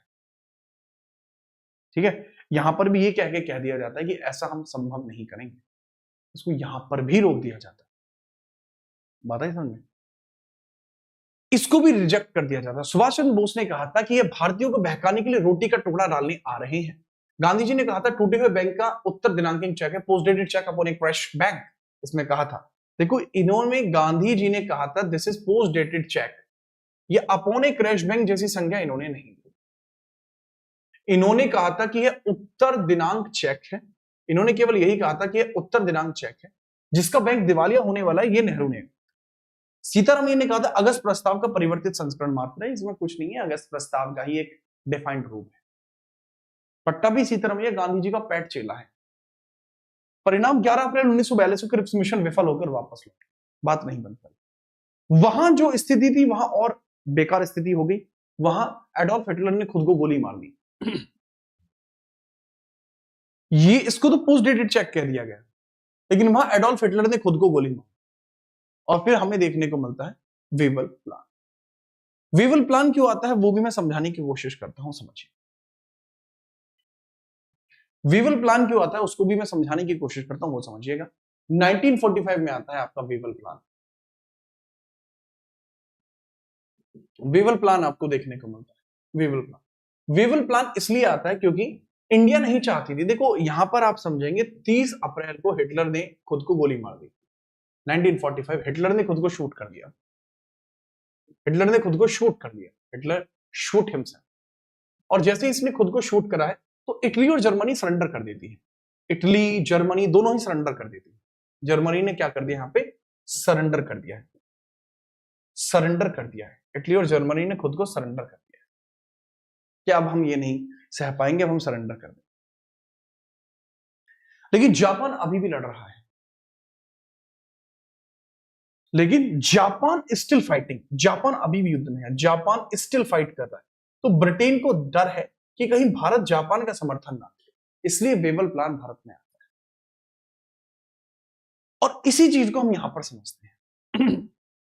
ठीक है, यहां पर भी ये कह दिया जाता है कि ऐसा हम संभव नहीं करेंगे। इसको यहां पर भी रोक दिया जाता है। बात है समझ में? इसको भी रिजेक्ट कर दिया जाता है। सुभाष चंद्र बोस ने कहा था कि ये भारतीयों को बहकाने के लिए रोटी का टुकड़ा डालने आ रहे हैं। गांधी जी ने कहा था टूटे हुए बैंक का उत्तर दिनांकित चेक है, पोस्ट डेटेड चेक अपॉन ए क्रैश बैंक, इसमें कहा था। देखो इन्होंने, गांधी जी ने कहा था this is post dated cheque, ये अपॉन ए क्रैश बैंक जैसी संज्ञा इन्होंने नहीं दी। इन्होंने कहा था कि यह उत्तर दिनांक चेक है। इन्होंने केवल यही कहा था कि यह उत्तर दिनांक चेक है जिसका बैंक दिवालिया होने वाला है, ये नेहरू ने। सीतारमण ने कहा था अगस्त प्रस्ताव का परिवर्तित संस्करण मात्र है, इसमें कुछ नहीं है, अगस्त प्रस्ताव का ही एक डिफाइंड रूप है। पट्टाभी सीतारमण गांधी जी का पैट चेला है। परिणाम 11 अप्रैल 1942 को क्रिप्स मिशन विफल होकर वापस लौटे, बात नहीं बन पाई। वहां जो स्थिति थी वहां और बेकार स्थिति हो गई। वहां एडोल्फ हिटलर ने खुद को गोली मार ली। ये इसको तो पोस्ट डेटेड चेक कह दिया गया, लेकिन वहां एडोल्फ हिटलर ने खुद को गोली मारी। और फिर हमें देखने को मिलता है वेवल प्लान। वेवल प्लान क्यों आता है वो भी मैं समझाने की कोशिश करता हूं, समझिए। वेवल प्लान क्यों आता है उसको भी मैं समझाने की कोशिश करता हूं, वो समझिएगा। 1945 में आता है आपका वेवल प्लान। वेवल प्लान आपको देखने को मिलता है। वेवल प्लान इसलिए आता है क्योंकि इंडिया नहीं चाहती थी। देखो यहां पर आप समझेंगे 30 अप्रैल को हिटलर ने खुद को गोली मार दी। 1945 हिटलर ने खुद को शूट कर दिया। Hitler shoot himself. और जैसे इसने खुद को शूट करा है तो इटली और जर्मनी सरेंडर कर देती है। इटली जर्मनी दोनों ही सरेंडर कर देती है। जर्मनी ने क्या कर दिया, यहां पे सरेंडर कर दिया है। इटली और जर्मनी ने खुद को सरेंडर कर दिया है कि अब हम ये नहीं सह पाएंगे, अब हम सरेंडर कर दें। लेकिन जापान अभी भी लड़ रहा है। लेकिन जापान स्टिल फाइटिंग, जापान अभी भी युद्ध में है, जापान स्टिल फाइट कर रहा है। तो ब्रिटेन को डर है कि कहीं भारत जापान का समर्थन ना करे, इसलिए वेवल प्लान भारत में आता है। और इसी चीज को हम यहां पर समझते हैं।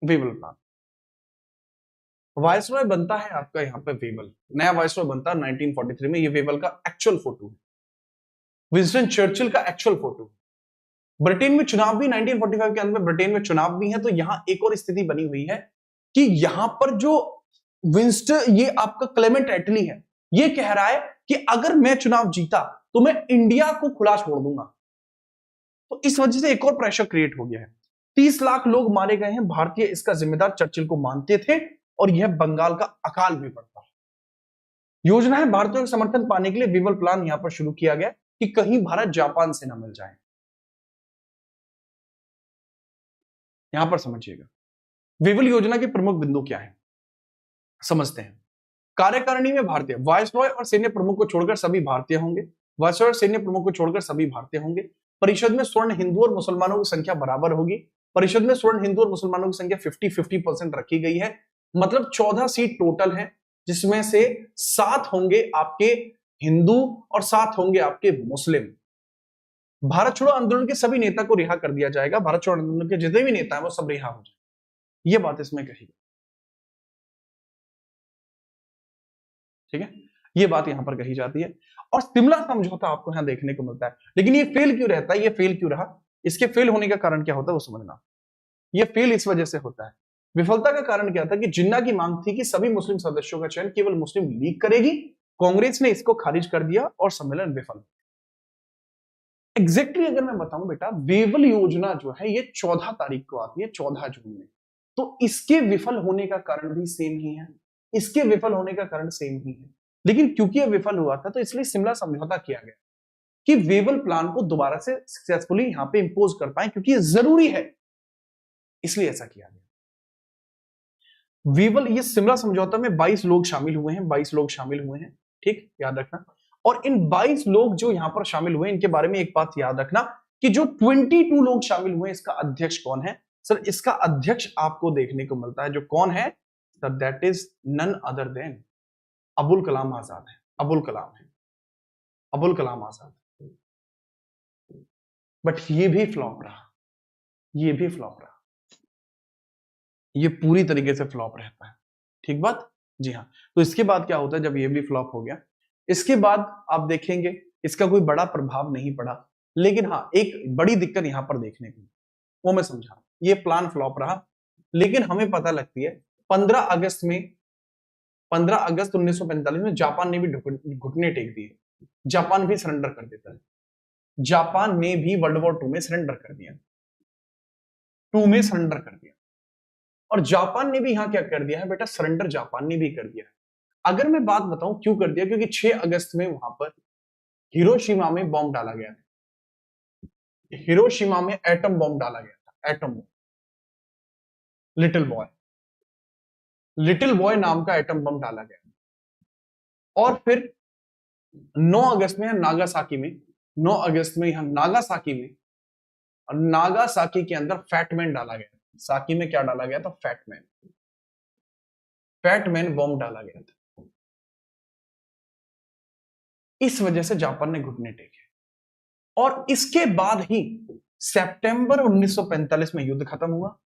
वेवल प्लान, वायसरॉय बनता है आपका यहां पे वेवल, नया वायसरॉय बनता है 1943 में। ये वेवल का एक्चुअल फोटो है, विंस्टन चर्चिल का एक्चुअल फोटो। ब्रिटेन में चुनाव भी 1945 के अंदर ब्रिटेन में चुनाव भी है। तो यहां एक और स्थिति बनी हुई है कि यहां पर जो विंस्टन, ये आपका क्लेमेंट एटली है, ये कह रहा है कि अगर मैं चुनाव जीता तो मैं इंडिया को खुला छोड़ दूंगा। तो इस वजह से एक और प्रेशर क्रिएट हो गया है। 30 लाख लोग मारे गए हैं। भारतीय इसका जिम्मेदार चर्चिल को मानते थे और यह बंगाल का अकाल भी पड़ता है। योजना है भारतीयों का समर्थन पाने के लिए वेवल प्लान यहां पर शुरू किया गया कि कहीं भारत जापान से ना मिल जाए। यहां पर समझिएगा वेवल योजना के प्रमुख बिंदु क्या है, समझते हैं। कार्यकारिणी में भारतीय, वायसरॉय और सैन्य प्रमुख को छोड़कर सभी भारतीय होंगे। वायसरॉय और सैन्य प्रमुख को छोड़कर सभी भारतीय होंगे। परिषद में स्वर्ण हिंदू और मुसलमानों की संख्या बराबर होगी। परिषद में स्वर्ण हिंदू और मुसलमानों की संख्या 50-50% रखी गई है। मतलब 14 सीट टोटल है, जिसमें से 7 होंगे आपके हिंदू और 7 होंगे आपके मुस्लिम। भारत छोड़ो आंदोलन के सभी नेता को रिहा कर दिया जाएगा। भारत छोड़ो आंदोलन के जितने भी नेता हैं वो सब रिहा हो जाए, ये बात इसमें कही। ठीक है, ये बात यहां पर कही जाती है। और शिमला समझौता आपको यहां देखने को मिलता है, लेकिन ये फेल क्यों रहता है, ये फेल क्यों रहा, इसके फेल होने का कारण क्या होता है वो समझना। ये फेल इस वजह से होता है, विफलता का कारण क्या था कि जिन्ना की मांग थी कि सभी मुस्लिम सदस्यों का चयन केवल मुस्लिम लीग करेगी, कांग्रेस ने इसको खारिज कर दिया और सम्मेलन विफल। एग्जैक्टली अगर मैं बताऊं बेटा, वेवल योजना जो है ये 14 तारीख को आती है, 14 जून में, तो इसके विफल होने का कारण भी सेम ही है, इसके विफल होने का कारण सेम ही है। लेकिन क्योंकि यह विफल हुआ था तो इसलिए शिमला समझौता किया गया कि वेवल प्लान को दोबारा से सक्सेसफुली यहां पे इंपोज कर पाए, क्योंकि ये जरूरी है, इसलिए ऐसा किया गया। वेवल, ये शिमला समझौता में 22 लोग शामिल हुए हैं, 22 लोग शामिल हुए हैं, ठीक, याद रखना। और इन 22 लोग जो यहां पर शामिल हुए, इनके बारे में एक बात याद रखना कि जो 22 लोग शामिल हुए, इसका अध्यक्ष कौन है सर, इसका अध्यक्ष आपको देखने को मिलता है, जो कौन है sir, that is none other than Abul Kalam Azad है, अबुल कलाम है, अबुल कलाम आजाद। बट ये भी फ्लॉप रहा, ये भी फ्लॉप रहा, ये पूरी तरीके से फ्लॉप रहता है, ठीक बात, जी हाँ। तो इसके बाद क्या होता है, जब ये भी फ्लॉप हो गया, इसके बाद आप देखेंगे इसका कोई बड़ा प्रभाव नहीं पड़ा, लेकिन हाँ एक बड़ी दिक्कत यहां पर देखने को, वो मैं समझा, ये प्लान फ्लॉप रहा, लेकिन हमें पता लगती है 15 अगस्त में, 15 अगस्त 1945 में जापान ने भी घुटने टेक दिए, जापान भी सरेंडर कर देता है, जापान ने भी वर्ल्ड वॉर 2 में सरेंडर कर दिया, 2 में सरेंडर कर दिया। और जापान ने भी यहां क्या कर दिया है बेटा, सरेंडर जापान ने भी कर दिया है। अगर मैं बात बताऊं क्यों कर दिया, क्योंकि 6 अगस्त में वहां पर हिरोशिमा में बॉम्ब डाला गया था, हिरोशिमा में एटम बॉम्ब डाला गया था, atom bomb, little boy, little boy नाम का एटम बम डाला गया। और फिर 9 अगस्त में नागासाकी में, 9 अगस्त में यहां नागासाकी में, और नागासाकी के अंदर फैटमैन डाला गया, साकी में क्या डाला गया था, फैटमैन, फैटमैन बॉम्ब डाला गया था। इस वजह से जापान ने घुटने टेके, और इसके बाद ही सितंबर 1945 में युद्ध खत्म हुआ,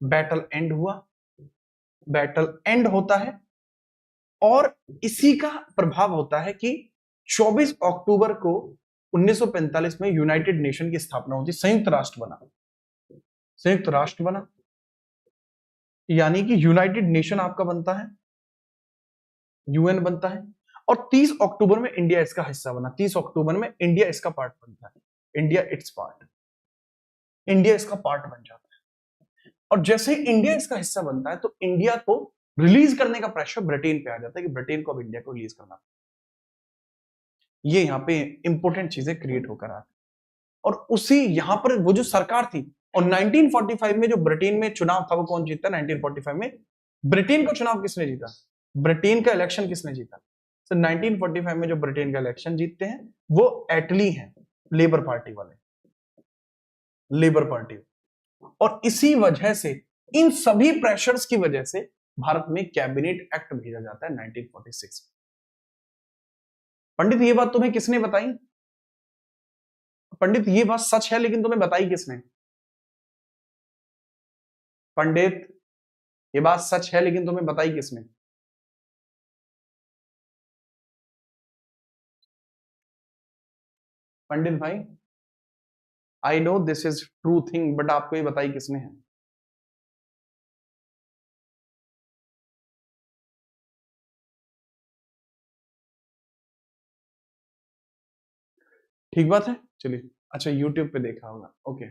बैटल एंड हुआ, बैटल एंड होता है, और इसी का प्रभाव होता है कि 24 अक्टूबर को 1945 में यूनाइटेड नेशन की स्थापना होती, संयुक्त राष्ट्र बना, संयुक्त राष्ट्र बना, यानी कि यूनाइटेड नेशन आपका बनता है, यूएन बनता है। और 30 अक्टूबर में इंडिया इसका हिस्सा बना, 30 अक्टूबर में इंडिया इसका पार्ट बनता है, इंडिया इट्स पार्ट, इंडिया इसका पार्ट बन जाता है। और जैसे ही इंडिया इसका हिस्सा बनता है तो इंडिया को रिलीज करने का प्रेशर ब्रिटेन पे आ जाता है कि ब्रिटेन को अब इंडिया को रिलीज करना, ये यहां पे इंपॉर्टेंट चीजें क्रिएट होकर आती, और उसी यहां पर वो जो सरकार थी, और 1945 में जो ब्रिटेन में चुनाव था वो कौन जीता, 1945 में ब्रिटेन का चुनाव किसने जीता, ब्रिटेन का इलेक्शन किसने जीता, तो 1945 में जो ब्रिटेन का इलेक्शन जीतते हैं वो एटली हैं, लेबर पार्टी वाले, लेबर पार्टी। और इसी वजह से, इन सभी प्रेशर्स की वजह से भारत में कैबिनेट एक्ट भेजा जाता है 1946। पंडित ये बात तुम्हें किसने बताई, पंडित ये बात सच है लेकिन तुम्हें बताई किसने, पंडित ये बात सच है लेकिन तुम्हें बताई किसने, पंडित भाई, I know this is true thing, but आपको ये बताई किसने है, ठीक बात है, चलिए, अच्छा यूट्यूब पे देखा होगा, ओके,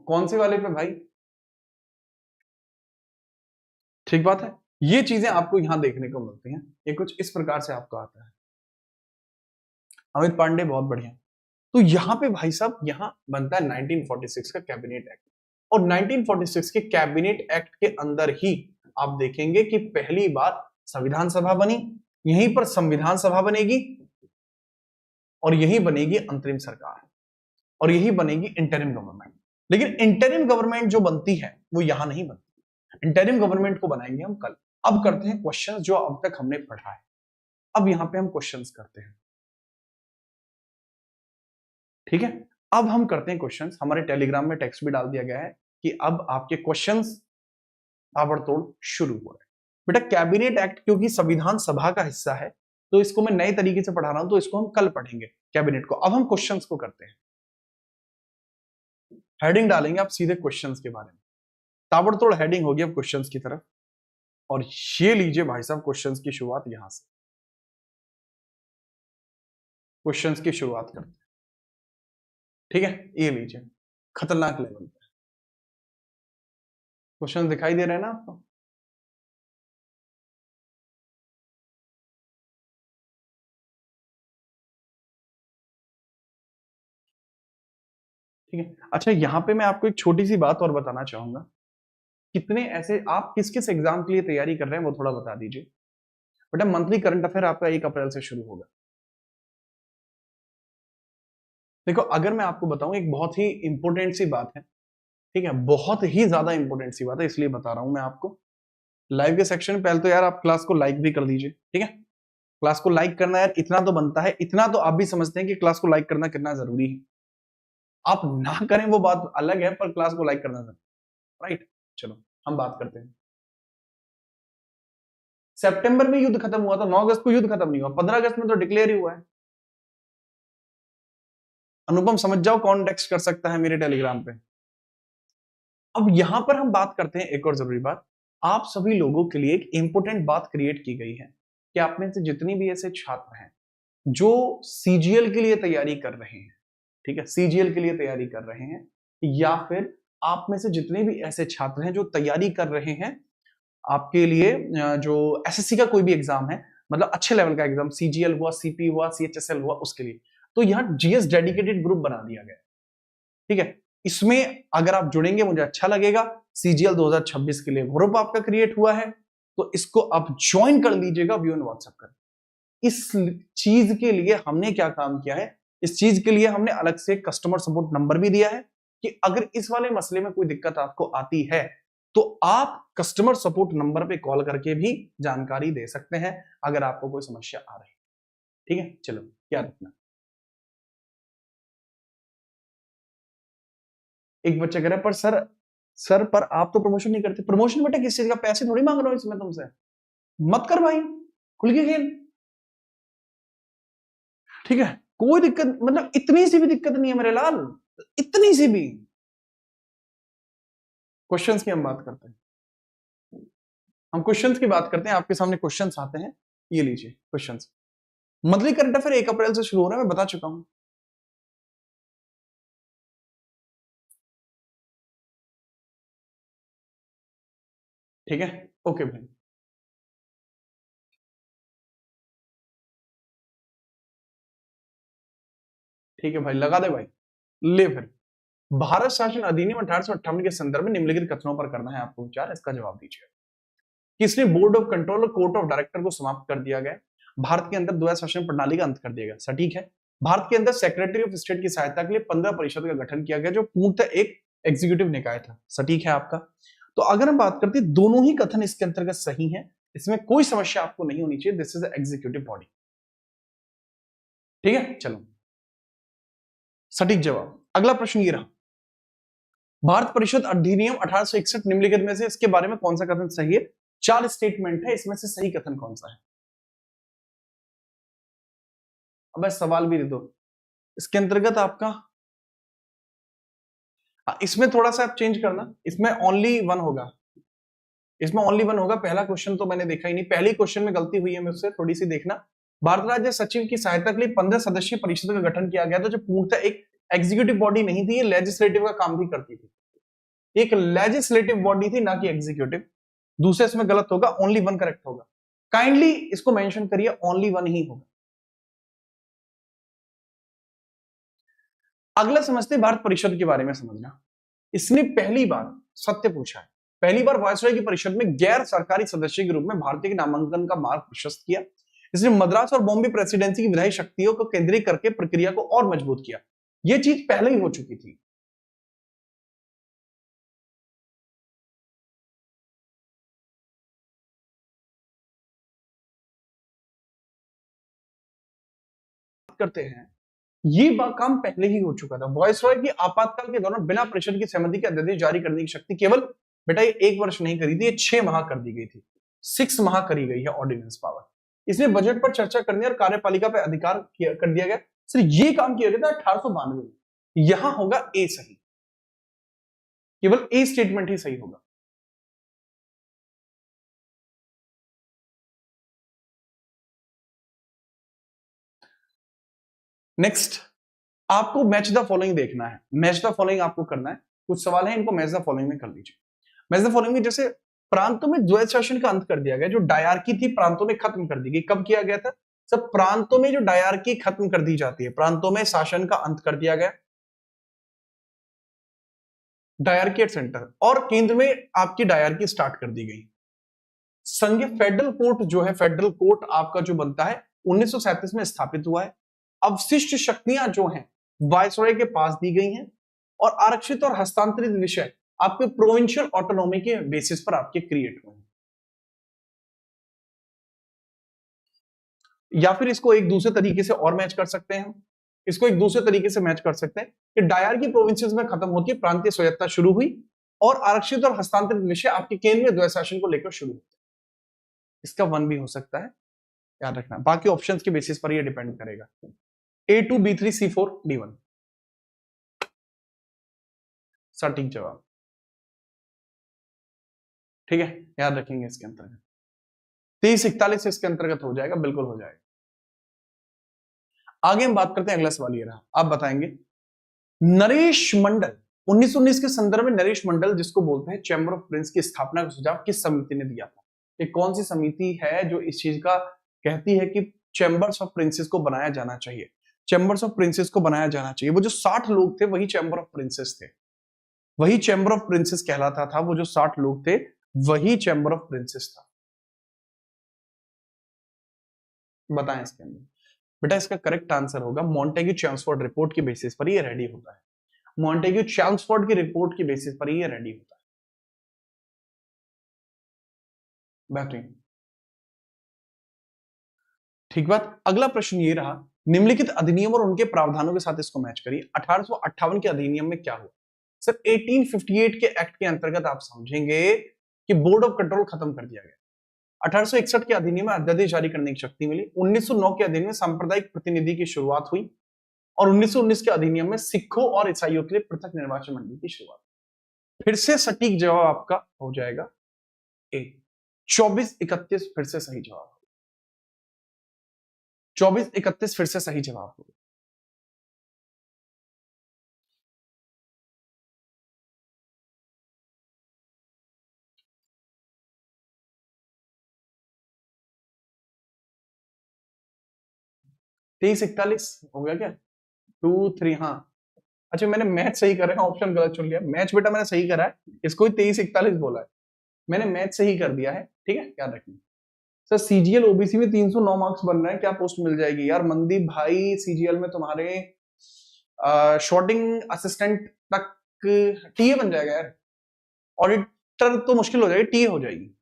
कौन से वाले पे भाई, ठीक बात है। ये चीजें आपको यहां देखने को मिलती हैं, ये कुछ इस प्रकार से आपको आता है। अमित पांडे बहुत बढ़िया। तो यहाँ पे भाई साहब यहां बनता है 1946 का कैबिनेट एक्ट, और 1946 के कैबिनेट एक्ट के अंदर ही आप देखेंगे कि पहली बार संविधान सभा बनी, यहीं पर संविधान सभा बनेगी, और यही बनेगी अंतरिम सरकार, और यही बनेगी इंटरिम गवर्नमेंट। लेकिन इंटरिम गवर्नमेंट जो बनती है वो यहां नहीं बनती, इंटरिम गवर्नमेंट को बनाएंगे हम कल। अब करते हैं क्वेश्चन जो अब तक हमने पढ़ा है, अब यहां पे हम क्वेश्चंस करते हैं, ठीक है। अब हम करते हैं क्वेश्चंस, हमारे टेलीग्राम में टेक्स्ट भी डाल दिया गया है कि अब आपके क्वेश्चंस ताबड़तोड़ शुरू हो रहा है। बेटा कैबिनेट एक्ट क्योंकि संविधान सभा का हिस्सा है तो इसको मैं नए तरीके से पढ़ा रहा हूं, तो इसको हम कल पढ़ेंगे कैबिनेट को। अब हम क्वेश्चंस को करते हैं, हेडिंग डालेंगे आप सीधे क्वेश्चंस के बारे में। ताबड़तोड़ हेडिंग होगी अब क्वेश्चंस की तरफ, और ये लीजिए भाई साहब क्वेश्चंस की शुरुआत यहां से, क्वेश्चंस की शुरुआत करते हैं। ठीक है, ये लीजिए खतरनाक लेवल पे क्वेश्चन दिखाई दे रहे हैं ना आपको? ठीक है, अच्छा यहां पे मैं आपको एक छोटी सी बात और बताना चाहूंगा, कितने ऐसे आप किस किस एग्जाम के लिए तैयारी कर रहे हैं वो थोड़ा बता दीजिए। बेटा मंथली करंट अफेयर आपका 1 अप्रैल से शुरू होगा। देखो अगर मैं आपको बताऊं, एक बहुत ही इंपॉर्टेंट सी बात है, ठीक है, बहुत ही ज्यादा इंपॉर्टेंट सी बात है, इसलिए बता रहा हूं मैं आपको। लाइव के सेक्शन में पहले तो यार आप क्लास को लाइक भी कर दीजिए, ठीक है, क्लास को लाइक करना यार इतना तो बनता है, इतना तो आप भी समझते हैं कि क्लास को लाइक करना कितना जरूरी है। आप ना करें वो बात अलग है, पर क्लास को लाइक करना जरूरी, राइट। चलो हम बात करते हैं। सितंबर में युद्ध खत्म हुआ था, 9 अगस्त को युद्ध खत्म नहीं हुआ, 15 अगस्त में तो डिक्लेयर ही हुआ है। अनुपम समझ जाओ कौन टेक्स्ट कर सकता है मेरे टेलीग्राम पे। अब यहां पर हम बात करते हैं एक और जरूरी बात, आप सभी लोगों के लिए एक इंपॉर्टेंट बात क्रिएट की गई है कि आप में से जितनी भी ऐसे छात्र हैं जो सीजीएल के लिए तैयारी कर रहे हैं, ठीक है, सीजीएल के लिए तैयारी कर रहे हैं, या फिर आप में से जितने भी ऐसे छात्र हैं जो तैयारी कर रहे हैं आपके लिए जो एसएससी का कोई भी एग्जाम है, मतलब अच्छे लेवल का एग्जाम, सीजीएल हुआ, सीपी हुआ, सीएचएसएल हुआ, उसके लिए, तो यहाँ जीएस डेडिकेटेड ग्रुप बना दिया गया, ठीक है। इसमें अगर आप जुड़ेंगे मुझे अच्छा लगेगा। सीजीएल 2026 के लिए ग्रुप आपका क्रिएट हुआ है, तो इसको आप ज्वाइन कर लीजिएगा व्यू एंड व्हाट्सएप कर। इस चीज के लिए हमने क्या काम किया है, इस चीज के लिए हमने अलग से कस्टमर सपोर्ट नंबर भी दिया है कि अगर इस वाले मसले में कोई दिक्कत आपको आती है तो आप कस्टमर सपोर्ट नंबर पे कॉल करके भी जानकारी दे सकते हैं अगर आपको कोई समस्या आ रही है, ठीक है। चलो क्या रखना, एक बच्चा कह रहा है पर सर पर आप तो प्रमोशन नहीं करते। प्रमोशन बेटा किस चीज का, पैसे थोड़ी मांग रहा हूं इसमें तुमसे, मत कर भाई, खुल के खेल, ठीक है। कोई दिक्कत, मतलब इतनी सी भी दिक्कत नहीं है मेरे लाल, इतनी सी भी। क्वेश्चंस की हम बात करते हैं, हम क्वेश्चंस की बात करते हैं, आपके सामने क्वेश्चंस आते हैं, ये लीजिए क्वेश्चंस। मंथली करंट अफेयर 1 अप्रैल से शुरू हो रहा है, मैं बता चुका हूं, ठीक है। ओके भाई, ठीक है भाई, लगा दे भाई, ले फिर। भारत शासन अधिनियम 1858 के संदर्भ में निम्नलिखित कथनों पर करना है आपको विचार, इसका जवाब दीजिए। किसने बोर्ड ऑफ कंट्रोल और कोर्ट ऑफ डायरेक्टर को समाप्त कर दिया गया? भारत के अंदर द्वैध शासन प्रणाली का अंत कर दिया गया, सटीक है। भारत के अंदर सेक्रेटरी ऑफ स्टेट की सहायता के लिए 15 परिषद का गठन किया गया जो पूर्णतः एक एग्जीक्यूटिव निकाय था, सटीक है आपका। तो अगर हम बात करते हैं, दोनों ही कथन इसके अंतर्गत सही है, इसमें कोई समस्या आपको नहीं होनी चाहिए, दिस इज एग्जीक्यूटिव बॉडी, ठीक है। चलो सटीक जवाब। अगला प्रश्न ये रहा, भारत परिषद अधिनियम 1861 निम्नलिखित में से इसके बारे में कौन सा कथन सही है? 4 स्टेटमेंट है, इसमें से सही कथन कौन सा है? अब सवाल भी दे दो इसके अंतर्गत आपका, इसमें थोड़ा सा आप चेंज करना, इसमें ओनली वन होगा, इसमें ओनली वन होगा। पहला क्वेश्चन तो मैंने देखा ही नहीं, पहले क्वेश्चन में गलती हुई है मुझसे, थोड़ी सी देखना। भारत राज्य सचिव की सहायता के लिए 15 सदस्यीय परिषद का गठन किया गया था जो पूर्णतः एक एग्जीक्यूटिव बॉडी नहीं थी, ये लेजिस्लेटिव का काम भी करती थी, एक लेजिस्लेटिव बॉडी थी ना कि एग्जीक्यूटिव। दूसरे इसमें गलत होगा, ओनली वन करेक्ट होगा, काइंडली इसको मेंशन करिए, ओनली वन ही होगा। अगला समझते हैं भारत परिषद के बारे में समझना। इसने पहली बार सत्य पूछा है, पहली बार वायसराय की परिषद में गैर सरकारी सदस्य के रूप में भारतीय के नामांकन का मार्ग प्रशस्त किया। इसने मद्रास और बॉम्बे प्रेसिडेंसी की विधायी शक्तियों को केंद्रित करके प्रक्रिया को और मजबूत किया। यह चीज पहले ही हो चुकी थी। करते हैं, ये काम पहले ही हो चुका था। वायसराय की आपातकाल के दौरान बिना परिषद की सहमति के अध्यादेश जारी करने की शक्ति केवल बेटा ये 1 वर्ष नहीं करी थी, ये 6 माह कर दी गई थी, 6 माह करी गई है ऑर्डिनेंस पावर। इसमें बजट पर चर्चा करने और कार्यपालिका पे अधिकार कर दिया गया। सिर्फ ये काम किया गया था 1892 में। यहां होगा ए सही, केवल ए स्टेटमेंट ही सही होगा। नेक्स्ट, आपको मैच द फॉलोइंग देखना है, मैच द फॉलोइंग आपको करना है। कुछ सवाल है, इनको मैच द फॉलोइंग में कर लीजिए। मैच द फॉलोइंग में जैसे प्रांतों में द्वैत शासन का अंत कर दिया गया, जो डायरकी थी प्रांतों में खत्म कर दी गई। कब किया गया था? सब प्रांतों में जो डायरकी खत्म कर दी जाती है, प्रांतों में शासन का अंत कर दिया गया, डायरकी एट सेंटर, और केंद्र में आपकी डायरकी स्टार्ट कर दी गई। संघीय फेडरल कोर्ट जो है, फेडरल कोर्ट आपका जो बनता है 1937 में स्थापित हुआ है। अवशिष्ट शक्तियां जो हैं वायसरॉय के पास दी गई हैं, और आरक्षित और हस्तांतरित विषय आपके प्रोविंशियल ऑटोनॉमी के बेसिस पर आपके क्रिएट हुए हैं। या फिर इसको एक दूसरे तरीके से और मैच कर सकते हैं, इसको एक दूसरे तरीके से मैच कर सकते हैं कि डायरकी प्रोविंसेस में खत्म होती है, प्रांतीय स्वायत्तता शुरू हुई, और आरक्षित और हस्तांतरित विषय आपके केंद्रीय द्वैत शासन को लेकर शुरू होते हैं। इसका 1 भी हो सकता है, याद रखना। बाकी ऑप्शंस के बेसिस पर ये डिपेंड करेगा। A2, B3, C4, D1 सटीक जवाब, ठीक है, याद रखेंगे। इसके अंतर्गत 2341 इसके अंतर्गत हो जाएगा, बिल्कुल हो जाएगा। आगे हम बात करते हैं, अगला सवाल ये रहा, आप बताएंगे नरेश मंडल 1919 के संदर्भ में नरेश मंडल जिसको बोलते हैं चैम्बर ऑफ प्रिंस की स्थापना का सुझाव किस समिति ने दिया था? ये कौन सी समिति है जो इस चीज का कहती है कि चैम्बर्स ऑफ प्रिंसेस को बनाया जाना चाहिए, चैम्बर्स ऑफ प्रिंसेस को बनाया जाना चाहिए? वो जो 60 लोग थे वही चैम्बर ऑफ प्रिंसेस थे, वही चैम्बर ऑफ प्रिंसेस कहलाता था। वो जो 60 लोग थे वही चैम्बर ऑफ प्रिंसेस था। बताएं इसके अंदर। बेटा इसका करेक्ट आंसर होगा मॉन्टेग्यू चैम्सफोर्ड रिपोर्ट के बेसिस पर ये रेडी होता है, मॉन्टेग्यू चैम्सफोर्ड की रिपोर्ट के बेसिस पर ये रेडी होता है। बेहतरीन, ठीक बात। अगला प्रश्न ये रहा, निम्नलिखित अधिनियम और उनके प्रावधानों के साथ इसको मैच करिए। 1858 के अधिनियम में क्या हुआ? सर 1858 के एक्ट के अंतर्गत आप समझेंगे कि बोर्ड ऑफ कंट्रोल खत्म कर दिया गया। 1861 के अधिनियम में अध्यादेश जारी करने की शक्ति मिली। 1909 के अधिनियम में सांप्रदायिक प्रतिनिधि की शुरुआत हुई, और 1919 के अधिनियम में सिखों और ईसाइयों के लिए पृथक निर्वाचन मंडल की शुरुआत। फिर से सटीक जवाब आपका हो जाएगा ए, 2431 फिर से सही जवाब, 2431 फिर से सही जवाब होगा। तेईस 41 हो गया क्या? 2 3, हाँ। अच्छा मैंने मैच सही कर रहा है, ऑप्शन गलत चुन लिया। मैच बेटा मैंने सही करा है, इसको 2341 बोला है, मैंने मैच सही कर दिया है, ठीक है, याद रखिए। सर सीजीएल ओबीसी में 309 मार्क्स बन रहे हैं, क्या पोस्ट मिल जाएगी? यार मनदीप भाई सीजीएल में तुम्हारे शॉर्टिंग असिस्टेंट तक टीए बन जाएगा यार, ऑडिटर तो मुश्किल हो जाएगी, टीए हो जाएगी।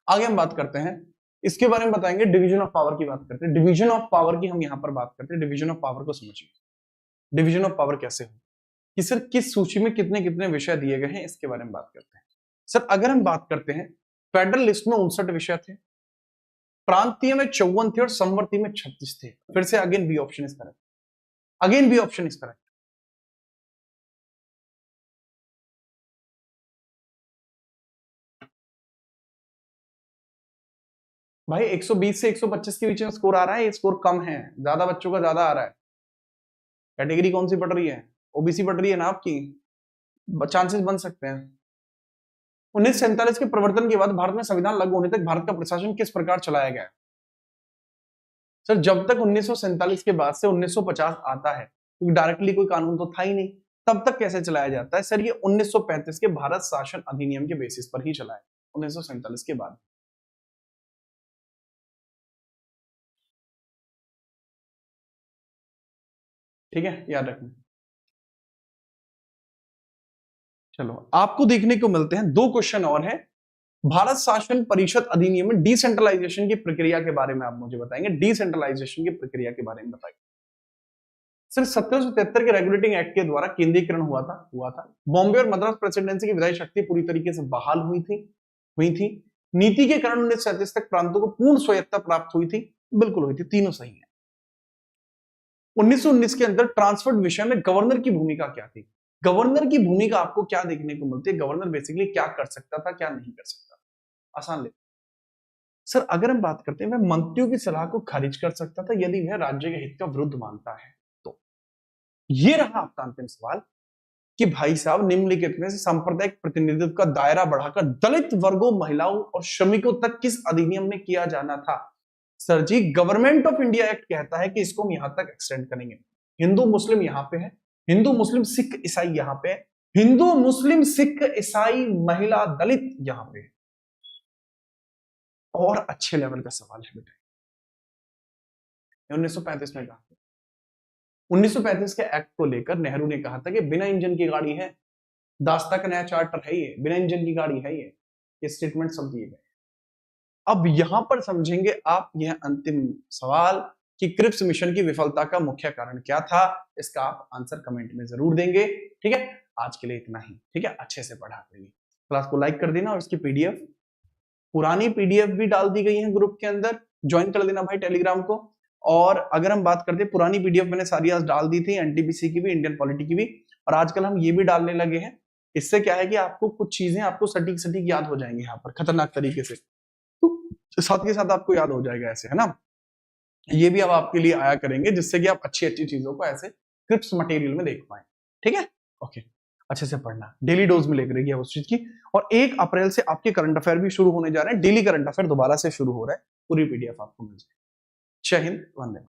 आगे हम बात करते हैं, इसके बारे में बताएंगे, डिवीजन ऑफ पावर की बात करते हैं। डिवीजन ऑफ पावर की हम यहां पर बात करते हैं। डिवीजन ऑफ पावर को समझिए, डिवीजन ऑफ पावर कैसे हो कि सर किस सूची में कितने कितने विषय दिए गए हैं, इसके बारे में बात करते हैं। सर अगर हम बात करते हैं, फेडरल लिस्ट में 59 विषय थे, प्रांतीय में 54 थे, और संवर्ती में 36 थे। फिर से again B option is correct, again B option is correct. भाई 120 से 125 के बीच में स्कोर आ रहा है, ये स्कोर कम है, ज्यादा बच्चों का ज्यादा आ रहा है। कैटेगरी कौन सी पढ़ रही है? ओबीसी पढ़ रही है ना आपकी, चांसेस बन सकते हैं। 1947 के प्रवर्तन के बाद भारत में संविधान लागू होने तक भारत का प्रशासन किस प्रकार चलाया गया? सर जब तक 1947 के बाद से 1950 आता है, क्योंकि डायरेक्टली कोई कानून तो था ही नहीं, तब तक कैसे चलाया जाता है? सर ये 1935 के भारत शासन अधिनियम के बेसिस पर ही चला है, 1947 के बाद। ठीक है, याद रखना। चलो आपको देखने को मिलते हैं 2 क्वेश्चन और हैं। भारत शासन परिषद अधिनियम में डिसेंट्रलाइजेशन की प्रक्रिया के बारे में आप मुझे बताएंगे, डिसेंट्रलाइजेशन की प्रक्रिया के बारे में बताइए। सर 1773 के रेगुलेटिंग एक्ट के द्वारा केंद्रीकरण हुआ था। बॉम्बे और मद्रास प्रेसिडेंसी की विधायी शक्ति पूरी तरीके से बहाल हुई थी। नीति के कारण 1937 तक प्रांतों को पूर्ण स्वायत्तता प्राप्त हुई थी, बिल्कुल हुई थी, तीनों सही है। 1919 के अंदर ट्रांसफर्ड विषय में गवर्नर की भूमिका क्या थी? गवर्नर की भूमिका आपको क्या देखने को मिलती है? गवर्नर बेसिकली क्या कर सकता था, क्या नहीं कर सकता? आसान ले सर, अगर हम बात करते हैं वह मंत्रियों की सलाह को खारिज कर सकता था यदि वह राज्य के हित का विरुद्ध मानता है तो। ये रहा आपका अंतिम सवाल कि भाई साहब निम्नलिखित में से सांप्रदायिक प्रतिनिधित्व का दायरा बढ़ाकर दलित वर्गों, महिलाओं और श्रमिकों तक किस अधिनियम में किया जाना था? Sir ji, government of India act कहता है कि इसको हम यहां तक एक्सटेंड करेंगे। हिंदू मुस्लिम यहां पे है, हिंदू मुस्लिम सिख ईसाई यहां पे है, हिंदू मुस्लिम सिख ईसाई महिला दलित यहां पे है। और अच्छे लेवल का सवाल है बेटा, 1935 में कहा 1935 के एक्ट को लेकर नेहरू ने कहा था कि बिना इंजन की गाड़ी है, दास्ता का नया चार्टर है ये, बिना इंजन की गाड़ी है ये स्टेटमेंट सब दिए गए। अब यहां पर समझेंगे आप यह अंतिम सवाल कि क्रिप्स मिशन की विफलता का मुख्य कारण क्या था। इसका आप आंसर कमेंट में जरूर देंगे। ठीक है, आज के लिए इतना ही। ठीक है, अच्छे से पढ़ा करिए, क्लास को लाइक कर देना और इसकी पीडीएफ, पुरानी पीडीएफ भी डाल दी गई है ग्रुप के अंदर, ज्वाइन कर देना भाई टेलीग्राम को। और अगर हम बात करते हैं पुरानी पीडीएफ मैंने सारी आज डाल दी थी, एनटीपीसी की भी, इंडियन पॉलिटी की भी, और आजकल हम ये भी डालने लगे हैं। इससे क्या है कि आपको कुछ चीजें आपको सटीक सटीक याद हो जाएंगी यहाँ पर खतरनाक तरीके से, तो साथ के साथ आपको याद हो जाएगा ऐसे, है ना। ये भी अब आपके लिए आया करेंगे जिससे कि आप अच्छी अच्छी चीजों को ऐसे क्रिप्स मटेरियल में देख पाए। ठीक है, ओके, अच्छे से पढ़ना, डेली डोज में लेकर रहेगी उस चीज की। और 1 अप्रैल से आपके करंट अफेयर भी शुरू होने जा रहे हैं, डेली करंट अफेयर दोबारा से शुरू हो रहा है, पूरी पीडीएफ आपको मिल जाएगी। जय हिंद, वंदे।